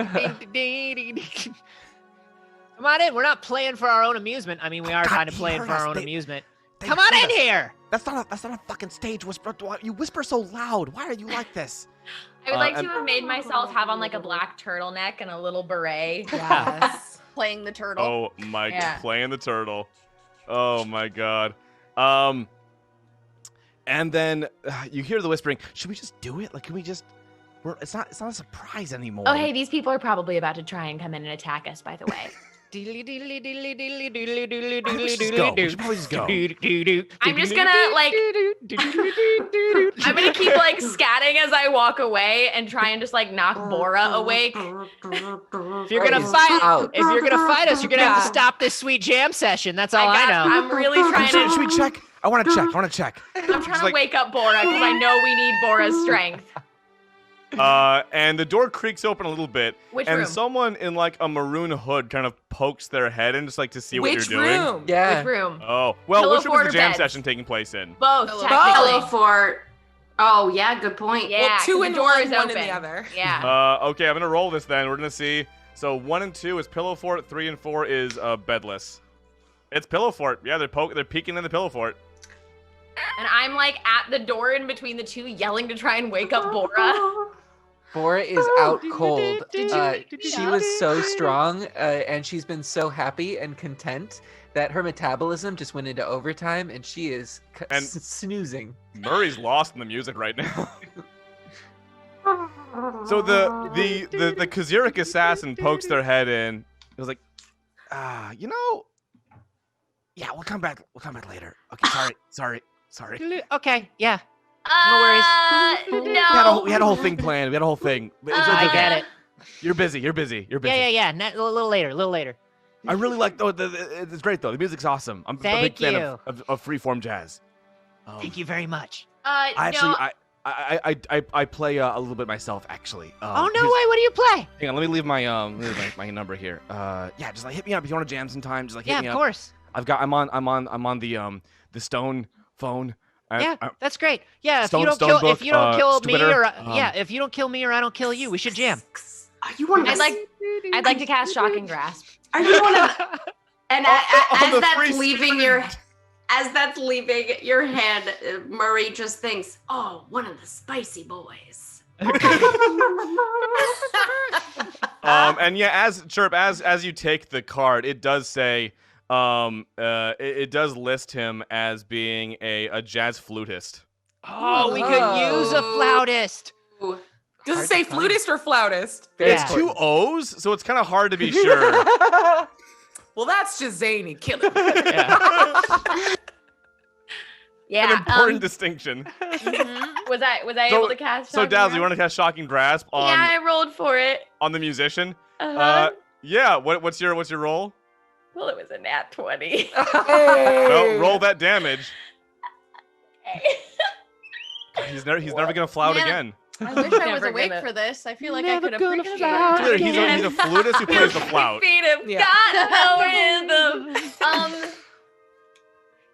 Come on in. We're not playing for our own amusement. I mean, we are kind of playing for our own amusement. Come on in here. That's not a fucking stage whisper. You whisper so loud. Why are you like this? I would like to have made myself have on like a black turtleneck and a little beret. Yes. Playing the turtle. Oh my, Yeah. playing the turtle. Oh my god. And then you hear the whispering. Should we just do it? Like, can we just? It's not a surprise anymore. Oh, hey, these people are probably about to try and come in and attack us, by the way. We should probably just go. I'm just gonna like, I'm gonna keep like scatting as I walk away and try and just like knock Bora awake. If you're gonna fight us, you're gonna have to stop this sweet jam session. That's all I know. I'm really trying to. Should we check? I want to check. I'm trying to wake up Bora because I know we need Bora's strength. And the door creaks open a little bit, Which and room? someone in like a maroon hood kind of pokes their head in just like to see what Which you're doing. room? Yeah. Which room? Oh, well, Pillow which room fort is the or jam beds? session taking place in? Both, Hello. technically. Hello for. Oh yeah, good point. Yeah, Well, 2 'cause in the door one, is 1 open. in the other. Yeah. Okay, I'm gonna roll this then. We're gonna see. So 1 and 2 is pillow fort. 3 and 4 is bedless. It's pillow fort. Yeah, they're peeking in the pillow fort. And I'm like at the door in between the two, yelling to try and wake up Bora. Bora is out cold. She was so strong, and she's been so happy and content that her metabolism just went into overtime, and she is snoozing. Murray's lost in the music right now. So the Kaziric assassin pokes their head in. It was like, Yeah, we'll come back later. Okay, sorry. Okay, yeah. No worries. No. We had a whole thing planned. We had a whole thing. I get it. You're busy. Yeah. A little later. I really like it's great though. The music's awesome. I'm a big Thank fan you. of freeform jazz. Thank you very much. I play a little bit myself actually. Oh no way! What do you play? Hang on, let me leave my number here. Yeah, just like hit me up if you want to jam sometime. Just like hit Yeah, me of up. course. I'm on the stone phone. That's great. Yeah, if Stone- you don't Stone kill book, me, Twitter, or if you don't kill me or I don't kill you, we should jam. Are you one of I'd like to cast Shocking Grasp. Are you one of? And on the as free that's leaving your hand, Murray just thinks, "Oh, one of the spicy boys." And yeah, as you take the card, it does say, it does list him as being a jazz flutist. Oh, we could use a flautist. Ooh. Does it say flutist or flautist? Yeah. It's 2 O's, so it's kind of hard to be sure. Well, that's just zany. Kill it. Yeah. An important distinction. Was I So- able to cast? So, Shocking Daz, you Grasp? want to cast Shocking Grasp on Yeah, I rolled for it. on the musician? Uh-huh. Yeah. What's your roll? Well, it was a nat 20. Well, roll that damage. He's never gonna flout Man, again. I wish I was Never awake gonna- for this. I feel like Never I could gonna appreciate fly. it. He's a flutist who plays the flout. Feet have Yeah. got a rhythm.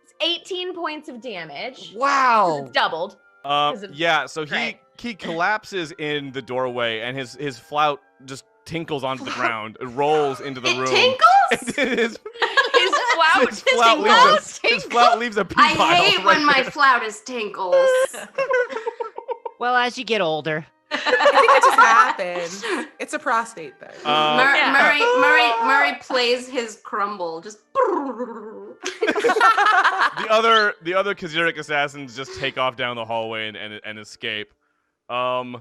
It's 18 points of damage. Wow. It's doubled. 'cause of- Yeah. So Right. he collapses in the doorway, and his flout just tinkles onto the ground. It rolls into the It room. tinkles? It is. His flout His flout leaves tinkles. his flout leaves a pea I pile hate right when my there. flautist tinkles. Well, as you get older. I think it just happened. It's a prostate thing. Yeah. Murray plays his crumble. Just The other Kaziric assassins just take off down the hallway and escape. Oh,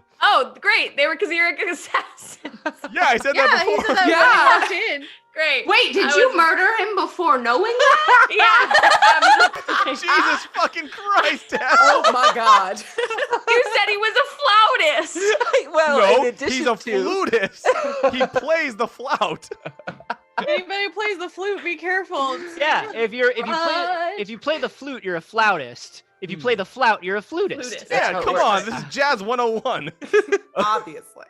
great! They were Kaziric assassins. Yeah, I said that He before. said that when he walked in. Great. Wait, did you murder him before knowing that? Yeah. Jesus fucking Christ, Dad. Oh my God. You said he was a flautist. Well, in No, addition he's a to flutist. He plays the flout. Anybody who plays the flute, be careful. Yeah, if you play the flute, you're a flautist. If you play the flout, you're a flutist. Flutist. Yeah, how it come works. on. This is Jazz 101. Obviously.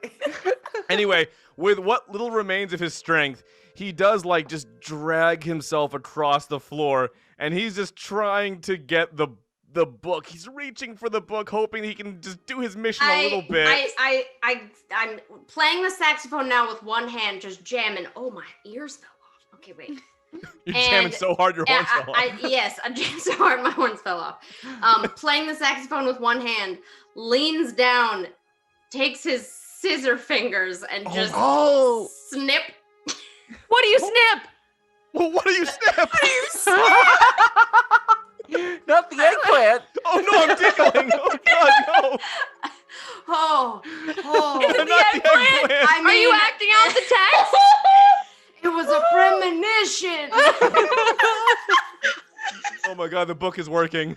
Anyway, with what little remains of his strength, he does just drag himself across the floor, and he's just trying to get the book. He's reaching for the book, hoping he can just do his mission a little bit. I'm playing the saxophone now with one hand, just jamming. Oh, my ears fell off. Okay, wait. You're jamming so hard your horns fell off. Yes, I jammed so hard my horns fell off. Playing the saxophone with one hand, leans down, takes his scissor fingers, and just snip. What do you snip? Well, what do you snap? not the eggplant. Oh no, I'm tickling. Oh God, no. Oh, Is it Not the the eggplant? eggplant. Are you acting out the text? it was a premonition. Oh my God, the book is working. No!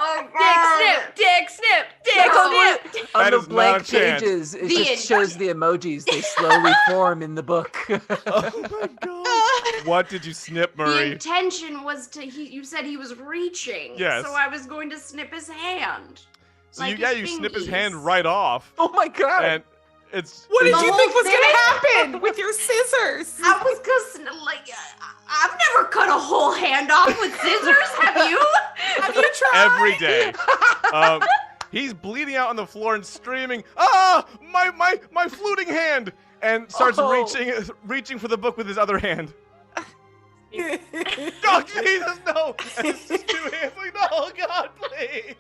Oh, God. Dick snip, dick No, snip. On That the is not a blank chance. pages, it The just shows the emojis. They slowly form in the book. Oh my God. What did you snip, The Murray? intention was to. You said he was reaching. Yes. So I was going to snip his hand. So like you his snip his fingies. hand right off, Oh my God. and it's. What did it's- you whole think was thing? gonna happen with your scissors? I was I've never cut a whole hand off with scissors. Have you? Have you tried? every day. He's bleeding out on the floor and screaming, "Ah, my fluting hand!" And starts reaching for the book with his other hand. Oh Jesus, no! And it's just two hands. Like, no, God, please.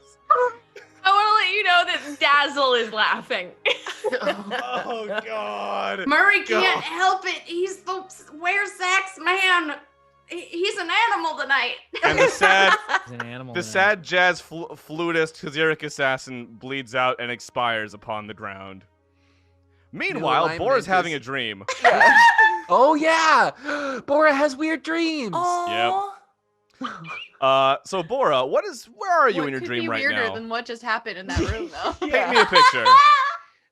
I want to let you know that Dazzle is laughing. Oh God. Murray God. can't help it. He's the wear sax man. He's an animal tonight. And the sad, He's an animal. the man. sad jazz flutist Kaziric assassin bleeds out and expires upon the ground. Meanwhile, alignment Bora's having is- a dream. Oh yeah, Bora has weird dreams. Aw. So Bora, where are you What in your could dream be right weirder now? than what just happened in that room, though? Paint me a picture.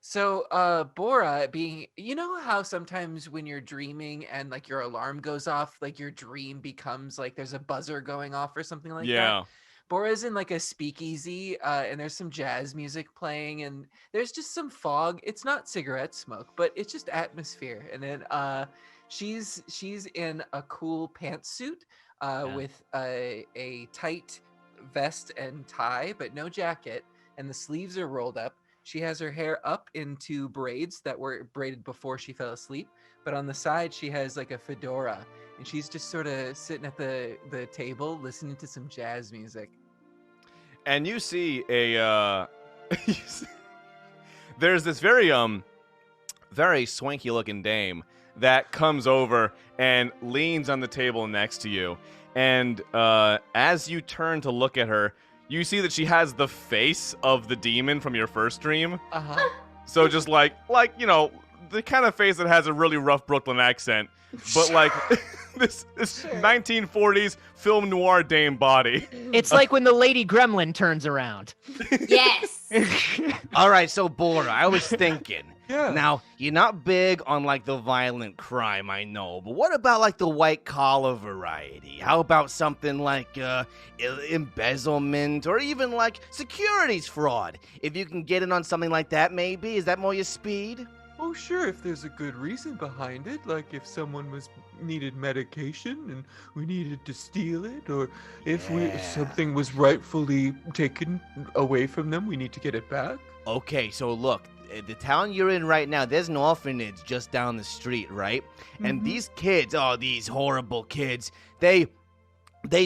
So, Bora being, you know how sometimes when you're dreaming and your alarm goes off, your dream becomes there's a buzzer going off or something like that. Yeah. Bora's in a speakeasy, and there's some jazz music playing, and there's just some fog. It's not cigarette smoke, but it's just atmosphere. And then she's in a cool pantsuit with a tight vest and tie, but no jacket, and the sleeves are rolled up. She has her hair up into braids that were braided before she fell asleep, but on the side she has a fedora, and she's just sort of sitting at the table listening to some jazz music. And you see there's this very swanky looking dame that comes over and leans on the table next to you. And as you turn to look at her, you see that she has the face of the demon from your first dream. Uh-huh. So just the kind of face that has a really rough Brooklyn accent, but this 1940s film noir dame body. It's like when the Lady Gremlin turns around. Yes. All right, so Bora, I was thinking. Yeah. Now, you're not big on the violent crime, I know, but what about the white collar variety? How about something like embezzlement or even securities fraud? If you can get in on something like that, maybe? Is that more your speed? Oh, sure, if there's a good reason behind it, like if someone needed medication and we needed to steal it, or if something was rightfully taken away from them, we need to get it back. Okay, so look, the town you're in right now, there's an orphanage just down the street, right? And these kids, these horrible kids, they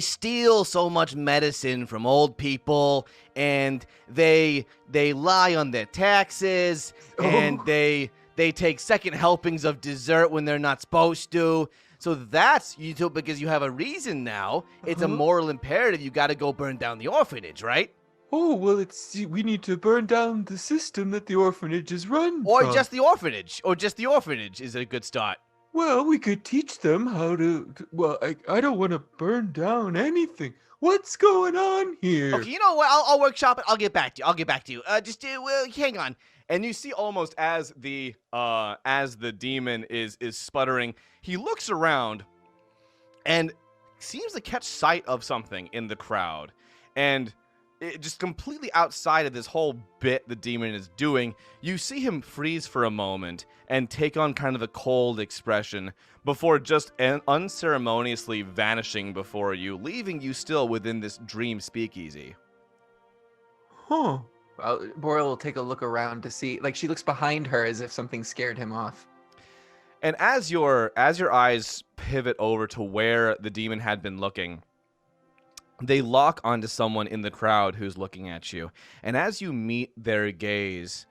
steal so much medicine from old people, and they lie on their taxes, and they They take second helpings of dessert when they're not supposed to. So that's you do because you have a reason now. It's a moral imperative. You got to go burn down the orphanage, right? Oh, well, we need to burn down the system that the orphanage is run Or from. just the orphanage. Or just the orphanage is a good start. Well, we could teach them how to. Well, I don't want to burn down anything. What's going on here? Okay, you know what? I'll workshop it. I'll get back to you. Hang on. And you see almost as the demon is sputtering, he looks around and seems to catch sight of something in the crowd. And just completely outside of this whole bit the demon is doing, you see him freeze for a moment and take on kind of a cold expression before just unceremoniously vanishing before you, leaving you still within this dream speakeasy. Huh. Well, Bora will take a look around to see, like she looks behind her as if something scared him off. And as your eyes pivot over to where the demon had been looking, they lock onto someone in the crowd who's looking at you. And as you meet their gaze,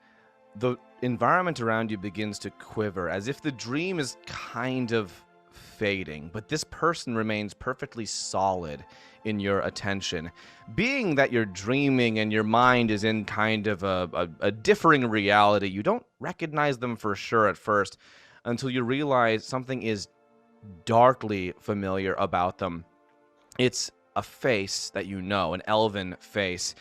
the environment around you begins to quiver, as if the dream is kind of fading. But this person remains perfectly solid in your attention. Being that you're dreaming and your mind is in kind of a differing reality, you don't recognize them for sure at first until you realize something is darkly familiar about them. It's a face that you know, an elven face,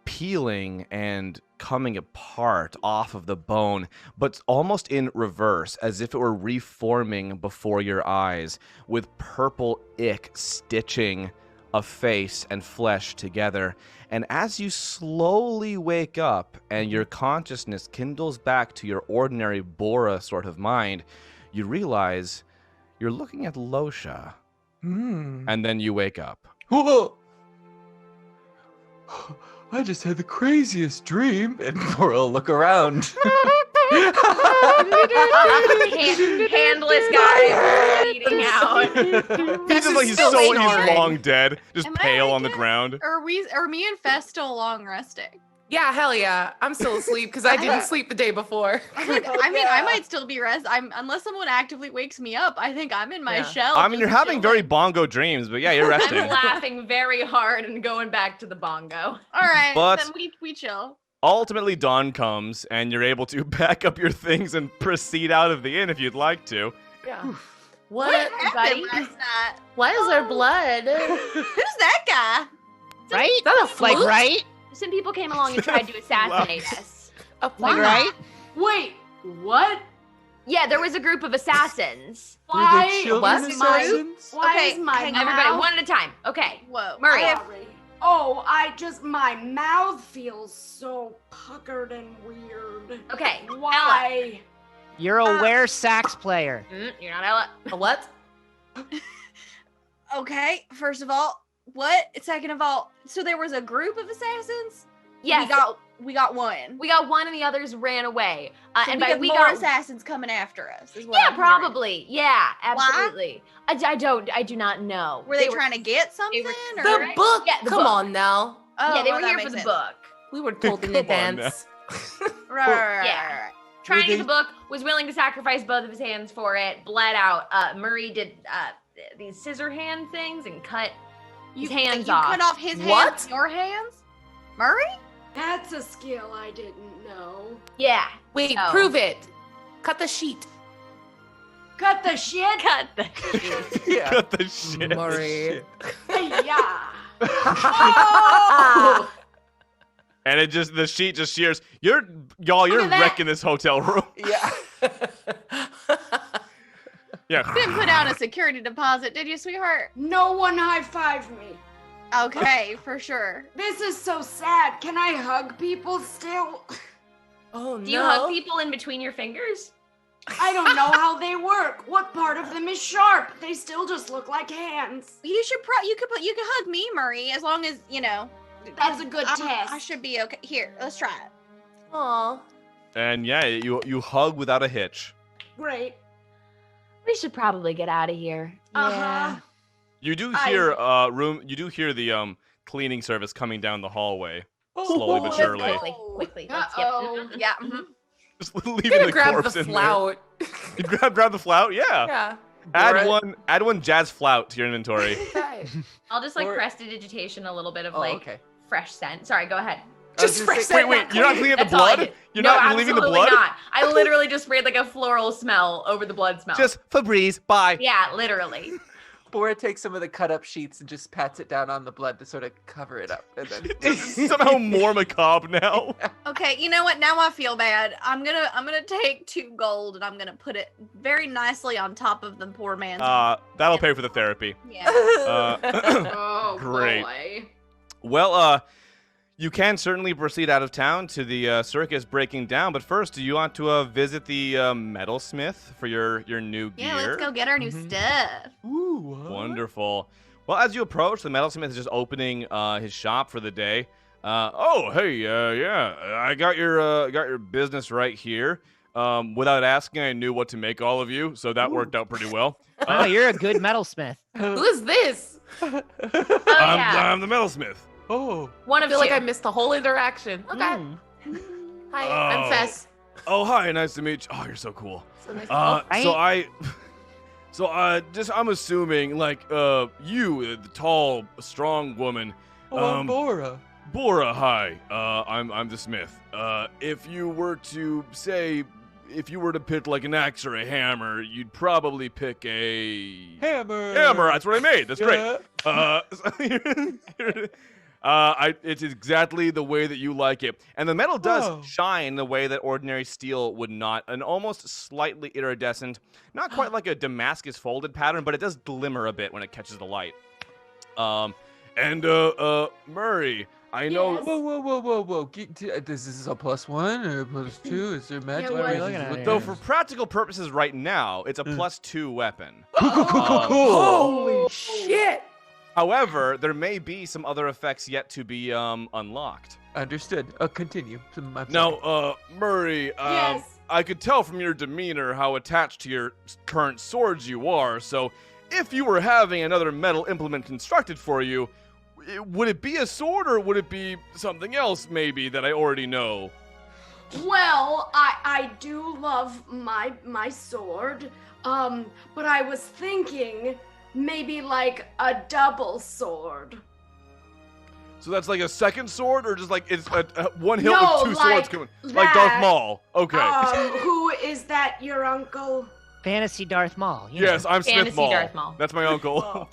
peeling and coming apart off of the bone, but almost in reverse, as if it were reforming before your eyes, with purple ick stitching a face and flesh together. And as you slowly wake up and your consciousness kindles back to your ordinary Bora sort of mind, you realize you're looking at Losha. And then you wake up. Whoa! I just had the craziest dream. And Bora will look around. Handless guy bleeding out. He's just like he's long dead, just Am I pale on the okay? ground. Are me and Fess still long resting? Yeah, hell yeah. I'm still asleep because I didn't sleep the day before. I mean, I might still be unless someone actively wakes me up. I think I'm in my shell. I mean, you're just having very chilling. bongo dreams, but yeah, you're resting. I'm laughing very hard and going back to the bongo. All right, But- then we chill. Ultimately, dawn comes, and you're able to pack up your things and proceed out of the inn if you'd like to. Yeah. What buddy? happened last night? Why is there blood? Who's that guy? Right? Is that a flute? Like, right? Some people came along and tried to assassinate us. A Like, flute? right? Wait, what? Yeah, there was a group of assassins. Were they Why? children is my, assassins? why Okay, is my hang on, Everybody, mouth? one at a time. Okay. Whoa. Murray. Sorry. Oh, my mouth feels so puckered and weird. Okay. Why? You're a wear sax player. You're not Ella. A what? Okay, first of all, what? Second of all, so there was a group of assassins? Yes. We got one. We got one and the others ran away. So And we by have we more got assassins coming after us. Is what yeah, I'm hearing. probably. Yeah, Why? absolutely. I do not know. Were they trying to get something? were- or? The book. Yeah, the Come book. on now. Oh, yeah, they well, were that here makes for the sense. book. We were told in Come on advance. Right. Yeah. Trying to they- get the book, was willing to sacrifice both of his hands for it, bled out. Murray did these scissor hand things and cut his hands you off. cut off his What? hands, your hands? Murray? That's a skill I didn't know. Yeah. Wait, So- prove it. Cut the sheet. Cut the shit. Cut the Yeah. Cut the shit. Murray. Yeah. Oh! And the sheet just shears. You're at that. wrecking this hotel room. Yeah. Yeah. Didn't put down a security deposit, did you, sweetheart? No one high-fived me. Okay, for sure. This is so sad. Can I hug people still? Oh no. Do you hug people in between your fingers? I don't know how they work. What part of them is sharp? They still just look like hands. You should you could hug me, Murray, as long as, That's a good I test. should be okay. Here, let's try it. Aw. And yeah, you hug without a hitch. Great. We should probably get out of here. Uh-huh. You do I- hear You do hear the cleaning service coming down the hallway, slowly but let's surely. go. Quickly. Let's get. Uh-oh. Yeah. Just leaving Gonna the grab corpse the in there. flout. You grab the flout? Yeah. Yeah. Add one jazz flout to your inventory. Okay. I'll just like Or- prestidigitation a little bit of Oh, like okay. fresh scent. Sorry, go ahead. I was Just gonna fresh say- scent. Wait, you're not cleaning up the That's all I blood? did. You're No, not leaving the absolutely blood? not. I literally just sprayed like a floral smell over the blood smell. Just Febreze. Bye. yeah, literally. Bora takes some of the cut up sheets and just pats it down on the blood to sort of cover it up. And then This is somehow more macabre now. Okay, you know what? Now I feel bad. I'm gonna take 2 gold and I'm gonna put it very nicely on top of the poor man's. That'll pay for the therapy. yeah. Oh, Great. boy. Well, you can certainly proceed out of town to the circus breaking down, but first, do you want to visit the metalsmith for your new gear? Yeah, let's go get our new stuff. Ooh, what? Wonderful. Well, as you approach, the metalsmith is just opening his shop for the day. Oh, hey, yeah, I got your business right here. Without asking, I knew what to make all of you, so that worked out pretty well. Wow, you're a good metalsmith. Who is this? Oh, yeah. I'm the metalsmith. Oh. One I of feel like two. I missed the whole interaction. Okay. Mm. Hi, Oh. I'm Fess. Oh, hi, nice to meet you. Oh, you're so cool. So nice to meet Right? I'm assuming, like, you, the tall, strong woman, Oh, I'm Bora. Bora, hi. I'm the smith. If you were to pick like an axe or a hammer, you'd probably pick a Hammer. hammer. That's what I made. That's great. Yeah. It's exactly the way that you like it. And the metal does Oh. shine the way that ordinary steel would not. An almost slightly iridescent, not quite like a Damascus folded pattern, but it does glimmer a bit when it catches the light. Murray, I know. Yes. Whoa. This is a +1 or a +2? Is there magic? what are you looking at What here? Though the- for practical purposes right now, it's a +2 weapon. Cool. Holy shit! However, there may be some other effects yet to be unlocked. Understood. Continue. Now, Murray, Yes. I could tell from your demeanor how attached to your current swords you are, so if you were having another metal implement constructed for you, would it be a sword or would it be something else maybe that I already know? Well, I do love my sword. But I was thinking maybe like a double sword. So that's like a second sword, or just like it's a one hilt No, with two like swords coming, like Darth that. Maul? Okay. Who is that? Your uncle? Fantasy Darth Maul. you Yes, know. I'm Smith Fantasy Maul. Darth Maul. That's my uncle.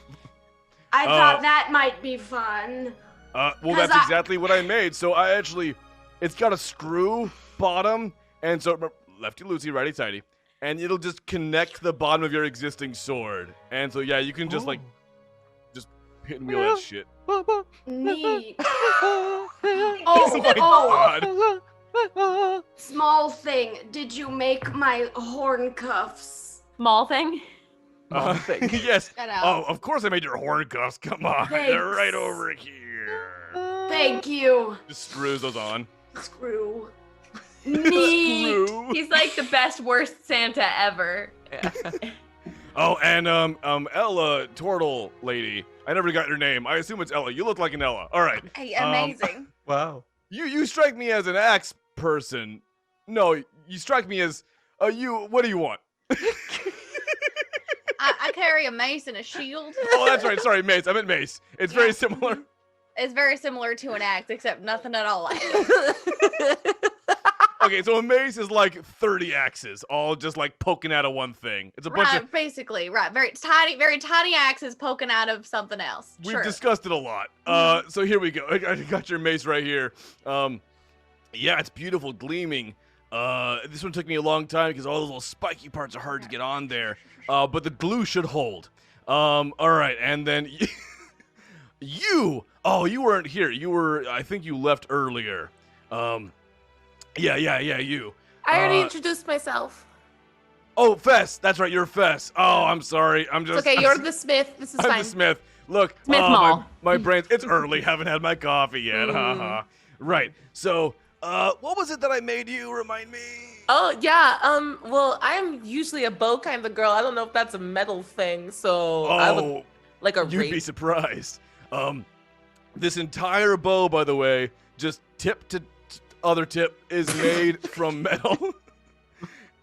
I thought that might be fun. Well, 'Cause that's I- exactly what I made. So I actually, it's got a screw bottom, and so lefty loosey, righty tighty, and it'll just connect the bottom of your existing sword. And so yeah, you can just like just hit and wheel that shit. Neat. Oh Oh, my god! small thing. Did you make my horn cuffs? Small thing. Yes. Get out. Oh, of course I made your horn cuffs. Come on, they're right Thanks. over here. Thank you. Just screws those on. Screw. Neat. Screw. He's like the best, worst Santa ever. Oh, and Ella Turtle lady. I never got your name. I assume it's Ella. You look like an Ella. All right. Hey, amazing. Wow. You strike me as an axe person. No, you strike me as you. What do you want? I carry a mace and a shield. Oh, that's right. Sorry, mace. I meant mace. It's very similar. It's very similar to an axe, except nothing at all like it. Okay, so a mace is like 30 axes, all just like poking out of one thing. It's a bunch Right, of. basically, right. Very tiny axes poking out of something else. We've Sure. discussed it a lot. So here we go. I got your mace right here. Yeah, it's beautiful, gleaming. This one took me a long time because all those little spiky parts are hard to get on there. But the glue should hold. All right, and then you. Oh, you weren't here. You were. I think you left earlier. Yeah, you. I already introduced myself. Oh, Fess. That's right. You're Fess. Oh, I'm sorry. I'm just. It's okay, you're the Smith. This is I'm fine. the Smith. Look, Smith my, Mall. my brain's. It's early. Haven't had my coffee yet. Haha. Right. So, what was it that I made you? Remind me. Oh yeah. Well, I'm usually a bow kind of girl. I don't know if that's a metal thing. So I would Oh, like a you'd be wraith. surprised. This entire bow, by the way, just tip to other tip, is made from metal.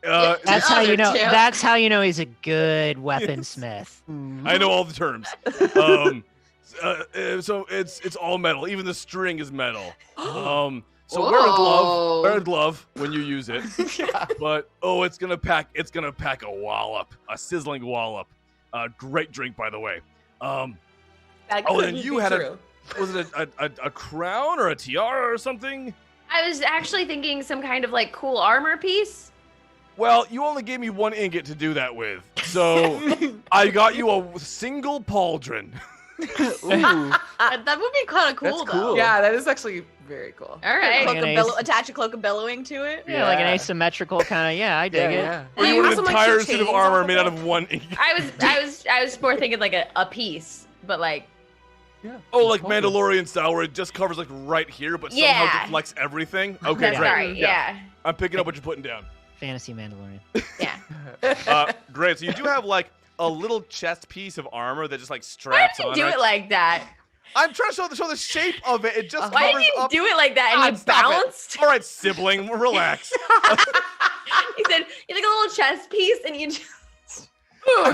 That's how other you know. two. That's how you know he's a good weaponsmith. I know all the terms. So it's all metal. Even the string is metal. So wear a glove when you use it. But it's gonna pack a wallop, a sizzling wallop. Great drink, by the way. And you had was it a crown or a tiara or something? I was actually thinking some kind of like cool armor piece. Well, you only gave me 1 ingot to do that with, so I got you a single pauldron. Ooh, That would be kind of cool, That's though. cool. Yeah, that is actually very cool. All right. Attach a cloak of bellowing to it. Yeah, like an asymmetrical kind of. Yeah, I dig it. Yeah. Or you want an also, like, entire two suit of chains armor off made of out it? of 1 ingot. I was more thinking like a piece, but like Yeah. Oh, like Totally. Mandalorian style, where it just covers like right here, but somehow Yeah. deflects everything. Okay, that's great. right. Yeah. I'm picking up what you're putting down. Fantasy Mandalorian. Yeah. Great. So you do have like a little chest piece of armor that just like Why straps did you on. do right? it like that? I'm trying to show the shape of it. It just Why covers did you up. do it like that? And you Stop it. bounced. All right, sibling, relax. He said you like a little chest piece, and you just.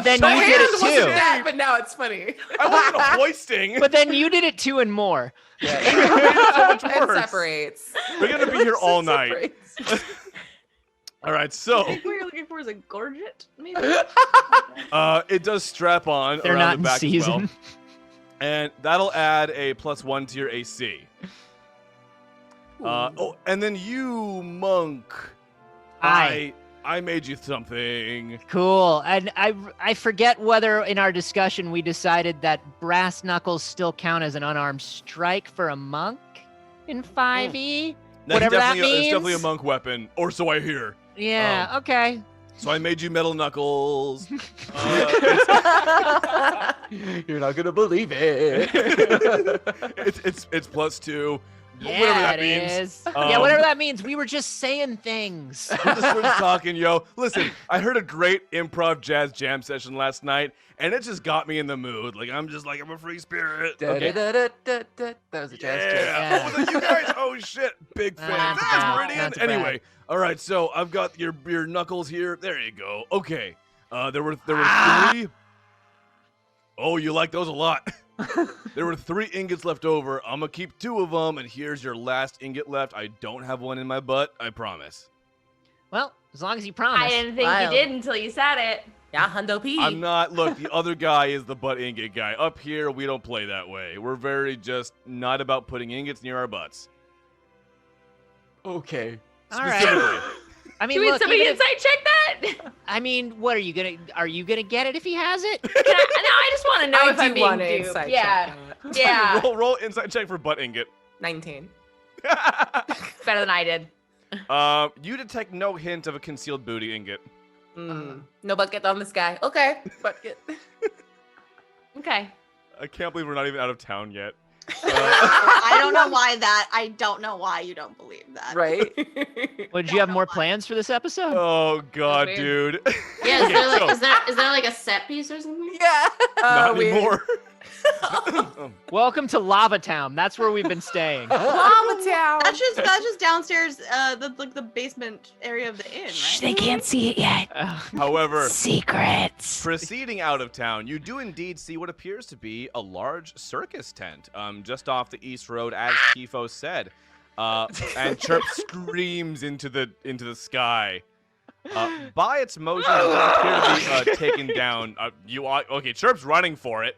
Then My you did hand it wasn't too. that, but now it's funny. I wasn't hoisting. But then you did it too and more. It's so much It worse. separates. We're gonna be here all night. All right, so What you're looking for is a gorget, maybe? it does strap on They're around not the in back as well. season. And that'll add a +1 to your AC. And then you, monk. Hi. I made you something. Cool. And I forget whether in our discussion we decided that brass knuckles still count as an unarmed strike for a monk in 5e. That's Whatever that It's definitely a means. monk weapon, or so I hear. Yeah. Okay. So I made you metal knuckles. You're not gonna believe it. it's +2. Yeah, whatever that it means. is. Yeah, whatever that means. We were just saying things. We're just talking, yo. Listen, I heard a great improv jazz jam session last night, and it just got me in the mood. Like I'm a free spirit. Okay. Da-da-da-da-da-da. That was a jazz joke. Yeah. Oh, you guys. Oh shit. Big fan. Not too That's bad, brilliant. not too bad. Anyway, all right. So I've got your knuckles here. There you go. Okay. There were 3. Oh, you like those a lot. There were 3 ingots left over. I'm gonna keep 2 of them, and here's your last ingot left. I don't have one in my butt. I promise. Well, as long as you promise. I didn't think Wild. you did until you said it. Yeah, Hundo P. I'm not. Look, the other guy is the butt ingot guy. Up here, we don't play that way. We're very just not about putting ingots near our butts. Okay. All right. Specifically. I mean, Do we look, somebody even if- insight check that? I mean, what are you gonna get it if he has it? No, I just want to know if I'm being want to duped. insight Yeah. check that. Yeah. roll inside check for butt ingot. 19. Better than I did. You detect no hint of a concealed booty ingot. No bucket on this guy. Okay. Bucket. Okay. I can't believe we're not even out of town yet. I don't know why that. I don't know why you don't believe that. Right? Well, did you have more plans for this episode? Oh God, That's dude. Yeah, is Okay, there like so- is there like a set piece or something? Yeah. Not Weird. anymore. Welcome to Lava Town. That's where we've been staying. Lava Town. That's just downstairs, the basement area of the inn, right? They can't see it yet. However, Secrets. proceeding out of town, you do indeed see what appears to be a large circus tent, just off the east road, as Kifo said. And Chirp screams into the sky. By its motion, it does appear to be taken down. Okay, Chirp's running for it.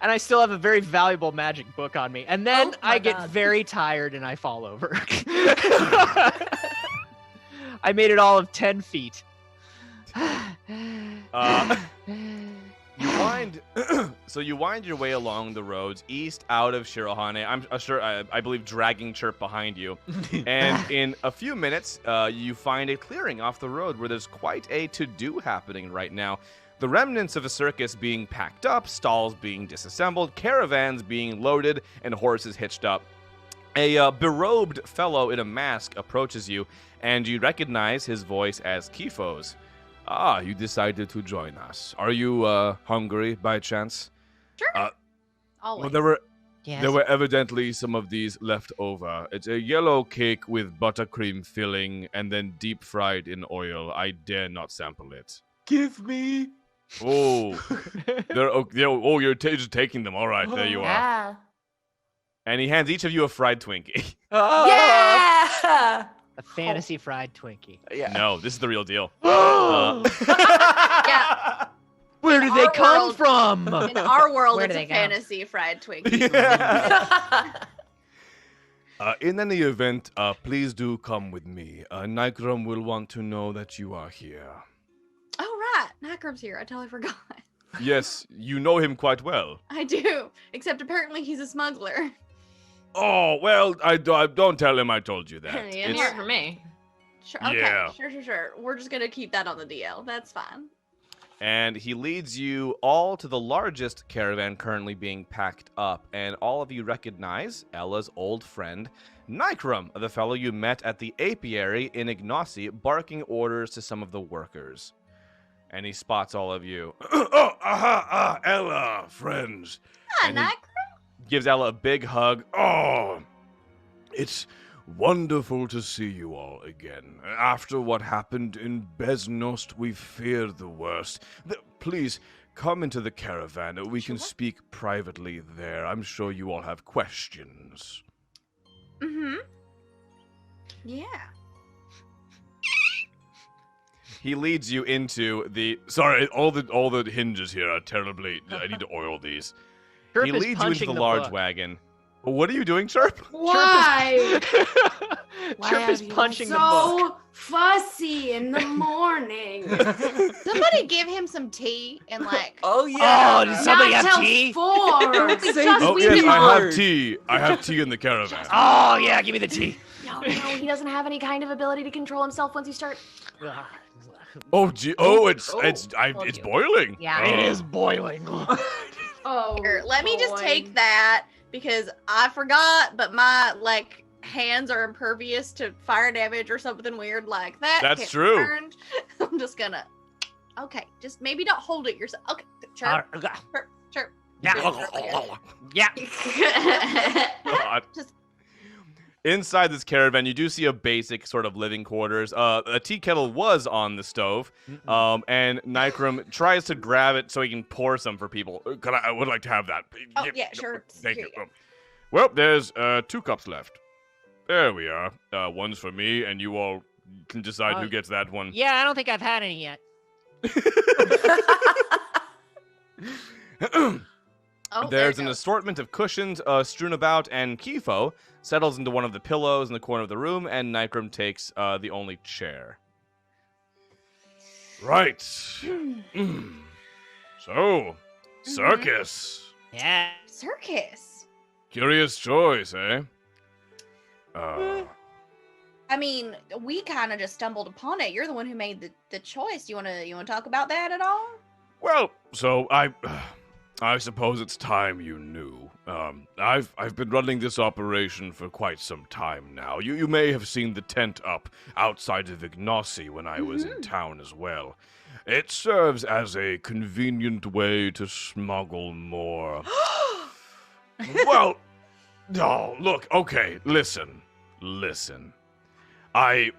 And I still have a very valuable magic book on me. And then Oh my I get God. very tired and I fall over. I made it all of 10 feet. You wind, so you wind your way along the roads east out of Shirohane. I'm sure, I believe, dragging Chirp behind you. And in a few minutes, you find a clearing off the road where there's quite a to-do happening right now. The remnants of a circus being packed up, stalls being disassembled, caravans being loaded, and horses hitched up. A berobed fellow in a mask approaches you, and you recognize his voice as Kifo's. Ah, you decided to join us. Are you hungry by chance? Sure. Well, Always. Yes. There were evidently some of these left over. It's a yellow cake with buttercream filling and then deep fried in oil. I dare not sample it. Give me. Oh, you're just taking them. All right, there you are. Yeah. And he hands each of you a fried Twinkie. Yeah. A fantasy fried Twinkie. Yeah. No, this is the real deal. Yeah. Where did they our come world- from? In our world, Where it's do a they go? fantasy fried Twinkie. In any event, please do come with me. Nikram will want to know that you are here. Oh, right. Nakrum's here. I totally forgot. Yes, you know him quite well. I do. Except apparently he's a smuggler. Oh, well, I don't tell him I told you that. Yeah, It's- More for me. Sure. Okay. Yeah. Sure. We're just gonna keep that on the DL. That's fine. And he leads you all to the largest caravan currently being packed up, and all of you recognize Ella's old friend, Nikram, the fellow you met at the apiary in Ignacy, barking orders to some of the workers. And he spots all of you. Ella, friends. Hi, And he Nakrum. gives Ella a big hug. Oh, it's wonderful to see you all again. After what happened in Beznost, we feared the worst. Please, come into the caravan. We can speak privately there. I'm sure you all have questions. Mm-hmm. Yeah. He leads you into the... Sorry, all the hinges here are terribly... I need to oil these. Chirp He is leads you into punching the large book. wagon. What are you doing, Chirp? Why? Chirp is punching the book. So fussy in the morning. Somebody give him some tea and like. Oh yeah. Oh, does somebody Not have till tea? 4. Say Just Oh, leave yes, him I alone. have tea. I have tea in the caravan. Oh, yeah, give me the tea. No, he doesn't have any kind of ability to control himself once you start. Oh, gee. Oh, it's Told you. boiling. Yeah. It is boiling. Oh, Here, let me just boy. take that because I forgot, but my like hands are impervious to fire damage or something weird like that. That's Can't be true. burned. I'm just gonna. Okay, just maybe don't hold it yourself. Okay, chirp, chirp. Yeah. God. Just- Inside this caravan, you do see a basic sort of living quarters. A tea kettle was on the stove, and Nikram tries to grab it so he can pour some for people. I would like to have that. Oh, yeah, sure. Thank Here you. you go. Well, there's 2 cups left. There we are. One's for me, and you all can decide who gets that one. Yeah, I don't think I've had any yet. Oh, There's there an it goes. assortment of cushions strewn about, and Kifo settles into one of the pillows in the corner of the room, and Nikram takes the only chair. Right. So, circus. Yeah. Circus. Curious choice, eh? I mean, we kind of just stumbled upon it. You're the one who made the choice. You wanna talk about that at all? Well, so I suppose it's time you knew. I've been running this operation for quite some time now. You may have seen the tent up outside of Ignacy when I was in town as well. It serves as a convenient way to smuggle more. Well, no, look, okay, listen. I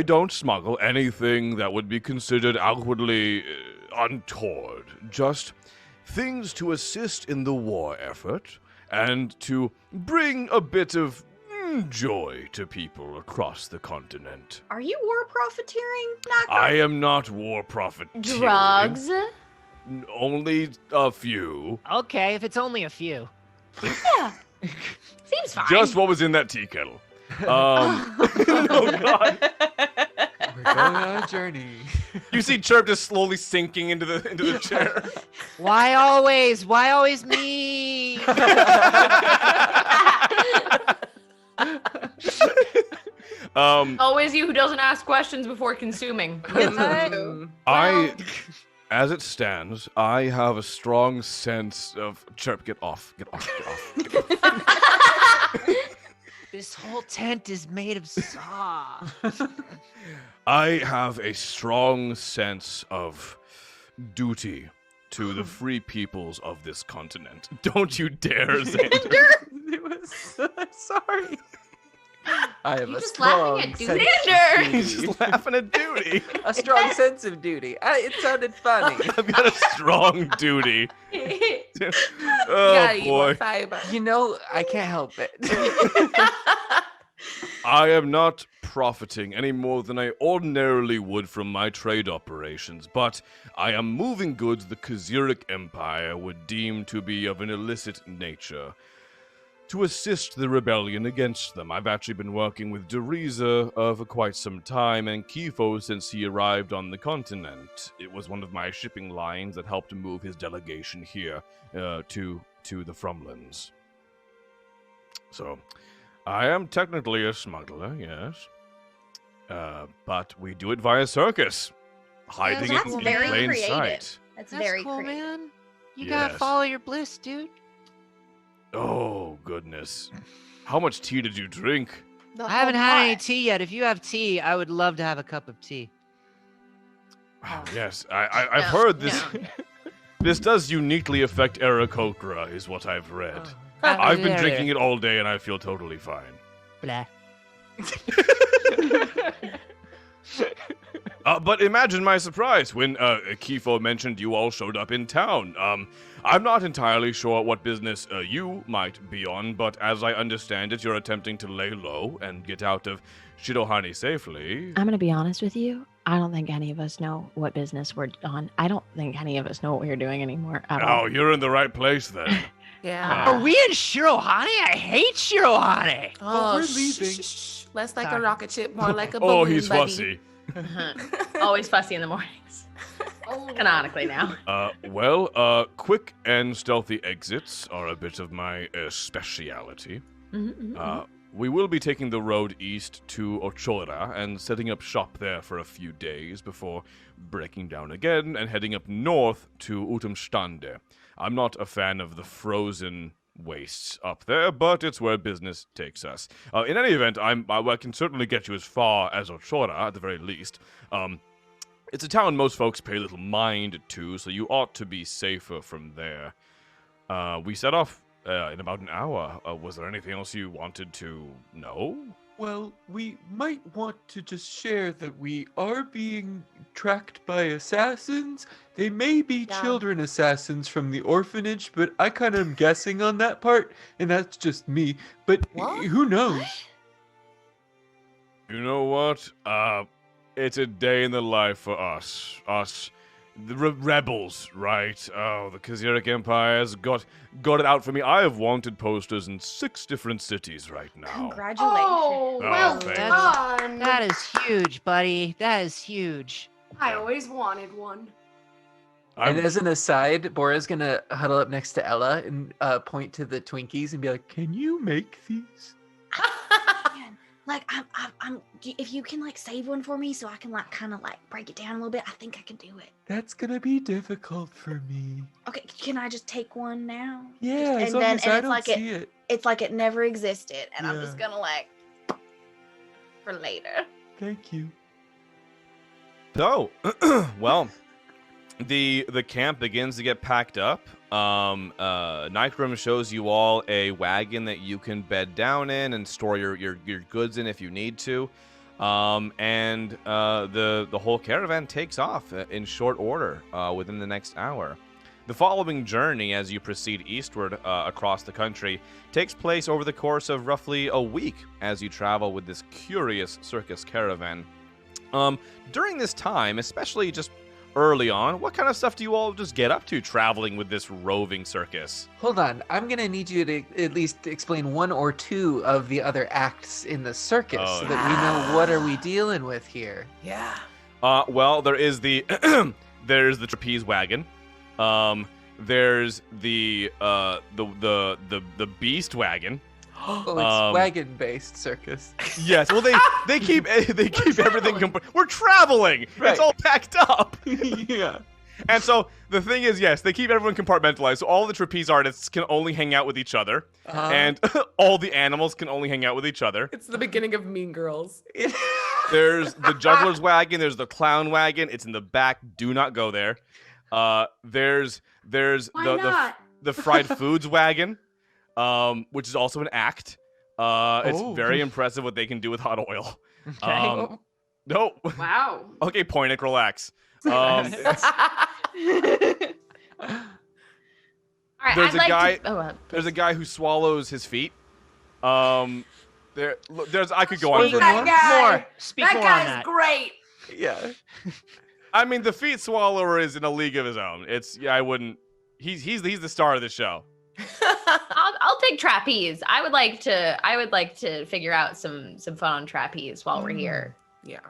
don't smuggle anything that would be considered outwardly untoward. Just things to assist in the war effort and to bring a bit of joy to people across the continent. Are you war profiteering, Nakram? I am not war profiteering. Drugs? Only a few. Okay, if it's only a few. Yeah. Seems fine. Just what was in that tea kettle. Oh God! We're going on a journey. You see Chirp just slowly sinking into the chair. Why always? Why always me? Always you who doesn't ask questions before consuming. As it stands, I have a strong sense of Chirp. Get off! Get off! Get off! This whole tent is made of saw. I have a strong sense of duty to the free peoples of this continent. Don't you dare, Xander. It was sorry. I have You're a just strong laughing at sense Xander. of He's duty. just laughing at duty. A strong sense of duty. It sounded funny. I've got a strong duty. You Oh gotta eat more boy. fiber. You know, I can't help it. I am not profiting any more than I ordinarily would from my trade operations, but I am moving goods the Kaziric Empire would deem to be of an illicit nature. To assist the rebellion against them, I've actually been working with Deriza for quite some time, and Kifo since he arrived on the continent. It was one of my shipping lines that helped move his delegation here to the Frumlands. So, I am technically a smuggler, yes. But we do it via circus, hiding it that's in very plain creative. sight. That's That's very cool, creative. man. You gotta Yes. follow your bliss, dude. Oh, goodness. How much tea did you drink? The I haven't whole had any pot. tea yet. If you have tea, I would love to have a cup of tea. Oh, yes, I've heard this. This does uniquely affect Aarakocra, is what I've read. I've been drinking it all day, and I feel totally fine. Blah. But imagine my surprise when Kifo mentioned you all showed up in town. I'm not entirely sure what business you might be on, but as I understand it, you're attempting to lay low and get out of Shidohani safely. I'm gonna be honest with you. I don't think any of us know what business we're on. I don't think any of us know what we're doing anymore at Oh, all. you're in the right place then. Yeah. Are we in Shirohane? I hate Shirohane. Oh, we're shh, leaving. shh, shh. Less like Sorry. a rocket ship, more like a balloon, Oh, he's buddy. fussy. Always fussy in the mornings. Canonically now. Quick and stealthy exits are a bit of my speciality. We will be taking the road east to Ochora and setting up shop there for a few days before breaking down again and heading up north to Utumstande. I'm not a fan of the frozen wastes up there, but it's where business takes us. In any event, I can certainly get you as far as Ochora, at the very least. It's a town most folks pay little mind to, so you ought to be safer from there. We set off in about an hour. Was there anything else you wanted to know? Well, we might want to just share that we are being tracked by assassins. They may be Yeah. children assassins from the orphanage, but I kind of am guessing on that part, and that's just me. But What? who knows? You know what? It's a day in the life for us. The rebels, right? Oh, the Kaziric Empire has got it out for me. I have wanted posters in 6 different cities right now. Congratulations. Oh, Oh, well thank you. done. That is huge, buddy. That is huge. I always wanted one. And I'm, as an aside, Bora's gonna huddle up next to Ella and point to the Twinkies and be like, Can you make these? Man, like if you can like save one for me so I can like kind of like break it down a little bit, I think I can do it. That's gonna be difficult for me. Okay, can I just take one now? Yeah, as and long then- as and I it's don't like see it. It's like it never existed, and I'm just Yeah. gonna like for later. Thank you. So, well, the camp begins to get packed up. Nitram shows you all a wagon that you can bed down in and store your goods in if you need to. And the whole caravan takes off in short order within the next hour. The following journey, as you proceed eastward across the country, takes place over the course of roughly a week as you travel with this curious circus caravan. During this time, especially just early on, what kind of stuff do you all just get up to traveling with this roving circus? hold on, I'm gonna need you to at least explain 1 or 2 of the other acts in the circus Oh, so that we know what are we dealing with here. Yeah. Well, there is the there's the trapeze wagon. There's the beast wagon. Oh, it's wagon-based circus. Yes. Well, they keep everything. We're traveling. Right. It's all packed up. Yeah. And so the thing is, yes, they keep everyone compartmentalized. So all the trapeze artists can only hang out with each other, and all the animals can only hang out with each other. It's the beginning of Mean Girls. There's the juggler's wagon. There's the clown wagon. It's in the back. Do not go there. There's Why not? the fried foods wagon, which is also an act. It's very impressive what they can do with hot oil. Okay. No. Wow. Okay, Poinick, relax. It's- All right, There's I'd a like guy- to. Oh, there's a guy who swallows his feet. There's I could go on for That guy. More. Speak That more on guy's that. great. Yeah. I mean, the feet swallower is in a league of his own. I wouldn't. He's the star of the show. I'll take trapeze. I would like to figure out some fun on trapeze while we're here. Yeah.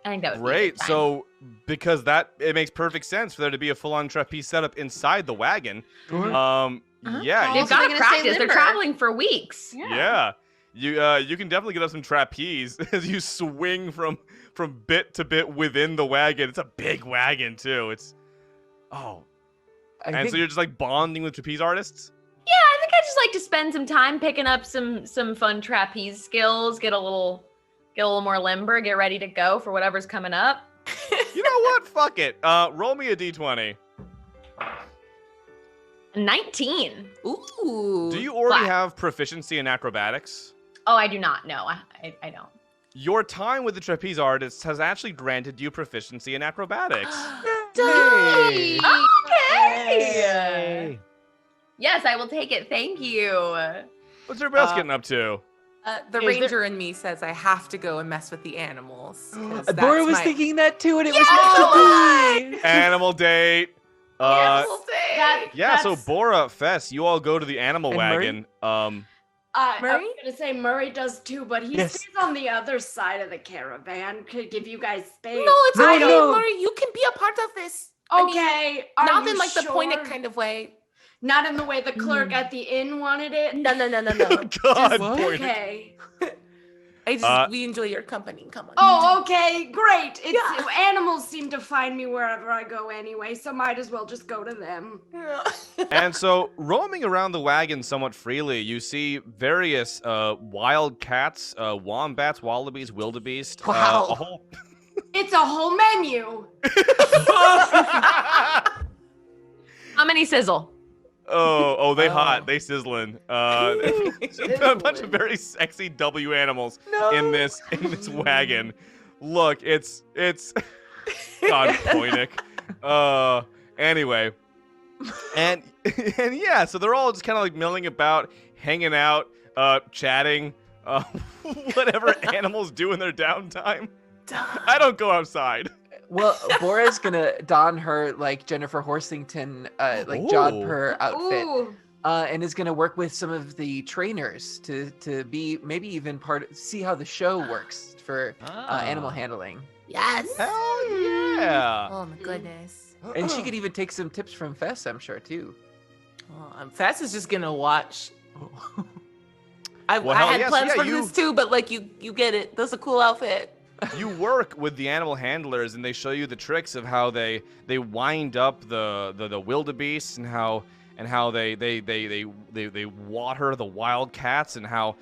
I think that would be a Great. good time. So because it makes perfect sense for there to be a full-on trapeze setup inside the wagon. Sure. Yeah. they've Also, got they're to gonna stay practice. They're limber. traveling for weeks. Yeah. You can definitely get up some trapeze as you swing from bit to bit within the wagon. It's a big wagon too. So you're just like bonding with trapeze artists? Yeah, I think I'd just like to spend some time picking up some fun trapeze skills, get a little more limber, get ready to go for whatever's coming up. You know what? Fuck it. Roll me a d20. 19. Ooh. Do you already Flat. have proficiency in acrobatics? Oh, I do not. No, I don't. Your time with the trapeze artists has actually granted you proficiency in acrobatics. Hey. Okay. Yes, I will take it. Thank you. What's everybody else getting up to? The Is ranger in me says I have to go and mess with the animals. 'cause Bora that's was my- thinking that too, and it Yeah! was meant to be. Animal date. Animal day. Yeah, so That's- Bora, Fess, you all go to the animal And Murray? wagon. I Murray? was gonna say Murray does too, but he Yes. stays on the other side of the caravan. Could give you guys space. No, it's No, okay, no. Murray. You can be a part of this. I mean, Okay. are not you in like the sure? pointed kind of way. Not in the way the clerk at the inn wanted it. No. God, What? boy. Okay. We enjoy your company. Come on. Oh, okay, great. Animals seem to find me wherever I go anyway, so might as well just go to them. And so, roaming around the wagon somewhat freely, you see various wild cats, wombats, wallabies, wildebeest. Wow. A whole... It's a whole menu. How many sizzle? They hot. They sizzling. A bunch of very sexy W animals in this wagon. Look, it's God, Poinick. Anyway, and yeah, so they're all just kind of like milling about, hanging out, chatting, whatever animals do in their downtime. I don't go outside. Well, Bora's gonna don her like Jennifer Horsington like jodhpur outfit, Ooh. and is gonna work with some of the trainers to be maybe even see how the show works for animal handling. Yes. Hell yeah! Oh my goodness. And she could even take some tips from Fess, I'm sure too. Fast is just gonna watch. I Well, hell had yes, plans yeah, for you- this too, but like you get it. That's a cool outfit. You work with the animal handlers, and they show you the tricks of how they wind up the wildebeest, and how they water the wildcats, and how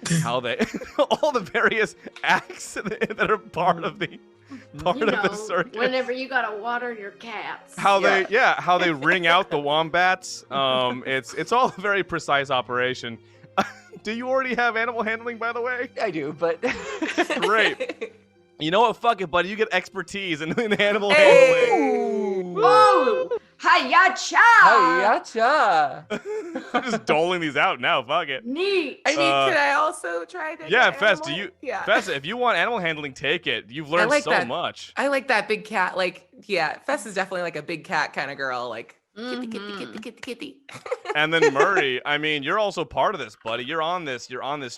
they all the various acts that are part of the circus. Whenever you gotta water your cats. How they wring out the wombats. It's all a very precise operation. Do you already have animal handling, by the way? I do, but Great. You know what? Fuck it, buddy. You get expertise in animal Hey! handling. Whoa! Hiya-cha! Hiya-cha! I'm just doling these out now. Fuck it. Neat. I mean, could I also try to? Yeah, get Fess, animal? Yeah. Fess, if you want animal handling, take it. You've learned like so that. much. I like that big cat. Like, yeah, Fess is definitely like a big cat kind of girl. Like, kitty, kitty, Mhm. kitty, kitty, kitty. And then Murray, I mean, you're also part of this, buddy. You're on this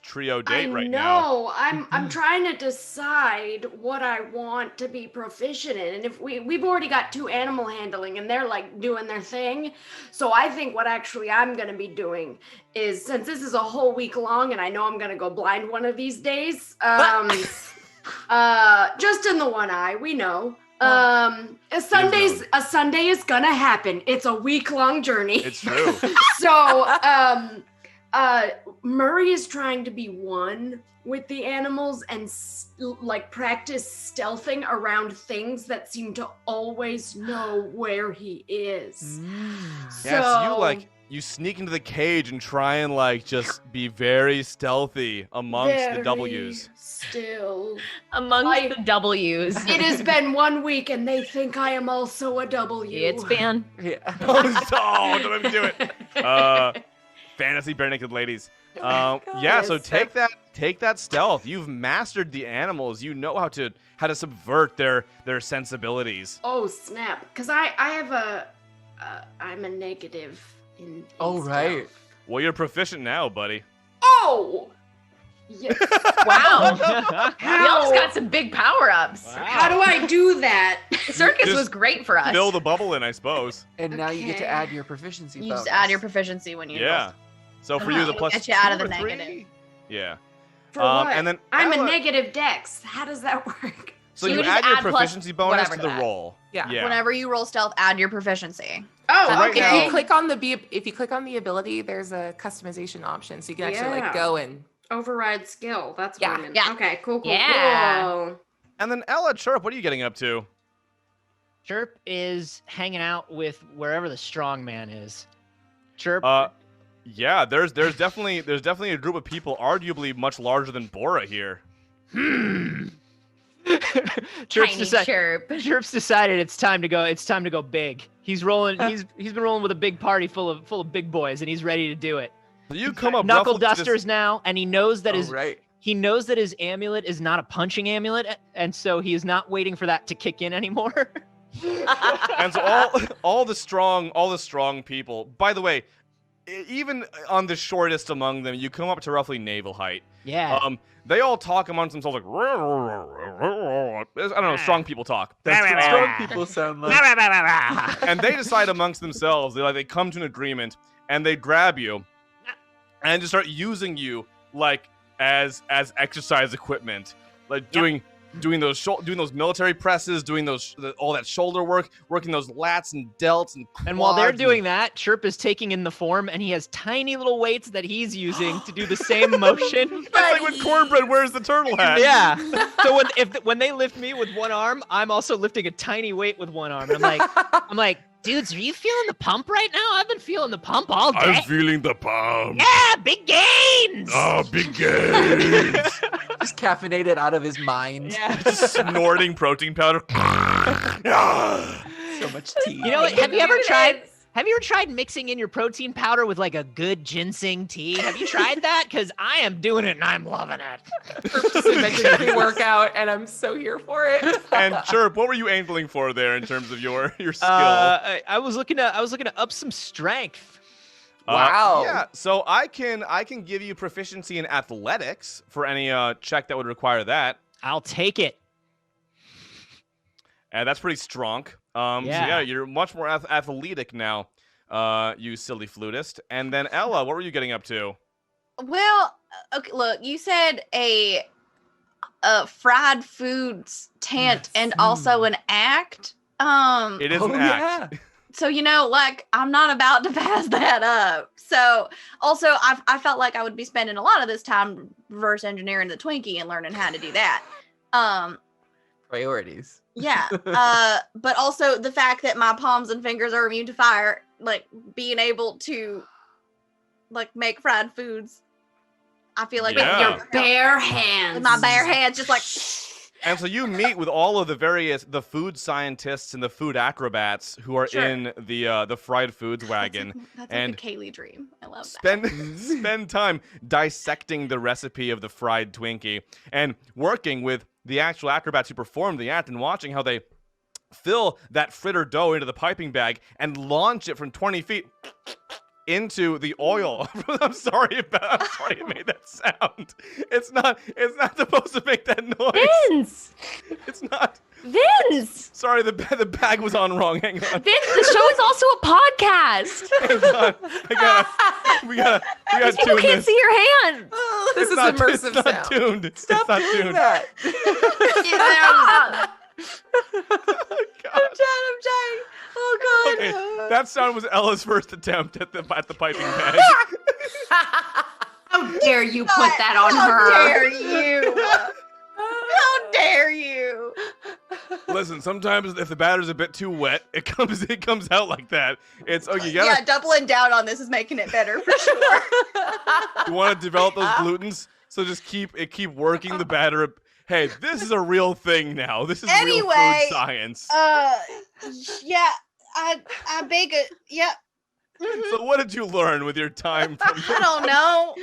trio date right now. No, I'm trying to decide what I want to be proficient in. And if we've already got 2 animal handling and they're like doing their thing. So I think what actually I'm gonna be doing is, since this is a whole week long and I know I'm gonna go blind one of these days, just in the one eye, we know. A Sunday is gonna happen. It's a week-long journey. It's true. So, Murray is trying to be one with the animals and practice stealthing around things that seem to always know where he is. You sneak into the cage and try and just be very stealthy amongst the W's. Still. Amongst the W's. It has been 1 week and they think I am also a W. It's ban. Yeah. Don't let me do it. Fantasy bare naked ladies. So take that stealth. You've mastered the animals. You know how to subvert their sensibilities. Oh snap! Because I have I'm a negative in right. stealth. Well, you're proficient now, buddy. Oh. Yes. Wow. Y'all got some big power-ups. Wow. How do I do that? Circus Just was great for us. Fill the bubble in, I suppose. And now you get to Okay. add your proficiency You bonus. just add your proficiency when you Yeah. roll. So for you, the plus Get you out of 2 the or 3? negative. Yeah. For what? And then I'm Ella- a negative dex. How does that work? So You you just add your add plus proficiency bonus whatever to to the that. roll. Yeah. Whenever you roll stealth, add your proficiency. Oh, So right okay. now- If you click on the ability, there's a customization option, so you can actually Yeah. go and Override skill. That's Yeah, what I'm in. yeah. Okay, cool. Yeah. Cool. And then Ella, Chirp, what are you getting up to? Chirp is hanging out with wherever the strong man is. Chirp. Yeah, there's definitely a group of people arguably much larger than Bora here. Chirp's, Tiny chirp. Chirp's decided it's time to go. It's time to go big. He's rolling. He's been rolling with a big party full of big boys, and he's ready to do it. So you come up Knuckle ruffled to this- dusters now, and he knows that Right. he knows that his amulet is not a punching amulet, and so he is not waiting for that to kick in anymore. And so all the strong people. By the way, even on the shortest among them, you come up to roughly navel height. Yeah. They all talk amongst themselves like, I don't know, strong people talk. That's what strong people sound like. And they decide amongst themselves. They come to an agreement, and they grab you, and just start using you as exercise equipment, doing those military presses, doing all that shoulder work, working those lats and delts and quads. And while they're doing that, Chirp is taking in the form, and he has tiny little weights that he's using to do the same motion. That's like when Cornbread wears the turtle hat. Yeah. So when they lift me with one arm, I'm also lifting a tiny weight with one arm. And I'm like, dudes, are you feeling the pump right now? I've been feeling the pump all day. I'm feeling the pump. Yeah, big gains. Oh, big gains. Just caffeinated out of his mind. Yeah. Just snorting protein powder. So much tea. You know what? Have you ever tried mixing in your protein powder with a good ginseng tea? Have you tried that? Because I am doing it and I'm loving it. just invented pre-workout, and I'm so here for it. And Chirp, what were you angling for there in terms of your skill? I was looking to up some strength. Wow. Yeah, so I can give you proficiency in athletics for any check that would require that. I'll take it. And that's pretty strong. So Yeah. yeah, you're much more athletic now, you silly flutist. And then Ella, what were you getting up to? Well, okay, look, you said a fried foods tent and also an act. It is an act. Yeah. So I'm not about to pass that up. So also, I felt like I would be spending a lot of this time reverse engineering the Twinkie and learning how to do that. Priorities. Yeah. But also the fact that my palms and fingers are immune to fire, being able to make fried foods. I feel like Yeah. Your bare hands. with my bare hands, just And so you meet with all of the food scientists and the food acrobats who are Sure. in the fried foods wagon. That's and like a Kaylee dream. I love that. spend time dissecting the recipe of the fried Twinkie and working with the actual acrobats who performed the act and watching how they fill that fritter dough into the piping bag and launch it from 20 feet into the oil. I'm sorry I made that sound. It's not supposed to make that noise. Vince! It's not. Vince! Sorry, the bag was on wrong. Hang on. Vince, the show is also a podcast. Hang on. We gotta People tune can't this. see your hands. This is It's immersive not sound. tuned. Stop it's not doing tuned. that. God. I'm trying. Oh god. Okay, that sound was Ella's first attempt at the piping bag. dare you put that on How her? dare you? How dare you? Listen, sometimes if the batter's a bit too wet, it comes out like that. It's you gotta Yeah, doubling down on this is making it better for sure. you want to develop those glutens, so just keep working the batter. Hey, this is a real thing now. This is real Anyway, food science. Yeah, I bake it. Yep. Mhm. So what did you learn with your time from I don't know.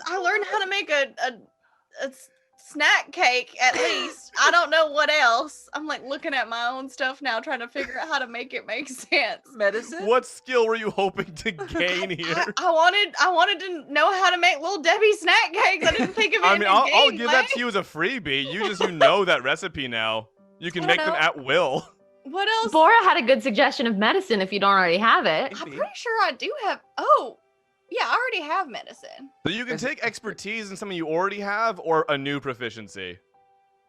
I learned how to make a snack cake at least. I don't know what else. I'm like looking at my own stuff now, trying to figure out how to make it make sense. Medicine? What skill were you hoping to gain here? I wanted to know how to make little Debbie snack cakes. I didn't think of it. I mean, I'll give that to you as a freebie. You know that recipe now. You can make them at will. What else? Bora had a good suggestion of medicine if you don't already have it. I'm pretty sure I do have. Oh, yeah, I already have medicine. So you can take expertise in something you already have or a new proficiency.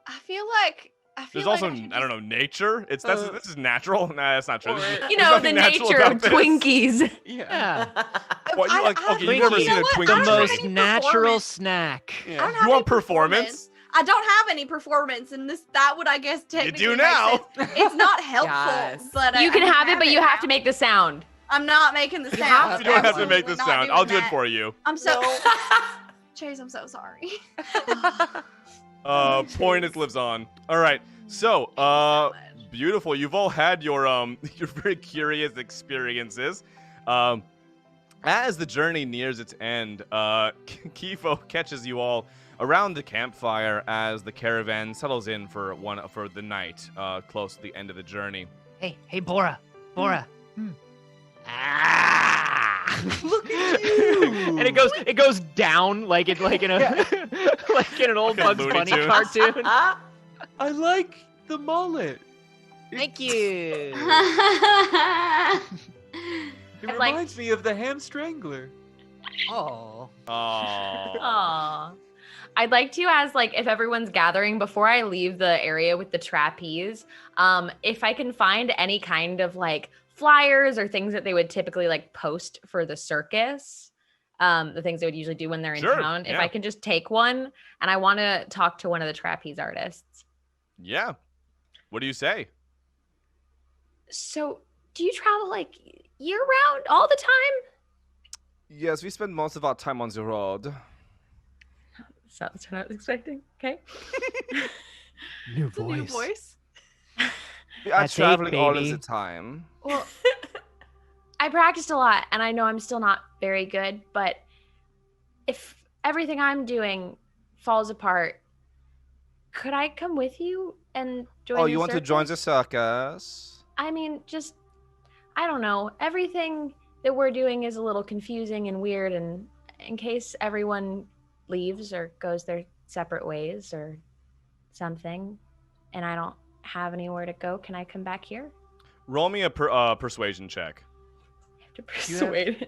I feel like. There's also, I don't know, nature. This is natural. Nah, that's not true. You know, the nature of Twinkies. Yeah. What, you like? Okay, you've never seen a Twinkie. The drink. most natural snack. I don't have You any want performance? I don't have any performance, and that would, I guess, technically do make now. sense. It's not helpful, Yes. but You can I have it, but you have now. to make the sound. I'm not making the sound. You don't have to make Absolutely the not sound. doing I'll do it that. for you. I'm so. Chase, I'm so sorry. Pointus lives on. All right. So, beautiful. You've all had your your very curious experiences. As the journey nears its end, Kifo catches you all around the campfire as the caravan settles in for the night, close to the end of the journey. Hey, Bora. Hmm. Look at you! And it goes down like in a like in an old Like a Bugs Looney Bunny Tunes. cartoon. I like the mullet. Thank you. It I'd like- reminds me of the Ham Strangler. Oh. Aww. Aw. I'd like to, as like, if everyone's gathering, before I leave the area with the trapeze, if I can find any kind of like flyers or things that they would typically like post for the circus, the things they would usually do when they're in Sure, town, if yeah. I can just take one, and I want to talk to one of the trapeze artists. Yeah. What do you say? So, do you travel like year round all the time? Yes, we spend most of our time on the road. That's what I was expecting. Okay. New It's a new voice. We are That's it, traveling all of baby. the time. Well, I practiced a lot, and I know I'm still not very good, but if everything I'm doing falls apart, could I come with you and join Oh, the you want to join the circus? circus? I mean, just, I don't know. Everything that we're doing is a little confusing and weird, and in case everyone leaves or goes their separate ways or something, and I don't have anywhere to go, can I come back here? Roll me a persuasion check. I have to persuade.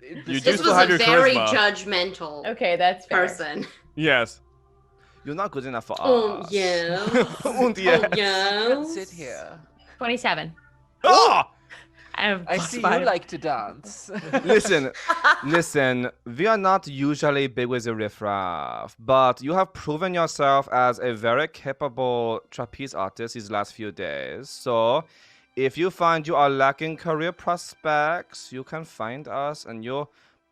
You This do was still have a your very charisma. judgmental Okay, that's fair. person. Yes. You're not good enough for Oh us. yeah. Und yes. Oh yeah. Sit here. 27. Ah! I see you like to dance. Listen, we are not usually big with the riffraff, but you have proven yourself as a very capable trapeze artist these last few days. So, if you find you are lacking career prospects, you can find us and you'll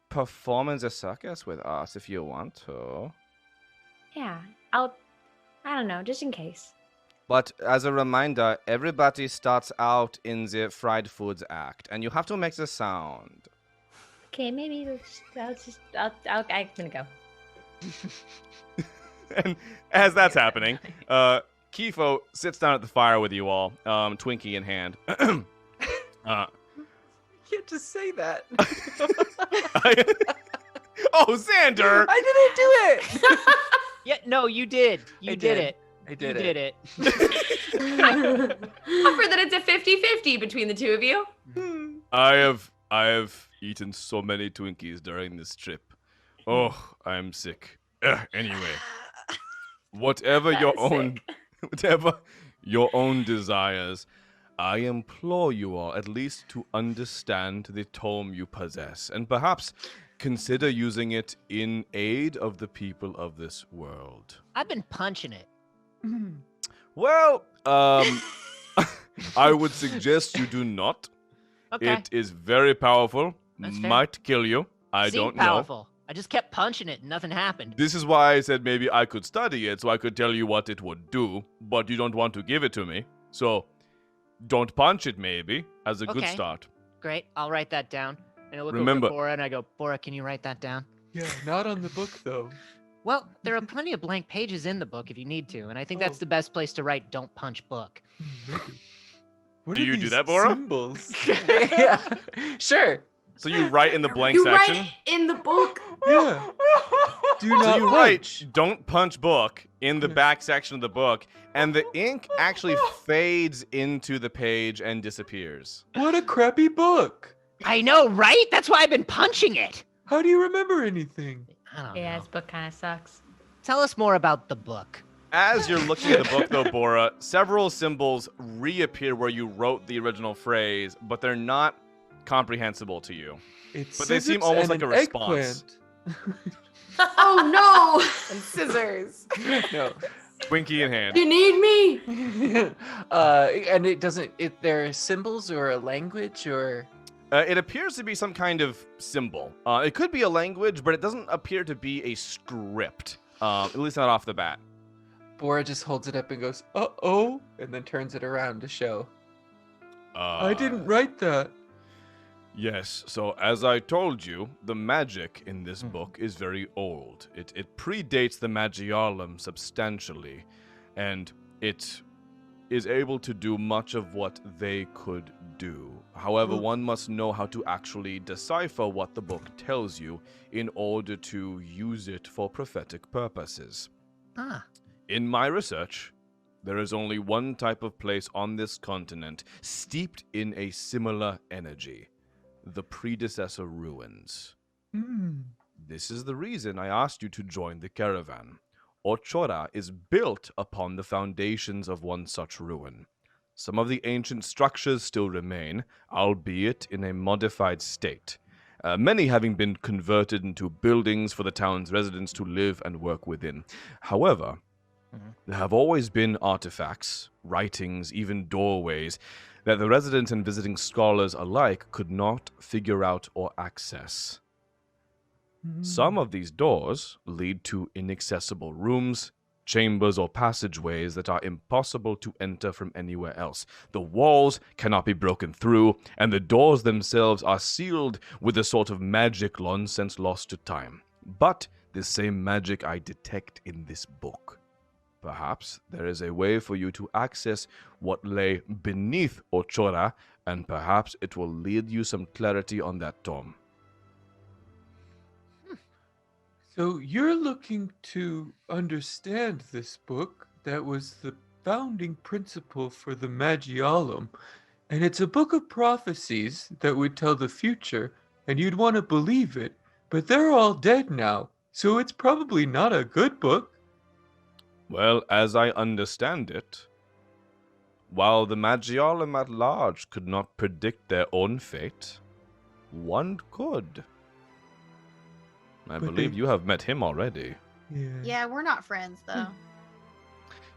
perform in the circus with us if you want to. Yeah, I don't know, just in case. But as a reminder, everybody starts out in the fried foods act, and you have to make the sound. Okay, maybe I'm gonna go. And as that's happening, Kifo sits down at the fire with you all, Twinkie in hand. You can't just say that. Oh, Xander! I didn't do it. Yeah, no, you did. You I did did. it. I You did did it. it. Offer that it's a 50-50 between the two of you. I have eaten so many Twinkies during this trip. Oh, I'm sick. Anyway, whatever your own, whatever your own desires, I implore you all at least to understand the tome you possess, and perhaps consider using it in aid of the people of this world. I've been punching it. Well, I would suggest you do not. Okay. It is very powerful. That's fair. Might kill you. I Seemed don't know. powerful. I just kept punching it and nothing happened. This is why I said maybe I could study it so I could tell you what it would do, but you don't want to give it to me. So, don't punch it maybe, as a good Okay. start. Great. I'll write that down. And I look Remember- over at Bora and I go, Bora, can you write that down? Yeah, not on the book though. Well, there are plenty of blank pages in the book if you need to, and I think that's Oh. the best place to write "Don't punch book." Maybe. What Do are you do these that, Bora? Symbols. Yeah, sure. So you write in the blank You section? write in the book. Yeah. Do So not you punch. write "Don't punch book" in the Yeah. back section of the book, and the ink actually fades into the page and disappears. What a crappy book. I know, right? That's why I've been punching it. How do you remember anything? I don't Yeah, know. this book kind of sucks. Tell us more about the book. As you're looking at the book, though, Bora, several symbols reappear where you wrote the original phrase, but they're not comprehensible to you. It's But they seem scissors almost and like a an response. Oh And scissors. No. Winky in hand. no! You need me. And it doesn't. There are symbols or a language or. It appears to be some kind of symbol. It could be a language, but it doesn't appear to be a script. At least not off the bat. Bora just holds it up and goes, "Uh-oh," and then turns it around to show. I didn't write that. Yes, so as I told you, the magic in this book is very old. It predates the Magialum substantially, and it is able to do much of what they could do. However, one must know how to actually decipher what the book tells you in order to use it for prophetic purposes. Ah. In my research, there is only one type of place on this continent steeped in a similar energy. The predecessor ruins. This is the reason I asked you to join the caravan. Ochora is built upon the foundations of one such ruin. Some of the ancient structures still remain, albeit in a modified state, many having been converted into buildings for the town's residents to live and work within. However, there have always been artifacts, writings, even doorways that the residents and visiting scholars alike could not figure out or access. Some of these doors lead to inaccessible rooms, chambers, or passageways that are impossible to enter from anywhere else. The walls cannot be broken through, and the doors themselves are sealed with a sort of magic long since lost to time. But this same magic I detect in this book. Perhaps there is a way for you to access what lay beneath Ochora, and perhaps it will lead you some clarity on that tome. So you're looking to understand this book that was the founding principle for the Magialum, and it's a book of prophecies that would tell the future, and you'd want to believe it, but they're all dead now, so it's probably not a good book. Well, as I understand it, while the Magialum at large could not predict their own fate, one could. I But believe they- you have met him already. Yeah, we're not friends though.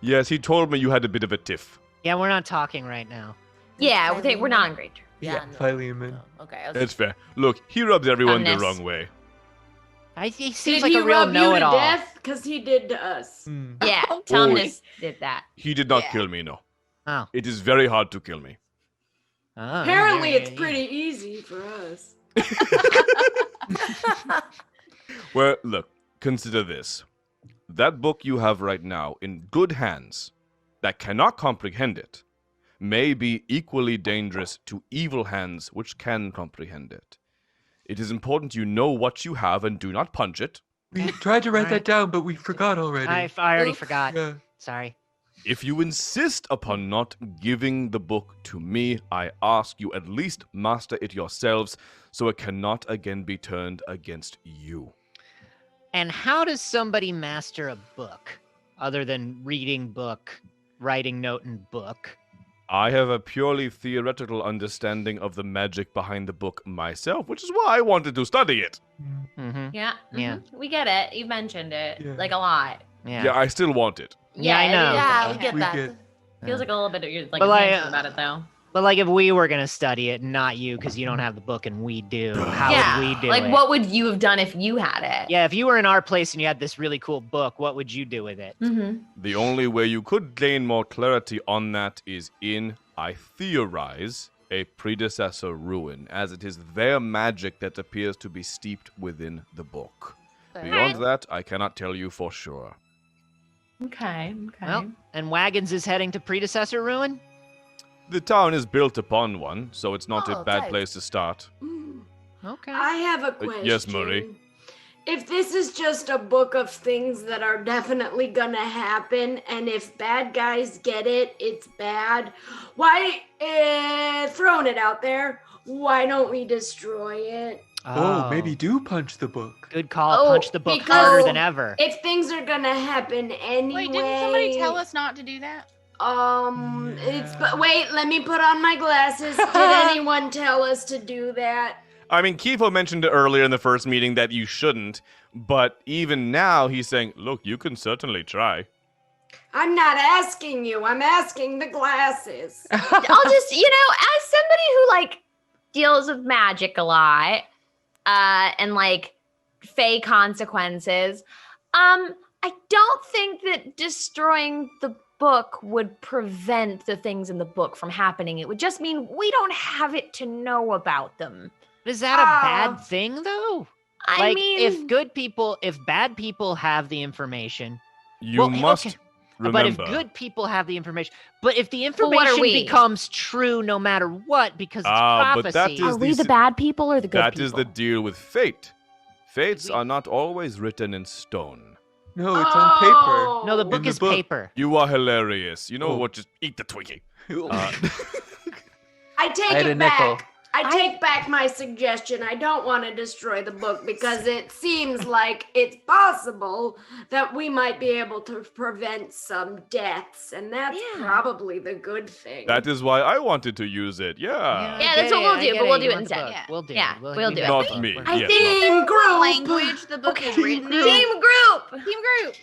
Yes, he told me you had a bit of a tiff. Yeah, we're not talking right now. Yeah, we're not on great terms. Yeah. Philemon. Okay. It's fair. Look, he rubs everyone the Calmness. wrong way. He Did seems like he a real rub you to know-it-all. death? Because he did to us. Yeah, Oh, Thomas did that. He did not Yeah. kill me, no. Oh. It is very hard to kill me. Oh, Apparently, yeah, it's yeah, pretty easy for us. Well, look, consider this. That book you have right now in good hands that cannot comprehend it may be equally dangerous to evil hands which can comprehend it. It is important you know what you have and do not punch it. We tried to write Alright. that down, but we forgot already. I already Oops. forgot. Yeah. Sorry. If you insist upon not giving the book to me, I ask you at least master it yourselves so it cannot again be turned against you. And how does somebody master a book other than reading book, writing note in book? I have a purely theoretical understanding of the magic behind the book myself, which is why I wanted to study it. Mm-hmm. Yeah. Yeah. We get it. You've mentioned it Yeah. like a lot. Yeah, I still want it. Yeah, I know. Yeah, we get We that. get- Feels like a little bit of you're like But, like, handsome about it though. But like, if we were gonna study it, not you, because you don't have the book and we do, how yeah. would we do like, it? what would you have done if you had it? Yeah, if you were in our place and you had this really cool book, what would you do with it? Mm-hmm. The only way you could gain more clarity on that is in, I theorize, a predecessor ruin, as it is their magic that appears to be steeped within the book. Beyond that, I cannot tell you for sure. Okay. Well, and Wagons is heading to Predecessor Ruin? The town is built upon one, so it's not a Oh, bad nice. place to start. Okay. I have a question. yes, Murray. If this is just a book of things that are definitely gonna happen, and if bad guys get it, it's bad. Why, throwing it out there, why don't we destroy it? Oh, maybe do punch the book. Good call. Oh, Punch the book because- harder than ever. If things are gonna happen anyway. Wait, didn't somebody tell us not to do that? But wait, let me put on my glasses. Did anyone tell us to do that? I mean, Kifo mentioned it earlier in the first meeting that you shouldn't, but even now he's saying, look, you can certainly try. I'm not asking you. I'm asking the glasses. I'll just, as somebody who like deals with magic a lot, and like fey consequences, I don't think that destroying the book would prevent the things in the book from happening. It would just mean we don't have it to know about them. Is that a bad thing, though? I mean, if bad people have the information, You well, must okay, remember. but if good people have the information, but if the Well, what are information we? becomes true no matter what, because it's prophecy. but that is are we the the bad people or the good That people? is the deal with fate. Fates are not always written in stone. No, it's on paper. No, the In book the is book. paper. You are hilarious. You know Oh. what? Just eat the Twinkie. I take I had it a nickel. back. I take back my suggestion. I don't want to destroy the book because it seems like it's possible that we might be able to prevent some deaths, and that's probably the good thing. That is why I wanted to use it. Yeah. Yeah, that's what we'll do, but we'll do it instead. Yeah. We'll do Yeah, it. we'll do it. Not me. I Yes, think not- team group. Language the book is written in. Team group. Team group.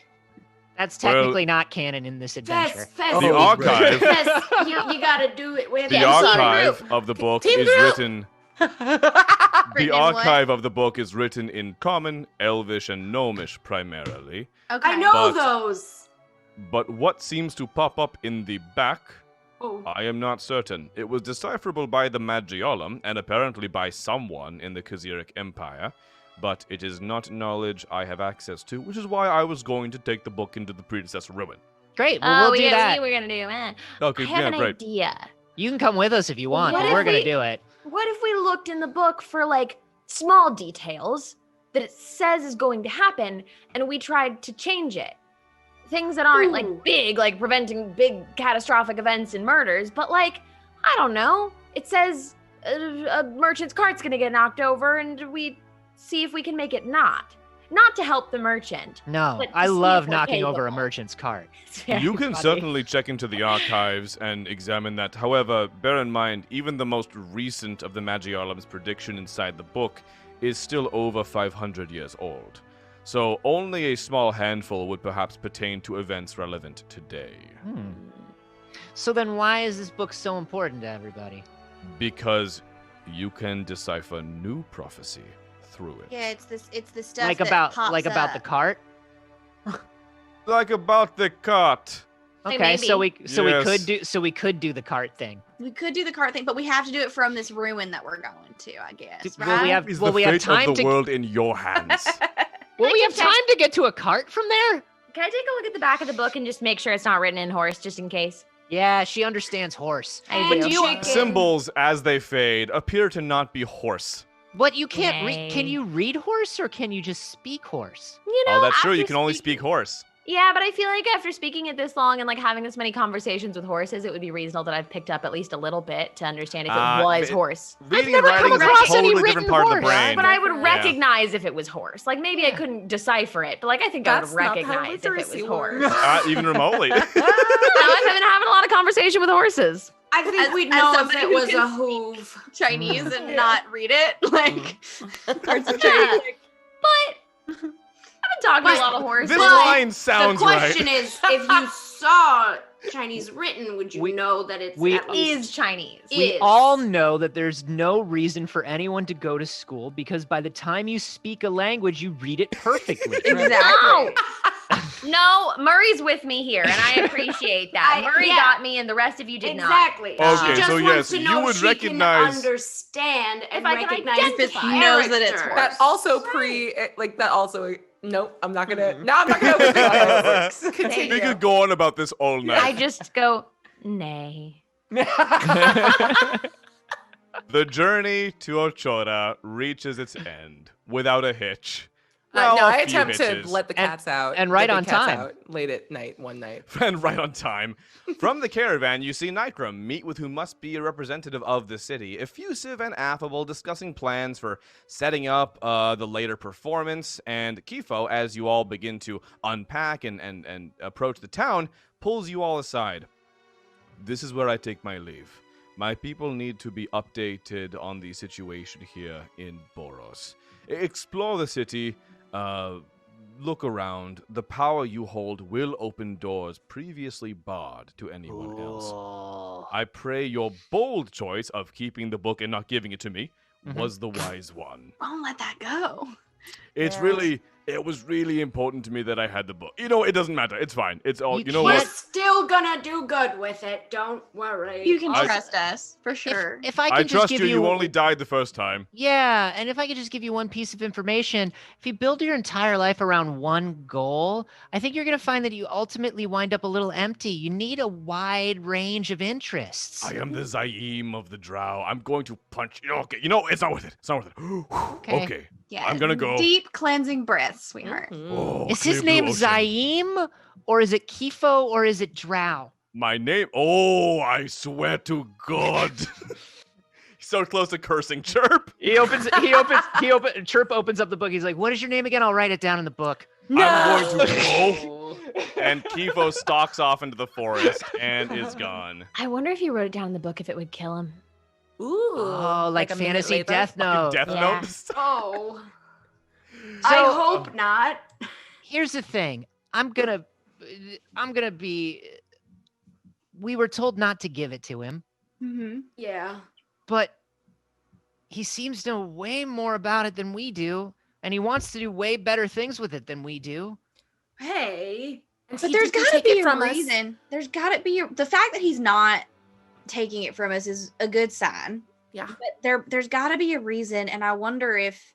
That's Well- technically not canon in this adventure. Fess, The Oh, archive. Fess, you gotta do it with The us. archive of the book Team is group. written. The Written in what? archive of the book is written in Common, Elvish, and Gnomish primarily. Okay. I know But- those. But what seems to pop up in the back, Oh. I am not certain. It was decipherable by the Magiolum, and apparently by someone in the Khazaric Empire, but it is not knowledge I have access to, which is why I was going to take the book into the predecessor ruin. Great. Well, we'll do that. We're gonna do it. Okay, I have yeah, an great. idea. You can come with us if you want, What but if we're going to we- do it. What if we looked in the book for like small details that it says is going to happen and we tried to change it? Things that aren't Ooh. like big, like preventing big catastrophic events and murders, but like, I don't know. It says a merchant's cart's going to get knocked over and we see if we can make it not. Not to help the merchant. No, but to I see love if we're knocking over a capable. merchant's cart. It's very You can funny. certainly check into the archives and examine that. However, bear in mind, even the most recent of the Magiolum's prediction inside the book is still over 500 years old. So only a small handful would perhaps pertain to events relevant today. So then why is this book so important to everybody? Because you can decipher new prophecy through it. Yeah, it's the stuff Like that about pops about the up. cart? Like about the cart. Hey, Okay, so we maybe. we could do the cart thing. We could do the cart thing, but we have to do it from this ruin that we're going to, I guess. Will we have Is will the we have fate time of the to world in your hands? will we I have can time to get to a cart from there? Can I take a look at the back of the book and just make sure it's not written in horse, just in case? Yeah, she understands horse. I And do. you- Symbols, as they fade, appear to not be horse. But you can't read. Can Yay. you read horse or can you just speak horse? You know, Oh, that's true. You after can only speaking- speak horse. Yeah, but I feel like after speaking it this long and like having this many conversations with horses, it would be reasonable that I've picked up at least a little bit to understand if it was but- horse. Reading never and writing come is a across any totally written different part of the horse. brain. But I would Yeah. recognize if it was horse. Like maybe I couldn't decipher it, but like I think I That's would not how recognize if it was literacy horse. works. Even remotely. I've been having a lot of conversation with horses. I think As- we'd as know if somebody it who was can a hoove. Chinese and not read it. Like, parts of Yeah. Chinese. But I've been talking to a lot of horses. This Well, line sounds The question right. is, if you saw Chinese written, would you We- know that it's we- at least Is Chinese. We is. all know that there's no reason for anyone to go to school because by the time you speak a language, you read it perfectly. No. No, Murray's with me here, and I appreciate that. Murray yeah. got me, and the rest of you did not. Exactly. Okay, She just so wants yes, to you know would if she recognize- can understand and If I can recognize identify. the Knows that it's characters. horse. That also that also. Nope, I'm not gonna. No, I'm not gonna open how it works. We Continue. could go on about this all I night. just go, nay. The journey to Ochora reaches its end without a hitch. No, Well, a I few attempt to hitches. let the cats out. and right get the on cats time. out late at night, one night. And right on time. From the caravan, you see Nikram meet with who must be a representative of the city, effusive and affable, discussing plans for setting up the later performance. And Kifo, as you all begin to unpack and approach the town, pulls you all aside. This is where I take my leave. My people need to be updated on the situation here in Boros. Explore the city. Look around. The power you hold will open doors previously barred to anyone else. I pray your bold choice of keeping the book and not giving it to me was the wise one. Don't let that go. It was really important to me that I had the book. You know, it doesn't matter. It's fine. It's all, You you know We're what? still gonna do good with it. Don't worry. You can I- trust us for sure. If I I could just trust give you. you, You only died the first time. Yeah, and if I could just give you one piece of information, if you build your entire life around one goal, I think you're going to find that you ultimately wind up a little empty. You need a wide range of interests. I am the Zaim of the Drow. I'm going to punch. Okay, you know, it's not worth it. It's not worth it. Okay. Yeah. I'm gonna go. Deep cleansing breath, sweetheart. Oh, Is his clear name blue ocean. Zaim, or is it Kifo, or is it Drow? My name? Oh, I swear to God. He's so close to cursing. Chirp. Chirp opens up the book. He's like, "What is your name again? I'll write it down in the book." I'm going to go. And Kifo stalks off into the forest and is gone. I wonder if you wrote it down in the book if it would kill him. Ooh. Oh, like a minute fantasy later? Death Note. Death Yeah. Note. Oh. So- I hope not. Here's the thing. I'm gonna be. We were told not to give it to him, Mm-hmm. Yeah. but he seems to know way more about it than we do, and he wants to do way better things with it than we do. Hey. And But he there's didn't got to take it be a from us. reason. There's got to be the fact that he's not taking it from us is a good sign. Yeah. But there's got to be a reason, and I wonder if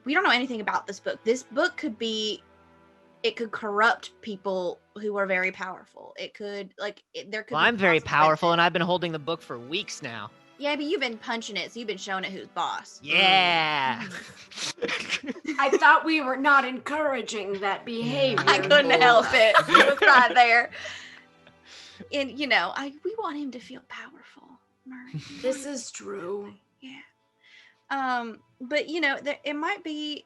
we don't know anything about this book. This book could could corrupt people who are very powerful. It could there could. Well, be I'm very powerful, consequences. and I've been holding the book for weeks now. Yeah, but you've been punching it, so you've been showing it who's boss. Yeah. I thought we were not encouraging that behavior. I couldn't Laura. help it. It was right there. And we want him to feel powerful, Murray. This is true. But there might be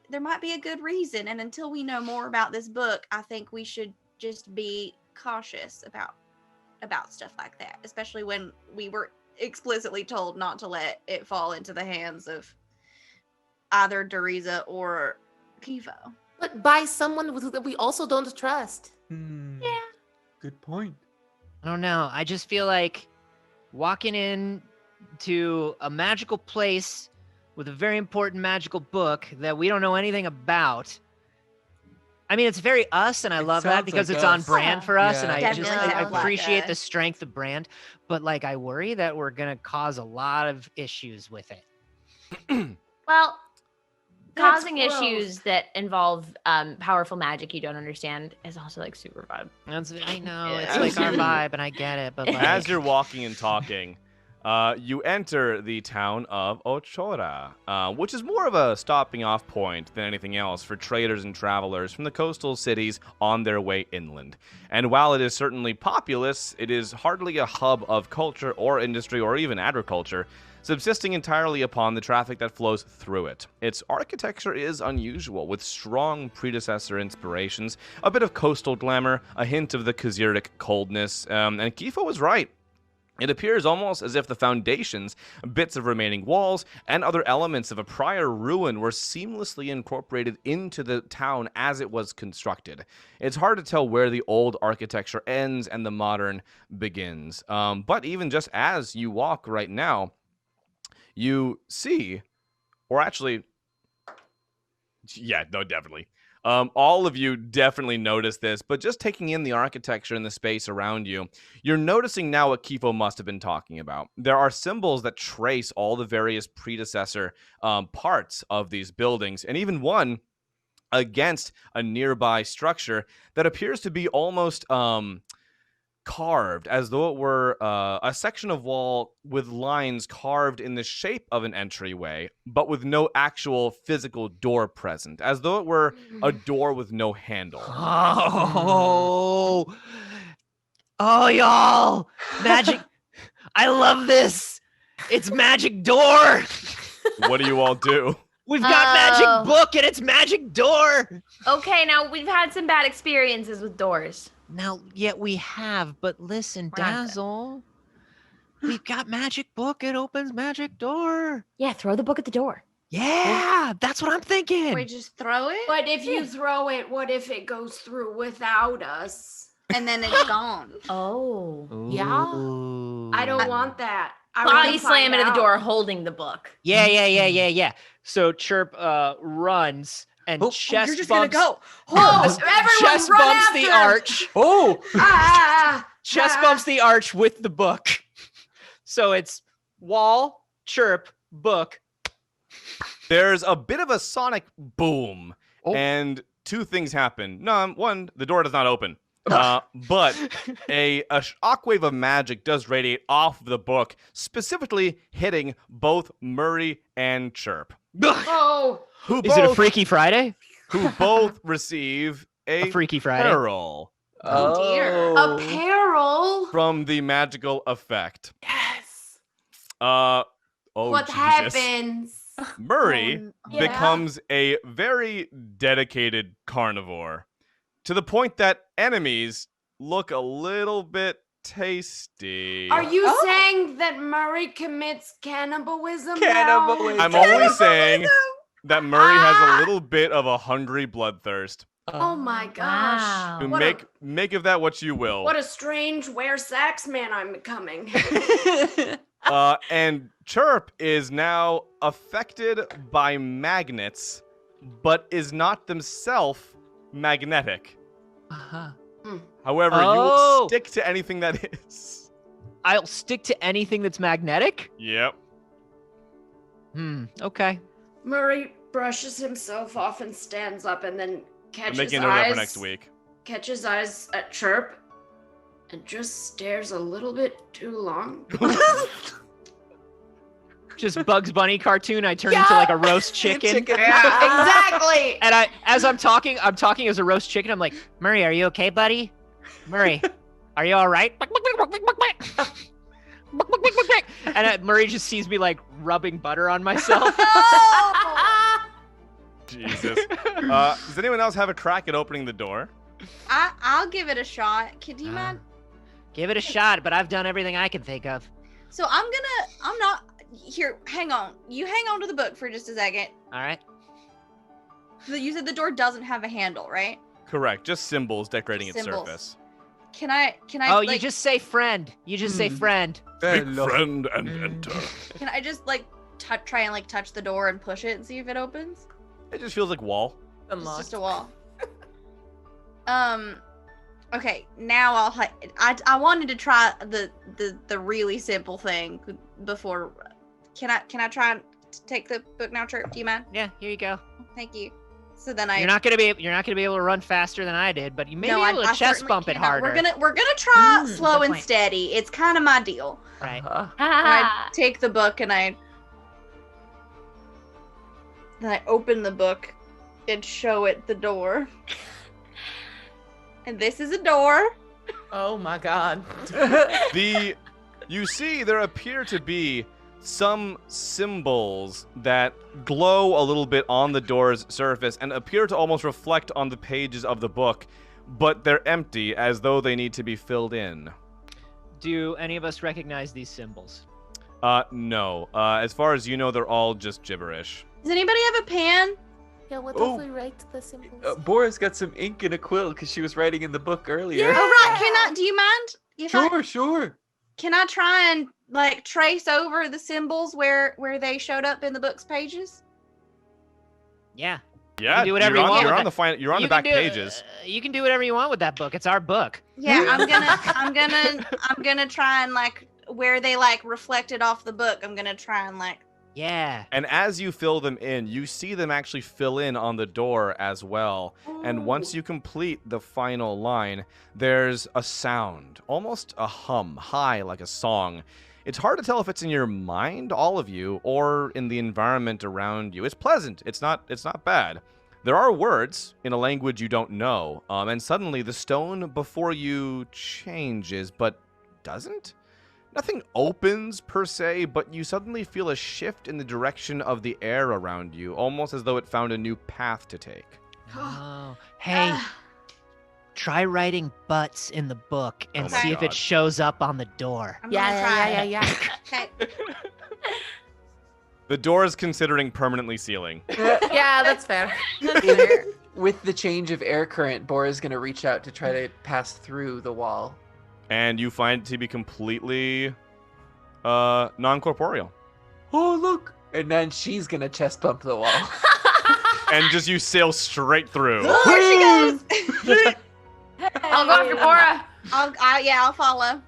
a good reason, and until we know more about this book, I think we should just be cautious about stuff like that, especially when we were explicitly told not to let it fall into the hands of either Deriza or Kivo. But by someone that we also don't trust. Yeah. Good point. I don't know. I just feel like walking in to a magical place with a very important magical book that we don't know anything about. I mean, it's very us, and I love that sounds because like it's on us. brand for us, and Yeah, I it just definitely I sounds like appreciate the us. strength of brand. But I worry that we're gonna cause a lot of issues with it. Well, That's causing gross. issues that involve powerful magic you don't understand is also super fun. I know Yeah. it's like our vibe, and I get it. But As you're walking and talking, you enter the town of Ochora, which is more of a stopping off point than anything else for traders and travelers from the coastal cities on their way inland. And while it is certainly populous, it is hardly a hub of culture or industry or even agriculture, subsisting entirely upon the traffic that flows through it. Its architecture is unusual, with strong predecessor inspirations, a bit of coastal glamour, a hint of the Khaziric coldness, and Kifo was right. It appears almost as if the foundations, bits of remaining walls, and other elements of a prior ruin were seamlessly incorporated into the town as it was constructed. It's hard to tell where the old architecture ends and the modern begins. But even just as you walk right now, you see, or actually, yeah, no, definitely. All of you definitely notice this, but just taking in the architecture and the space around you, you're noticing now what Kifo must have been talking about. There are symbols that trace all the various predecessor parts of these buildings, and even one against a nearby structure that appears to be almost carved, as though it were a section of wall with lines carved in the shape of an entryway, but with no actual physical door present, as though it were a door with no handle. Oh, y'all! Magic! I love this! It's magic door! What do you all do? We've got magic book and it's magic door! Okay, now we've had some bad experiences with doors. Now, yet we have, but listen, We're not good. Dazzle. We've got magic book, it opens magic door. Yeah, throw the book at the door. Yeah, that's what I'm thinking. We just throw it, But if you throw it, what if it goes through without us? and then it's gone. Oh. Yeah. I don't want that. I Body wanna slam find into the out. door holding the book. Yeah. So Chirp runs and chest You're just bumps. gonna go. Oh, everyone Chest run bumps after the him. arch. Oh, Chest bumps the arch with the book. So it's wall, chirp, book. There's a bit of a sonic boom, Oh. and two things happen. No, one, the door does not open. But a shockwave of magic does radiate off the book, specifically hitting both Murray and Chirp, Oh, who Is it a both, Freaky Friday? who both receive A Freaky Friday. peril Oh, dear. a peril. from the magical effect. Yes. Oh, What Jesus. happens? Murray Yeah. becomes a very dedicated carnivore, to the point that enemies look a little bit tasty. Are you Oh. saying that Murray commits cannibalism? Cannibalism. I'm only saying that Murray has Ah. a little bit of a hungry bloodthirst. Oh my gosh. Wow. To What make of that what you will. What a strange wear sax man I'm becoming. And Chirp is now affected by magnets, but is not themselves magnetic. Uh-huh. However, you Oh. will stick to anything that is. I'll stick to anything that's magnetic? Yep. Okay. Murray brushes himself off and stands up and then I'm catches making a note of that eyes, for next week. catches eyes at Chirp and just stares a little bit too long. Just Bugs Bunny cartoon. I turn into like a roast chicken. Exactly. And as I'm talking as a roast chicken. I'm like, Murray, are you okay, buddy? Murray, are you all right? And Murray just sees me like rubbing butter on myself. Jesus. Does anyone else have a crack at opening the door? I'll give it a shot. Do you mind? Give it a shot, but I've done everything I can think of. So I'm not here. Hang on. You hang on to the book for just a second. All right. You said the door doesn't have a handle, right? Correct. Just symbols decorating its Symbols. surface. Can I? Oh, like, you just say friend. You just say friend. Big friend and enter. Can I just like try and like touch the door and push it and see if it opens? It just feels like wall. It's just a wall. Okay, now I wanted to try the really simple thing before. Can I try and take the book now, Chirp? Do you mind? Yeah, here you go. Thank you. So then You're not gonna be able to run faster than I did, but you may be able to I chest certainly bump it cannot. harder. We're gonna try slow good and point. steady. It's kind of my deal. Right. And I take the book and I open the book and show it the door. And this is a door. Oh my god. You see, there appear to be some symbols that glow a little bit on the door's surface and appear to almost reflect on the pages of the book, but they're empty, as though they need to be filled in. Do any of us recognize these symbols? No. As far as you know, they're all just gibberish. Does anybody have a pen? Yeah, what Oh. if we write the symbols? Bora's got some ink and a quill because she was writing in the book earlier. Oh right. Do you mind? If Sure. Can I try and like trace over the symbols where they showed up in the book's pages? Yeah. Yeah, do whatever you want You're with on the you're on the back pages. You can do whatever you want with that book. It's our book. Yeah, I'm gonna try and like where they like reflected off the book. I'm gonna try and like. Yeah. And as you fill them in, you see them actually fill in on the door as well. And once you complete the final line, there's a sound, almost a hum, high like a song. It's hard to tell if it's in your mind, all of you, or in the environment around you. It's pleasant. It's not bad. There are words in a language you don't know, and suddenly the stone before you changes, but doesn't? Nothing opens per se, but you suddenly feel a shift in the direction of the air around you, almost as though it found a new path to take. Oh. Hey, try writing butts in the book and Oh my see if God. it shows up on the door. I'm gonna try. Yeah. Okay. The door is considering permanently sealing. Yeah, that's fair. With the change of air current, Bora's gonna reach out to try to pass through the wall. And you find it to be completely non-corporeal. Oh, look! And then she's gonna chest bump the wall. And just you sail straight through. There she goes. I'll go after Bora. I'll follow.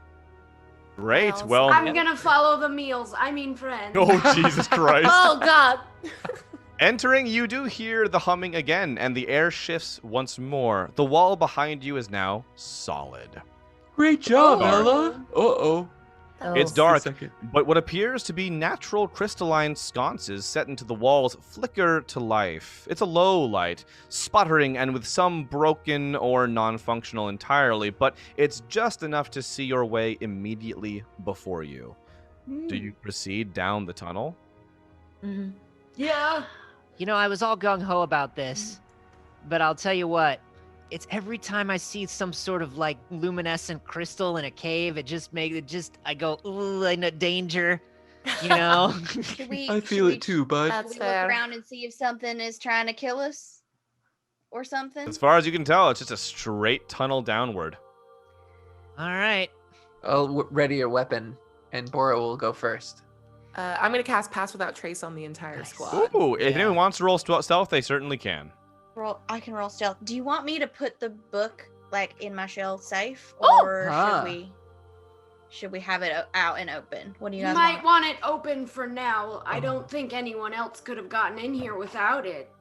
Great. Well, I'm gonna follow the meals. I mean friends. oh, Jesus Christ. Oh God. Entering, you do hear the humming again, and the air shifts once more. The wall behind you is now solid. Great job, Oh. Ella. Uh-oh. It's Just a dark, second. but what appears to be natural crystalline sconces set into the walls flicker to life. It's a low light, sputtering and with some broken or non-functional entirely, but it's just enough to see your way immediately before you. Do you proceed down the tunnel? Yeah. You know, I was all gung-ho about this, but I'll tell you what. It's every time I see some sort of like luminescent crystal in a cave, I go, ooh, I know danger, you know? Should we, I feel it too, bud. That's Should we fair. look around and see if something is trying to kill us? Or something? As far as you can tell, it's just a straight tunnel downward. All right. I'll ready your weapon, and Bora will go first. I'm gonna cast Pass Without Trace on the entire Nice. squad. Ooh, if Yeah. anyone wants to roll stealth, they certainly can. I can roll stealth. Do you want me to put the book like in my shell safe, Oh! or Ah. should we have it out and open? What do you You guys might want? want it open for now. I don't think anyone else could have gotten in here without it.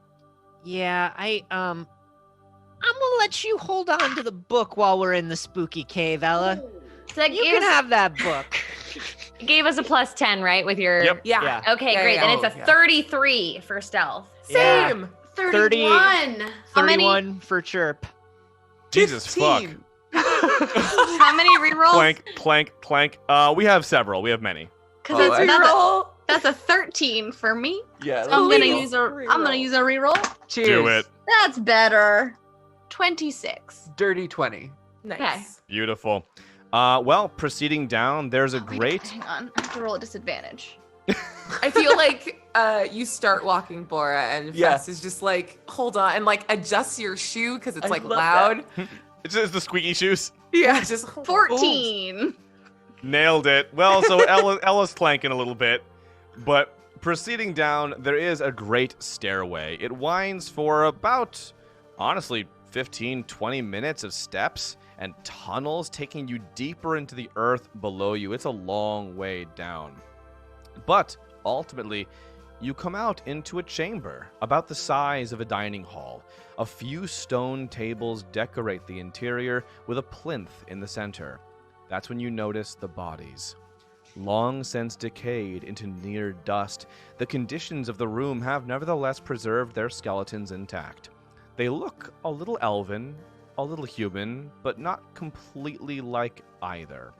Yeah, I'm gonna let you hold on to the book while we're in the spooky cave, Ella. So that You can have that book. gave us a plus 10, right? With your. Yep. Yeah. Yeah. Okay, Yeah, great. yeah. Then it's a yeah. 33 for stealth. Yeah. Same. 31. How many- 31 for chirp. Jesus fuck. 15. How many rerolls? Clank, clank, clank. We have several. We have many. Because Oh, I- that's a 13 for me. Yeah. So I'm let's gonna go. use I'm gonna use a reroll. Cheers. Do it. That's better. 26. Dirty 20. Nice. Beautiful. Well, proceeding down, there's a Oh, wait, great. hang on. I have to roll a disadvantage. I feel like you start walking, Bora, and Yeah. Fess is just like, hold on, and like adjust your shoe because it's I like love loud. It's just the squeaky shoes. Yeah, just 14. Nailed it. Well, so Ella's clanking a little bit, but proceeding down, there is a great stairway. It winds for about, honestly, 15, 20 minutes of steps and tunnels taking you deeper into the earth below you. It's a long way down. But ultimately, you come out into a chamber about the size of a dining hall. A few stone tables decorate the interior with a plinth in the center. That's when you notice the bodies. Long since decayed into near dust, the conditions of the room have nevertheless preserved their skeletons intact. They look a little elven, a little human, but not completely like either.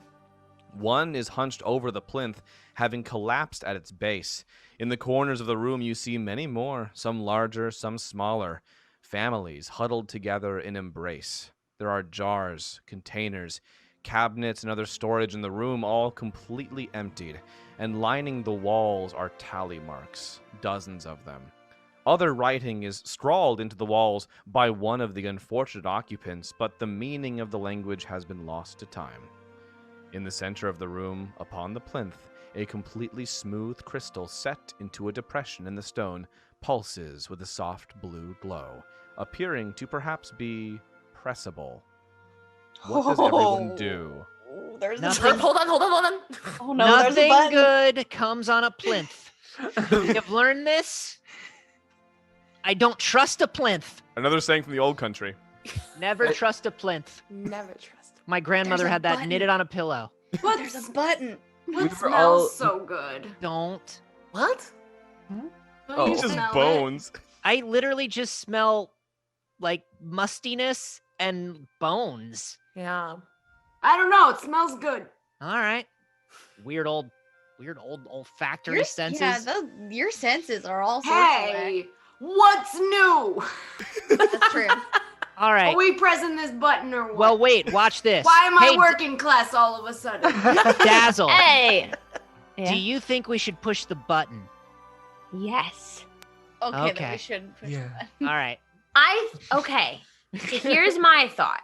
One is hunched over the plinth, having collapsed at its base. In the corners of the room you see many more, some larger, some smaller. Families huddled together in embrace. There are jars, containers, cabinets and other storage in the room all completely emptied, and lining the walls are tally marks, dozens of them. Other writing is scrawled into the walls by one of the unfortunate occupants, but the meaning of the language has been lost to time. In the center of the room, upon the plinth, a completely smooth crystal set into a depression in the stone pulses with a soft blue glow, appearing to perhaps be pressable. What does everyone do? Oh, there's Nothing. Hold on. Oh no, there's a Nothing button. good comes on a plinth. You've learned this? I don't trust a plinth. Another saying from the old country. Never trust a plinth. Never trust. My grandmother There's a had that button. knitted on a pillow. What, There's a button. what were smells all- so good? Don't. What? Oh. You It's just smell it? bones. I literally just smell like mustiness and bones. Yeah. I don't know. It smells good. All right. Weird old olfactory senses. Yeah, your senses are all sorts of whack. Hey, what's new? That's true. All right. Are we pressing this button or what? Well, wait. Watch this. Why am I Hey, working class all of a sudden? Dazzle. Hey. Do Yeah. you think we should push the button? Yes. Okay, then Okay. we should push Yeah. the button. All right. Okay. So here's my thought.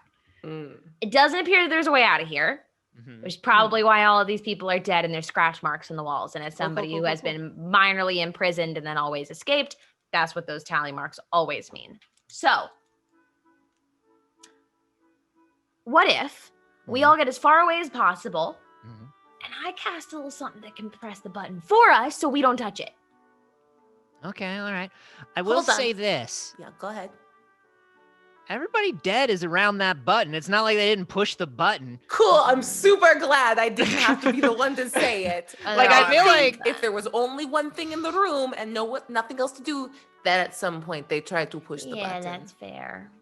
It doesn't appear that there's a way out of here, Mhm. which is probably why all of these people are dead and there's scratch marks in the walls. And as somebody who has been minorly imprisoned and then always escaped, that's what those tally marks always mean. So, what if we all get as far away as possible Mhm. and I cast a little something that can press the button for us so we don't touch it? Okay. All right. I will Hold on. say this. Yeah, go ahead. Everybody dead is around that button. It's not like they didn't push the button. Cool. I'm super glad I didn't have to be the one to say it. I Like know, I feel right? like if there was only one thing in the room and nothing else to do, then at some point they tried to push the Yeah, button. that's fair.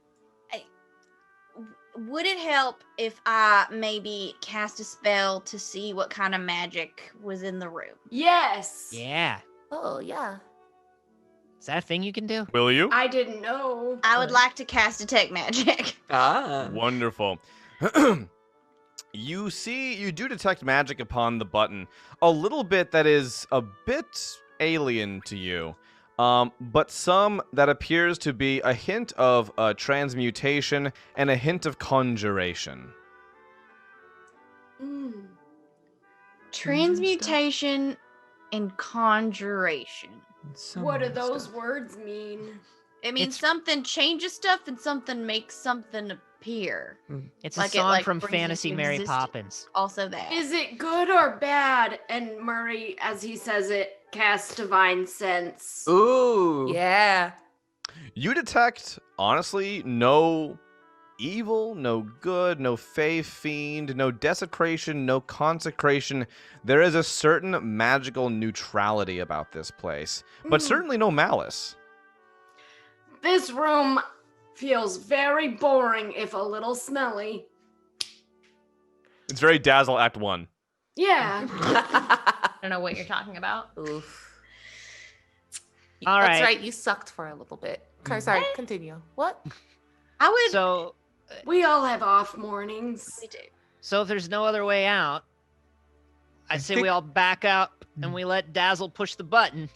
Would it help if I maybe cast a spell to see what kind of magic was in the room? Yes. Yeah. Oh yeah. Is that a thing you can do? Will you? I didn't know. I would like to cast detect magic. Ah. Wonderful. You do detect magic upon the button. A little bit that is a bit alien to you. But some that appears to be a hint of transmutation and a hint of conjuration. Mm. Transmutation and conjuration. What do Summon those stuff. words mean? It means It's- something changes stuff and something makes something appear. It's Like a it, song like, from brings into Fantasy Mary existence. Poppins. Also that. Is it good or bad? And Murray, as he says it, casts divine sense. Ooh. Yeah. You detect, honestly, no evil, no good, no fey fiend, no desecration, no consecration. There is a certain magical neutrality about this place, but certainly no malice. This room feels very boring, if a little smelly. It's very Dazzle Act 1. Yeah. I don't know what you're talking about. Oof. All That's right. right. You sucked for a little bit. Okay, sorry. Continue. What? I would. So We all have off mornings. We do. if there's no other way out, I say we think- all back up and we let Dazzle push the button.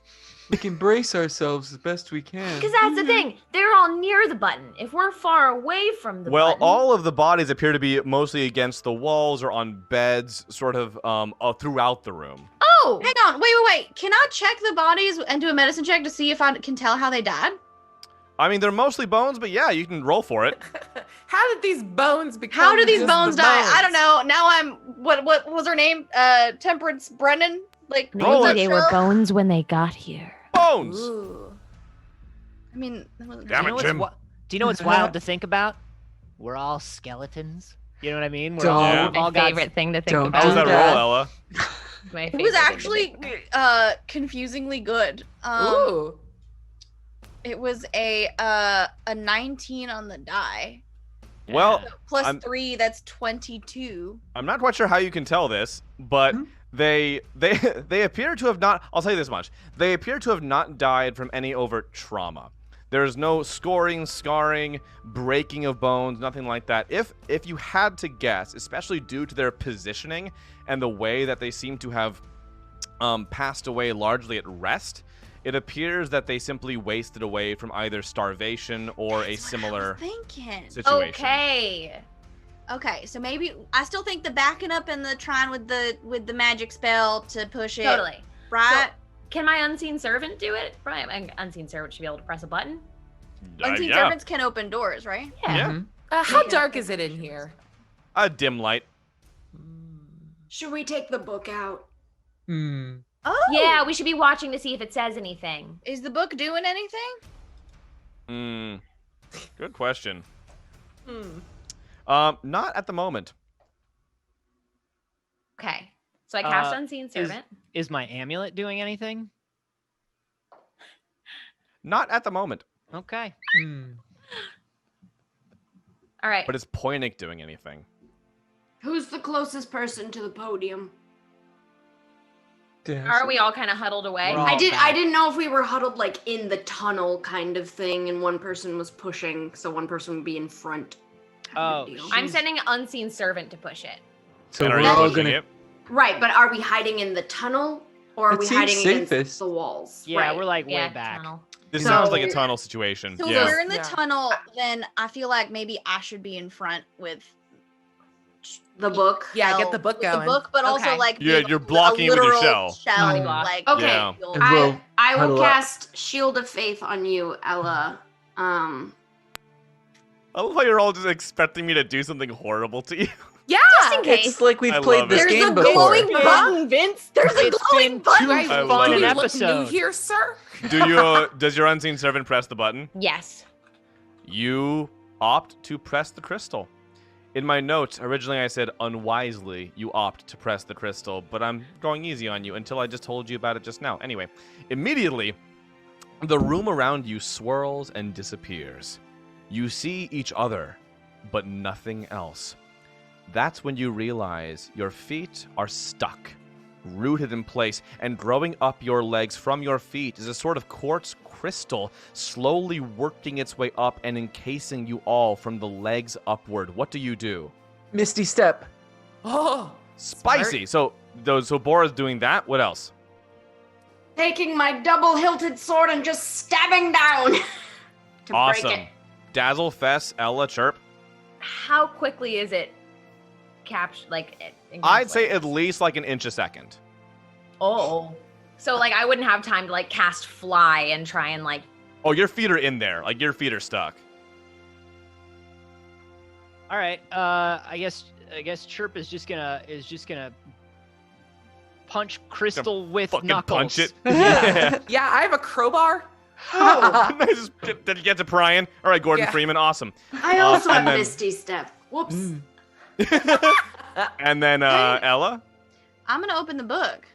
We can brace ourselves as best we can. Because that's the thing. They're all near the button. If we're far away from the Well, button. all of the bodies appear to be mostly against the walls or on beds, sort of throughout the room. Oh! Hang on. Wait. Can I check the bodies and do a medicine check to see if I can tell how they died? I mean, they're mostly bones, but yeah, you can roll for it. How did these bones become? How do these just bones the die? I don't know. Now I'm. What was her name? Temperance Brennan. Like Roll Maybe it. they were bones when they got here. Bones! Ooh. I mean, that wasn't Damn Do it, you know Jim. do you know what's wild to think about? We're all skeletons. You know what I mean? We're all, Don't. we've all My got favorite thing to think Don't about. How was that that. roll, Ella? My It favorite was thing to actually think about. confusingly good. Ooh. It was a 19 on the die. Well, Plus I'm- 3, that's 22. I'm not quite sure how you can tell this, but they appear to have not. I'll tell you this much: they appear to have not died from any overt trauma. There's no scoring, scarring, breaking of bones, nothing like that. If you had to guess, especially due to their positioning and the way that they seem to have passed away largely at rest, it appears that they simply wasted away from either starvation or a similar situation. Okay, so maybe I still think the backing up and the trying with the magic spell to push it. Totally. Right? So, can my unseen servant do it? Probably my unseen servant should be able to press a button. Unseen servants can open doors, right? Yeah. How dark is it in here? A dim light. Should we take the book out? Oh. Yeah, we should be watching to see if it says anything. Is the book doing anything? Good question. Not at the moment. Okay. So I cast Unseen Servant. Is my amulet doing anything? Not at the moment. Okay. All right. But is Poinic doing anything? Who's the closest person to the podium? Are we all kind of huddled away? I didn't know if we were huddled like in the tunnel kind of thing, and one person was pushing, so one person would be in front. Oh, I'm sending an Unseen Servant to push it. So And are we're you all pushing gonna. it? Right, but are we hiding in the tunnel, or are It we seems hiding safest. against the walls? Yeah, right. we're like Yeah, way back. tunnel. This So- sounds like a tunnel situation. So Yeah. if we're in the Yeah. tunnel, then I feel like maybe I should be in front with The book. Yeah, get the book with going. the book, but also Okay. like You're- be you're a blocking it with your literal shell. Block. like Okay. Yeah. you'll- And we'll I will huddle up. cast Shield of Faith on you, Ella. I love how you're all just expecting me to do something horrible to you. Yeah. Just in case. It's like we've I love played it. this There's game a before. glowing button, Vince. There's a It's glowing been button. too I love fun it. an you look new episode. here, sir? Does your unseen servant press the button? Yes. You opt to press the crystal. In my notes, originally I said unwisely you opt to press the crystal, but I'm going easy on you until I just told you about it just now. Anyway, immediately, the room around you swirls and disappears. You see each other, but nothing else. That's when you realize your feet are stuck, rooted in place, and growing up your legs from your feet is a sort of quartz crystal slowly working its way up and encasing you all from the legs upward. What do you do? Misty Step. Oh. Spicy. So Bora's doing that. What else? Taking my double-hilted sword and just stabbing down to Awesome. break it. Dazzle, Fess, Ella, Chirp. How quickly is it captured? I'd say at least like an inch a second. Oh. So like I wouldn't have time to like cast Fly and try and like. Oh, your feet are in there. Like your feet are stuck. All right. I guess Chirp is just gonna punch Crystal with Fucking knuckles. punch it. Yeah, I have a crowbar. Nice. Did you get to prying? All right, Gordon Yeah. Freeman. Awesome. I also and have then- Misty Step. Whoops. And then Ella. I'm gonna open the book.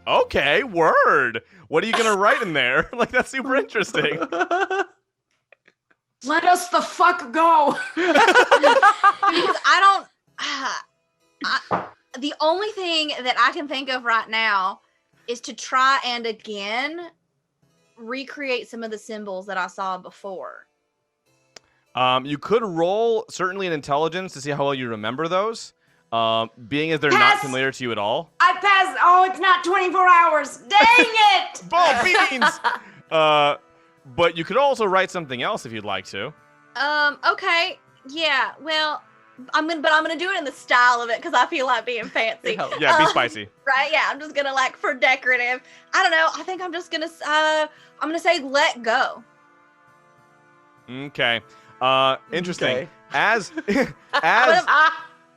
Okay, word. What are you gonna write in there? Like that's super interesting. Let us the fuck go. Because the only thing that I can think of right now is to try and again recreate some of the symbols that I saw before. You could roll certainly an intelligence to see how well you remember those. Being as they're not Pass. familiar to you at all. I passed. Oh, it's not 24 hours. Dang it! Ball beans. But you could also write something else if you'd like to. Okay. Yeah, well, I'm gonna do it in the style of it because I feel like being fancy. Yeah, be spicy. Right? Yeah, I'm just gonna like for decorative. I don't know. I think I'm just gonna I'm gonna say let go. Okay. Interesting. Okay. As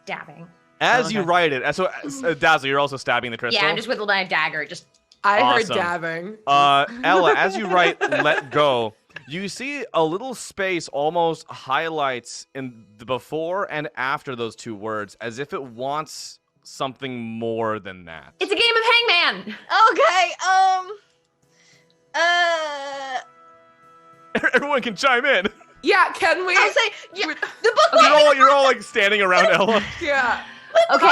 Dabbing. you write it, so Dazzle, you're also stabbing the crystal. Yeah, I'm just with my dagger. Just. I heard Awesome. dabbing. Ella, as you write "let go," you see a little space almost highlights in the before and after those two words, as if it wants something more than that. It's a game of Hangman. Okay. Everyone can chime in. Yeah, can we? I'll say yeah, the book. You're all like standing around Ella. Yeah. Okay.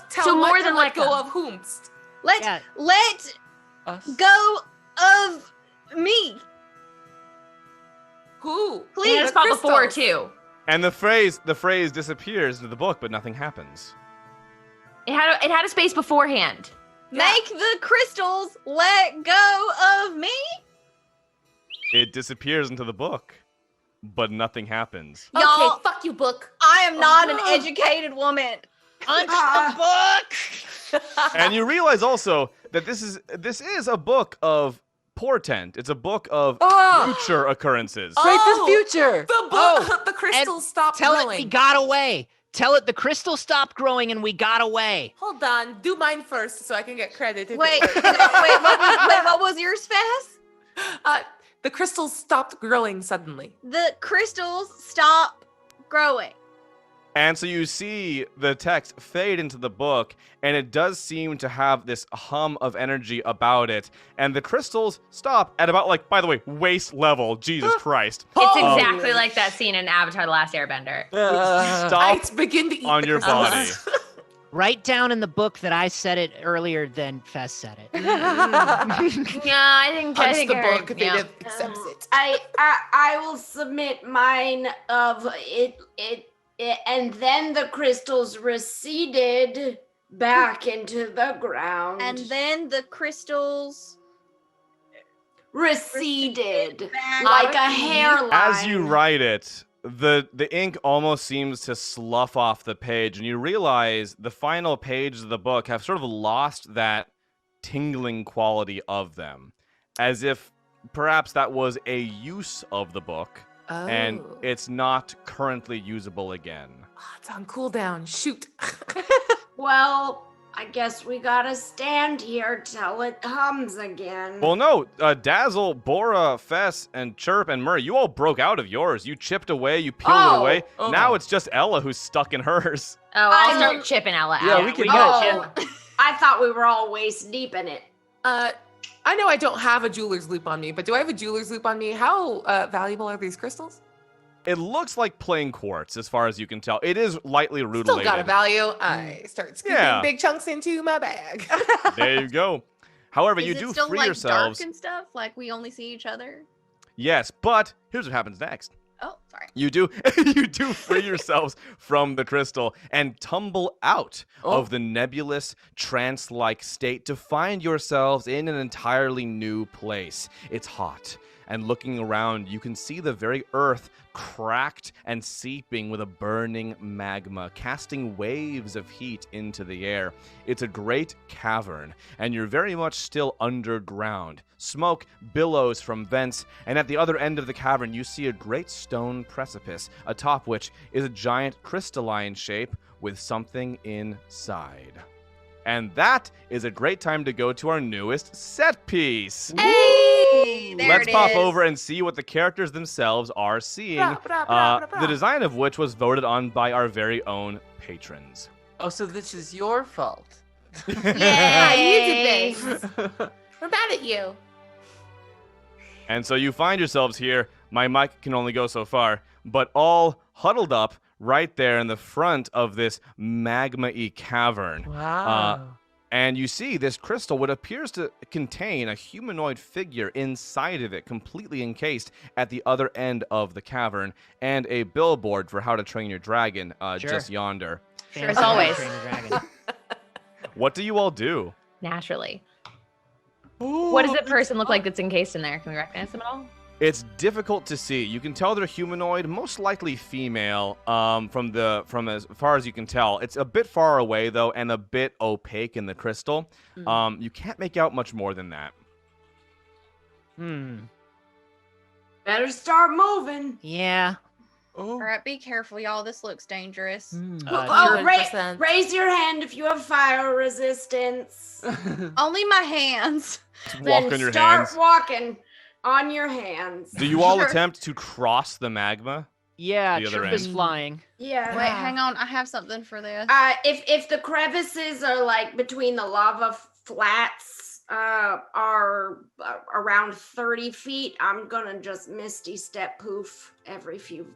Tell So more to than let let go go. of whomst. Let Yeah. let Us. go of me. Who? It had a spot before too. And the phrase disappears into the book, but nothing happens. It had a space beforehand. Make the crystals let go of me. It disappears into the book, but nothing happens. Y'all- Okay, fuck you, book. I am not an educated woman. Punch the book. And you realize also that this is a book of portent. It's a book of future occurrences. Right, the future. The book, the crystals stopped Tell growing. it we got away. Tell it the crystal stopped growing and we got away. Hold on, do mine first so I can get credit. Wait, what was yours, Fess? The crystals stopped growing suddenly. The crystals stop growing. And so you see the text fade into the book, and it does seem to have this hum of energy about it. And the crystals stop at about, like, by the way, waist level. Jesus Christ. It's exactly like that scene in Avatar: The Last Airbender. Stop I begin to eat on the your crystals. body. Write down in the book that I said it earlier than Fess said it. Yeah, I think Punch the her- book if yeah. it accepts it. I will submit mine of it, and then the crystals receded back into the ground. And then the crystals receded back like a hairline. As you write it, the ink almost seems to slough off the page, and you realize the final pages of the book have sort of lost that tingling quality of them, as if perhaps that was a use of the book, and it's not currently usable again. It's on cooldown. Shoot. Well, I guess we gotta stand here till it hums again. Well, no, Dazzle, Bora, Fess, and Chirp, and Murray, you all broke out of yours. You chipped away, you peeled it away. Now it's just Ella who's stuck in hers. Oh, I'll start chipping Ella out. Yeah, we can I thought we were all waist deep in it. I know I don't have a jeweler's loop on me, but do I have a jeweler's loop on me? How valuable are these crystals? It looks like plain quartz, as far as you can tell. It is lightly Still rutilated. got a value. I start scooping big chunks into my bag. There you go. However, Is you it do still free like yourselves. dark and stuff? Like we only see each other? Yes, but here's what happens next. Oh, sorry. You do free yourselves from the crystal and tumble out of the nebulous, trance-like state to find yourselves in an entirely new place. It's hot, and looking around, you can see the very earth cracked and seeping with a burning magma, casting waves of heat into the air. It's a great cavern, and you're very much still underground. Smoke billows from vents, and at the other end of the cavern, you see a great stone precipice, atop which is a giant crystalline shape with something inside. And that is a great time to go to our newest set piece. Hey, there Let's it pop is. over and see what the characters themselves are seeing, the design of which was voted on by our very own patrons. Oh, so this is your fault. Yeah, you did this. We're mad at you. And so you find yourselves here. My mic can only go so far, but all huddled up right there in the front of this magma-y cavern. Wow. And you see this crystal, what appears to contain a humanoid figure inside of it, completely encased at the other end of the cavern, and a billboard for How to Train Your Dragon just yonder. Sure, as always. What do you all do? Naturally. What does the person look like that's encased in there? Can we recognize them at all? It's difficult to see. You can tell they're humanoid, most likely female, from as far as you can tell. It's a bit far away, though, and a bit opaque in the crystal. You can't make out much more than that. Better start moving. Yeah. All right, be careful, y'all. This looks dangerous. Raise your hand if you have fire resistance. Only my hands. Walk Then on your start hands. walking on your hands. Do you all attempt to cross the magma? Yeah, The other Chirp is end. flying. Yeah. Wait, hang on. I have something for this. If the crevices are like between the lava flats are around 30 feet, I'm gonna just misty step poof every few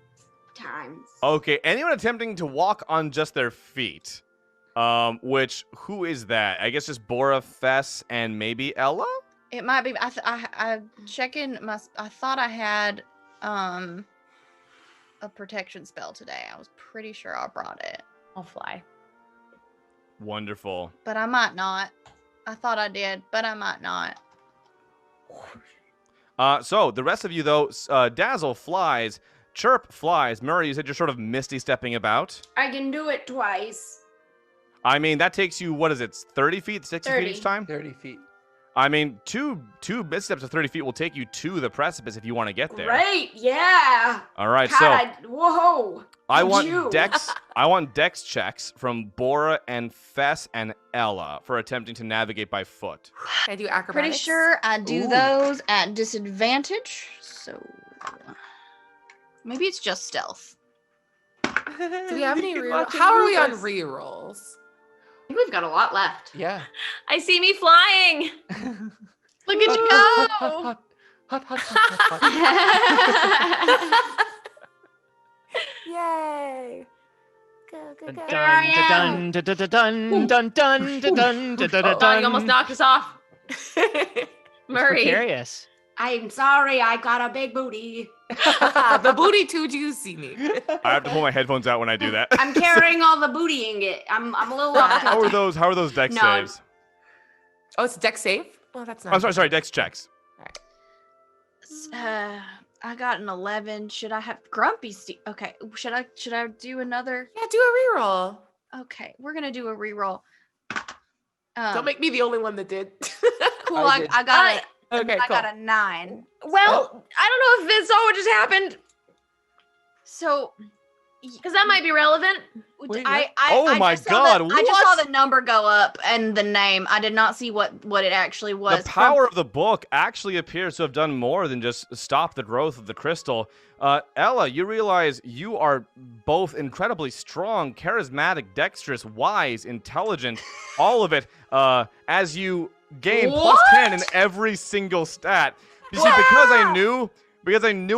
times. Okay, anyone attempting to walk on just their feet? Who is that? I guess just Bora, Fess, and maybe Ella? It might be. I checking my. I thought I had a protection spell today. I was pretty sure I brought it, I'll fly. Wonderful. but I might not. I thought I did, but I might not. So the rest of you, though, Dazzle flies, Chirp flies. Murray, you said you're sort of misty stepping about. I can do it twice. I mean, that takes you, what is it, 30 feet, 60 feet 30. each time? 30 feet. I mean, two missteps of 30 feet will take you to the precipice if you want to get there. Right, yeah. All right, God, whoa. I Did want you? I want dex checks from Bora and Fess and Ella for attempting to navigate by foot. Can I do acrobatics? Pretty sure I do Ooh. those at disadvantage. So maybe it's just stealth. Do we have any You can reroll? watch it How are we move on us. rerolls? I think we've got a lot left. Yeah. I see me flying. Look at you Hot, go! hot, hot, hot, hot, hot. Yay! Go, go, go. Dun dun dun dun dun dun dun dun dun dun Oh, you almost knocked us off. Murray. Precarious. I'm sorry, I got a big booty. The booty too juicy me. I have to pull my headphones out when I do that. I'm carrying all the booty in it. I'm a little off. How are those dex No. saves? Oh, it's deck save? Well, that's not. I'm sorry, dex checks. I got an 11. Should I have Grumpy Steve? Okay, should I do another? Yeah, do a reroll. Okay, we're gonna do a reroll. Don't make me the only one that did. Cool. I I, did. I got it. Okay, I cool. got a 9. Well, I don't know if it's all what just happened, So because that might be relevant. Wait, I Oh my just saw God, I just saw what? the number go up and the name. I did not see what it actually was. The power of the book actually appears to have done more than just stop the growth of the crystal. Ella, you realize you are both incredibly strong, charismatic, dexterous, wise, intelligent, all of it, as you gain plus 10 in every single stat. You see, because I knew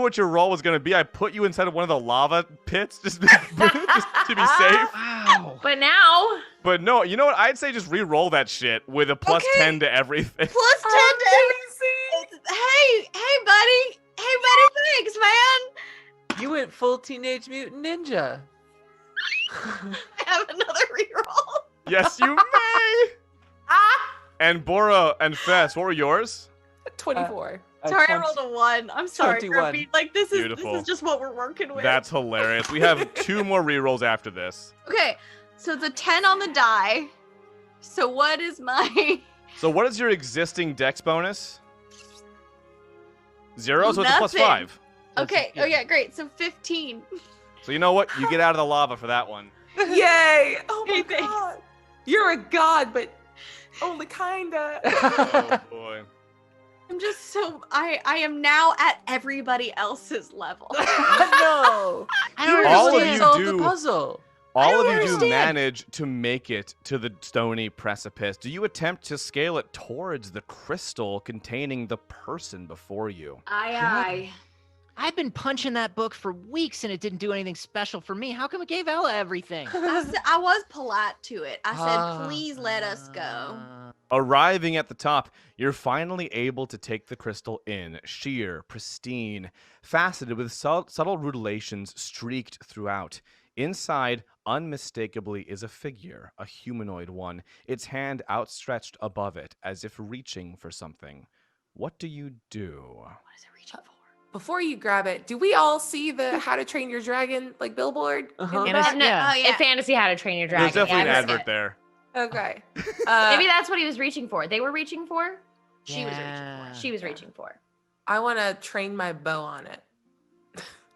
what your role was going to be, I put you inside of one of the lava pits just, just to be safe. Wow. But now, But no, you know what? I'd say just re-roll that shit with a plus 10 to everything. Plus 10 to everything. Hey, buddy. Hey, buddy. Thanks, man. You went full Teenage Mutant Ninja. I have another reroll. Yes, you may. And Bora and Fess, what were yours? 24. Sorry, I rolled a 1. I'm sorry, 21. Grumpy. Like this Beautiful. is just what we're working with. That's hilarious. We have 2 more re-rolls after this. Okay, so it's a 10 on the die. So what is my... So what is your existing dex bonus? 0, so it's a plus Nothing. 5. Okay, oh yeah, great. So 15. So you know what? You get out of the lava for that one. Yay! Oh my Hey, thanks. god. You're a god, but only kinda. Oh boy. I'm just so... I am now at everybody else's level. No. I don't All of understand. you Solve do. the puzzle. All of don't you do understand. manage to make it to the stony precipice. Do you attempt to scale it towards the crystal containing the person before you? Aye. I've been punching that book for weeks and it didn't do anything special for me. How come it gave Ella everything? I was polite to it. I said, please let us go. Arriving at the top, you're finally able to take the crystal in, sheer, pristine, faceted with subtle rutilations streaked throughout. Inside, unmistakably, is a figure, a humanoid one, its hand outstretched above it, as if reaching for something. What do you do? What is it reaching for? Before you grab it, do we all see the How to Train Your Dragon like billboard? in Uh-huh. the And it's- back? yeah. Oh, yeah. in fantasy, How to Train Your Dragon. There's definitely Yeah, I an missed advert it. there. Okay. Maybe that's what he was reaching for. They were reaching for. She was reaching Yeah. for. She was reaching for. I want to train my bow on it.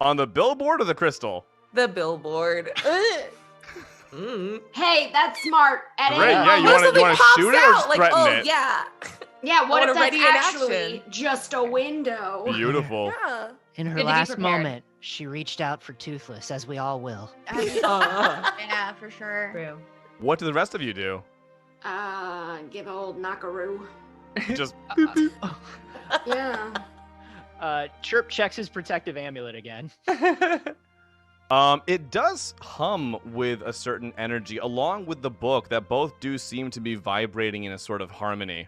On the billboard or the crystal? The billboard. Mm. Hey, that's smart. At any Great, yeah, moment- you What wanna- if something wanna pops shoot it or out? just Like, threaten oh it? yeah. Yeah, what wanna if that's ready in actually action. just a window? Beautiful. Yeah. In her Good to be last prepared. moment, she reached out for Toothless, as we all will. Yeah, for sure. True. What do the rest of you do? Give old knockaroo. Just Yeah. Chirp checks his protective amulet again. It does hum with a certain energy, along with the book, that both do seem to be vibrating in a sort of harmony.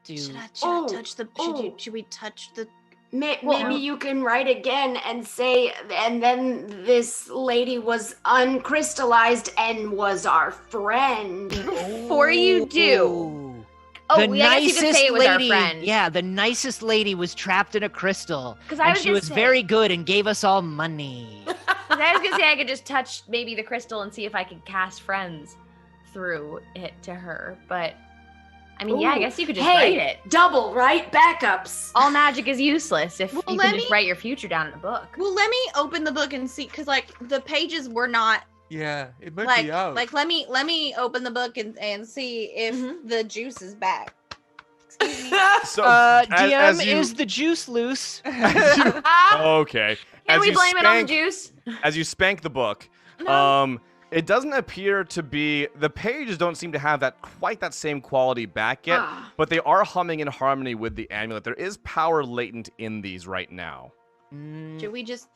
Do Should I Oh, touch the? oh. Should we touch the Maybe you can write again and say, and then this lady was uncrystallized and was our friend. Before you do. The I guess you could say it was our lady, friend. yeah, the nicest lady was trapped in a crystal. 'Cause I and was she gonna was say- very good and gave us all money. 'Cause I was gonna say I could just touch maybe the crystal and see if I could cast friends through it to her, but I mean, I guess you could just write it. Double, right? Backups. All magic is useless if Well, you let can just me- write your future down in a book. Well, let me open the book and see, because like the pages were not Yeah, it might like be out. let me open the book and see if the juice is back. So, DM, as you- is the juice loose? Okay. Can As we you blame it on the spank- juice? As you spank the book, it doesn't appear to be. The pages don't seem to have quite that same quality back yet, but they are humming in harmony with the amulet. There is power latent in these right now. Should we just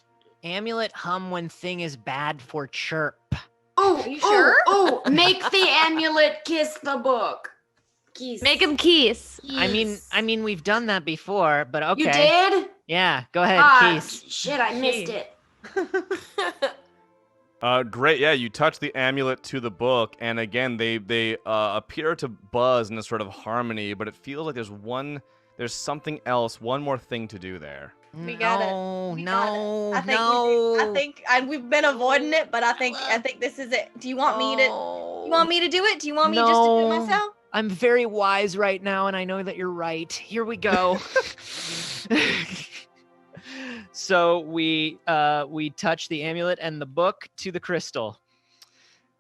Amulet hum when thing is bad for chirp. Oh, you sure? Oh, make the amulet kiss the book. Kiss. Make him kiss. I mean, we've done that before, but okay. You did? Yeah, go ahead, Keith. Shit, I missed it. Great. Yeah, you touch the amulet to the book, and again, they appear to buzz in a sort of harmony, but it feels like there's something else, one more thing to do there. we got it? No, I think no. we've been avoiding it, but I think this is it. Do you want me to? You want me to do it? Do you want me just to do it No. myself? I'm very wise right now, and I know that you're right. Here we go. So we touch the amulet and the book to the crystal.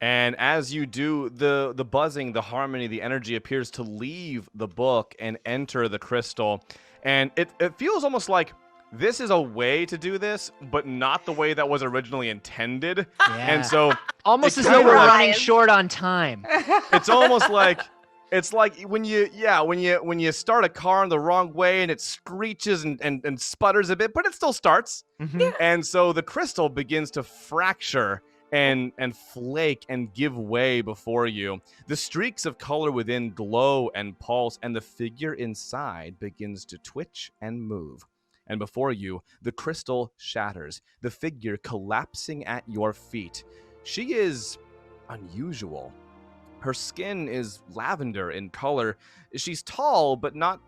And as you do, the buzzing, the harmony, the energy appears to leave the book and enter the crystal. And it feels almost like this is a way to do this, but not the way that was originally intended. Yeah. And so Almost it as though we're kinda- running short on time. it's almost like it's like when you start a car in the wrong way and it screeches and sputters a bit, but it still starts. Mhm. And so the crystal begins to fracture and flake and give way before you. The streaks of color within glow and pulse, and the figure inside begins to twitch and move. And before you, the crystal shatters, the figure collapsing at your feet. She is unusual. Her skin is lavender in color. She's tall, but not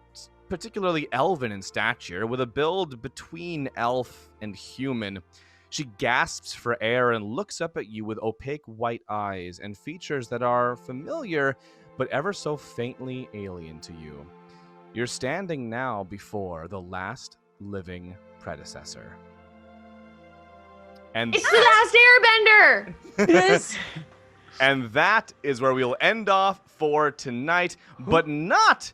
particularly elven in stature, with a build between elf and human. She gasps for air and looks up at you with opaque white eyes and features that are familiar, but ever so faintly alien to you. You're standing now before the last living predecessor. And It's the last airbender! Yes. And that is where we'll end off for tonight, but not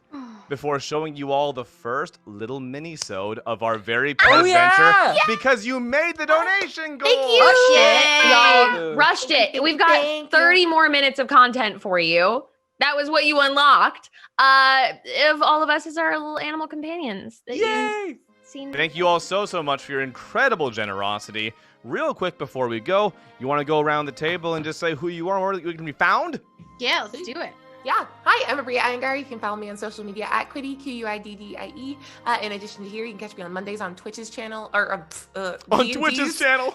before showing you all the first little mini-sode of our very pet adventure, because you made the donation goal! Thank you! Y'all rushed it. We've got Thank 30 more minutes of content for you. That was what you unlocked. Of all of us as our little animal companions. That you've seen. Thank you all so much for your incredible generosity. Real quick before we go, you want to go around the table and just say who you are and where you can be found? Yeah, let's do it. Yeah. Hi, I'm Abria Iyengar. You can follow me on social media at Quiddy, Quiddie. In addition to here, you can catch me on Mondays on Twitch's channel, or On D&D's. Twitch's channel.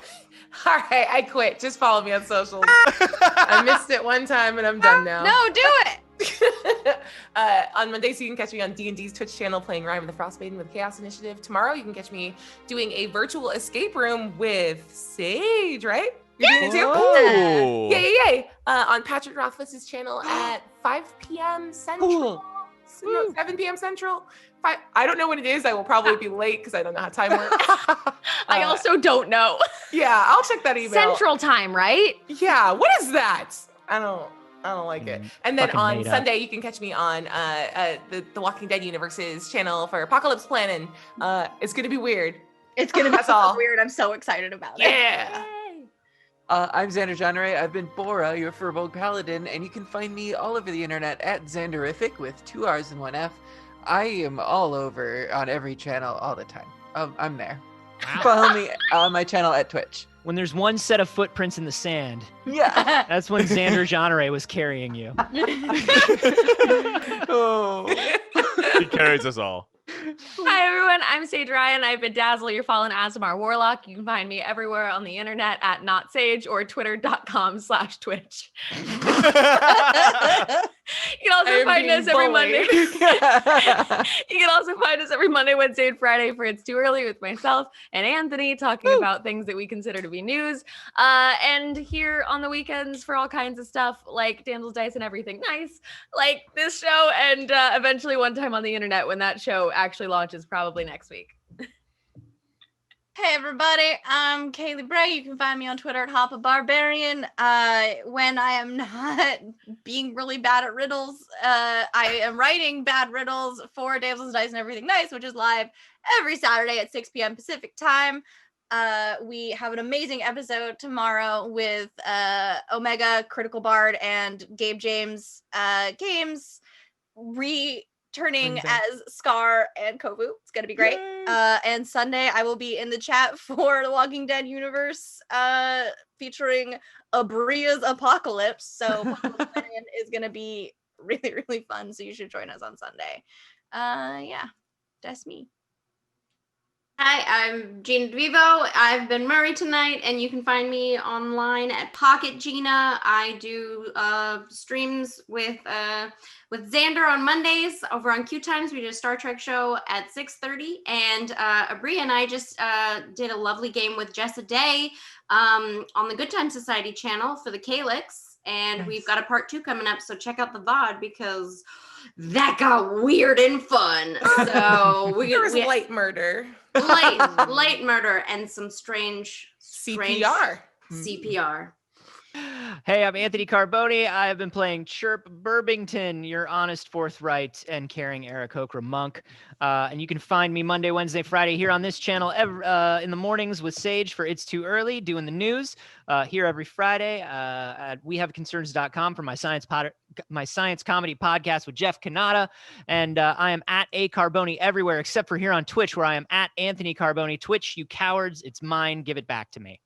All right, I quit. Just follow me on socials. I missed it one time and I'm done now. No, do it. On Mondays, you can catch me on D&D's Twitch channel playing Rhyme of the Frostmaiden with Chaos Initiative. Tomorrow, you can catch me doing a virtual escape room with Sage, right? You're doing it too? Ooh. Yay. On Patrick Rothfuss's channel at 5 p.m. Central. No, 7 p.m. Central. I don't know what it is. I will probably be late because I don't know how time works. I also don't know. Yeah, I'll check that email. Central time, right? Yeah, what is that? I don't like it. And then Fucking on made up. Sunday, you can catch me on the Walking Dead Universe's channel for Apocalypse Planning. It's gonna be weird. It's gonna be That's all. so weird. I'm so excited about it. Yeah. I'm Xander Genre. I've been Bora, your Furbolg Paladin, and you can find me all over the internet at Xanderific with 2 R's and 1 F. I am all over on every channel all the time. I'm there. Follow me on my channel at Twitch. When there's one set of footprints in the sand, Yeah. that's when Xander Genre was carrying you. Oh. He carries us all. Hi, everyone. I'm Sage Ryan. I've been Dazzle, your fallen Azamar Warlock. You can find me everywhere on the internet at NotSage or twitter.com/Twitch. You can also find us every Monday. You can also find us every Monday, Wednesday, and Friday for It's Too Early with myself and Anthony talking about things that we consider to be news. And here on the weekends for all kinds of stuff like Damsel's Dice and Everything Nice, like this show, and eventually one time on the internet when that show actually launches, probably next week. Hey everybody, I'm Kaylee Bray. You can find me on Twitter at HoppaBarbarian. When I am not being really bad at riddles, I am writing bad riddles for Damsel's Dice and Everything Nice, which is live every Saturday at 6 p.m. Pacific time. We have an amazing episode tomorrow with Omega, Critical Bard, and Gabe James Games returning as Scar and Kovu. It's gonna be great. And Sunday I will be in the chat for the Walking Dead universe featuring Abria's Apocalypse. So is gonna be really, really fun. So you should join us on Sunday. Yeah, that's me. Hi, I'm Gina DeVivo. I've been Murray tonight, and you can find me online at Pocket Gina. I do streams with Xander on Mondays over on Q Times. We did a Star Trek show at 6:30, and Abria and I just did a lovely game with Jessa Day on the Good Time Society channel for the Calyx, and we've got a part 2 coming up. So check out the VOD because that got weird and fun. So There was light murder. light murder and some strange CPR. CPR. Hey, I'm Anthony Carboni. I've been playing Chirp Burbington, your honest, forthright, and caring Aarakocra monk. And you can find me Monday, Wednesday, Friday here on this channel in the mornings with Sage for It's Too Early, doing the news. Here every Friday at wehaveconcerns.com for my science comedy podcast with Jeff Kanata. And I am at A Carboni everywhere except for here on Twitch, where I am at Anthony Carboni. Twitch, you cowards, it's mine. Give it back to me.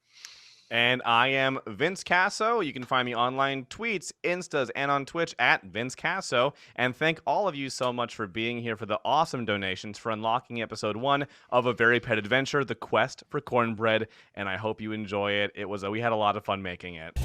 And I am Vince Casso. You can find me online, tweets, Instas, and on Twitch at Vince Casso. And thank all of you so much for being here, for the awesome donations, for unlocking episode 1 of A Very Pet Adventure, The Quest for Cornbread. And I hope you enjoy it. We had a lot of fun making it.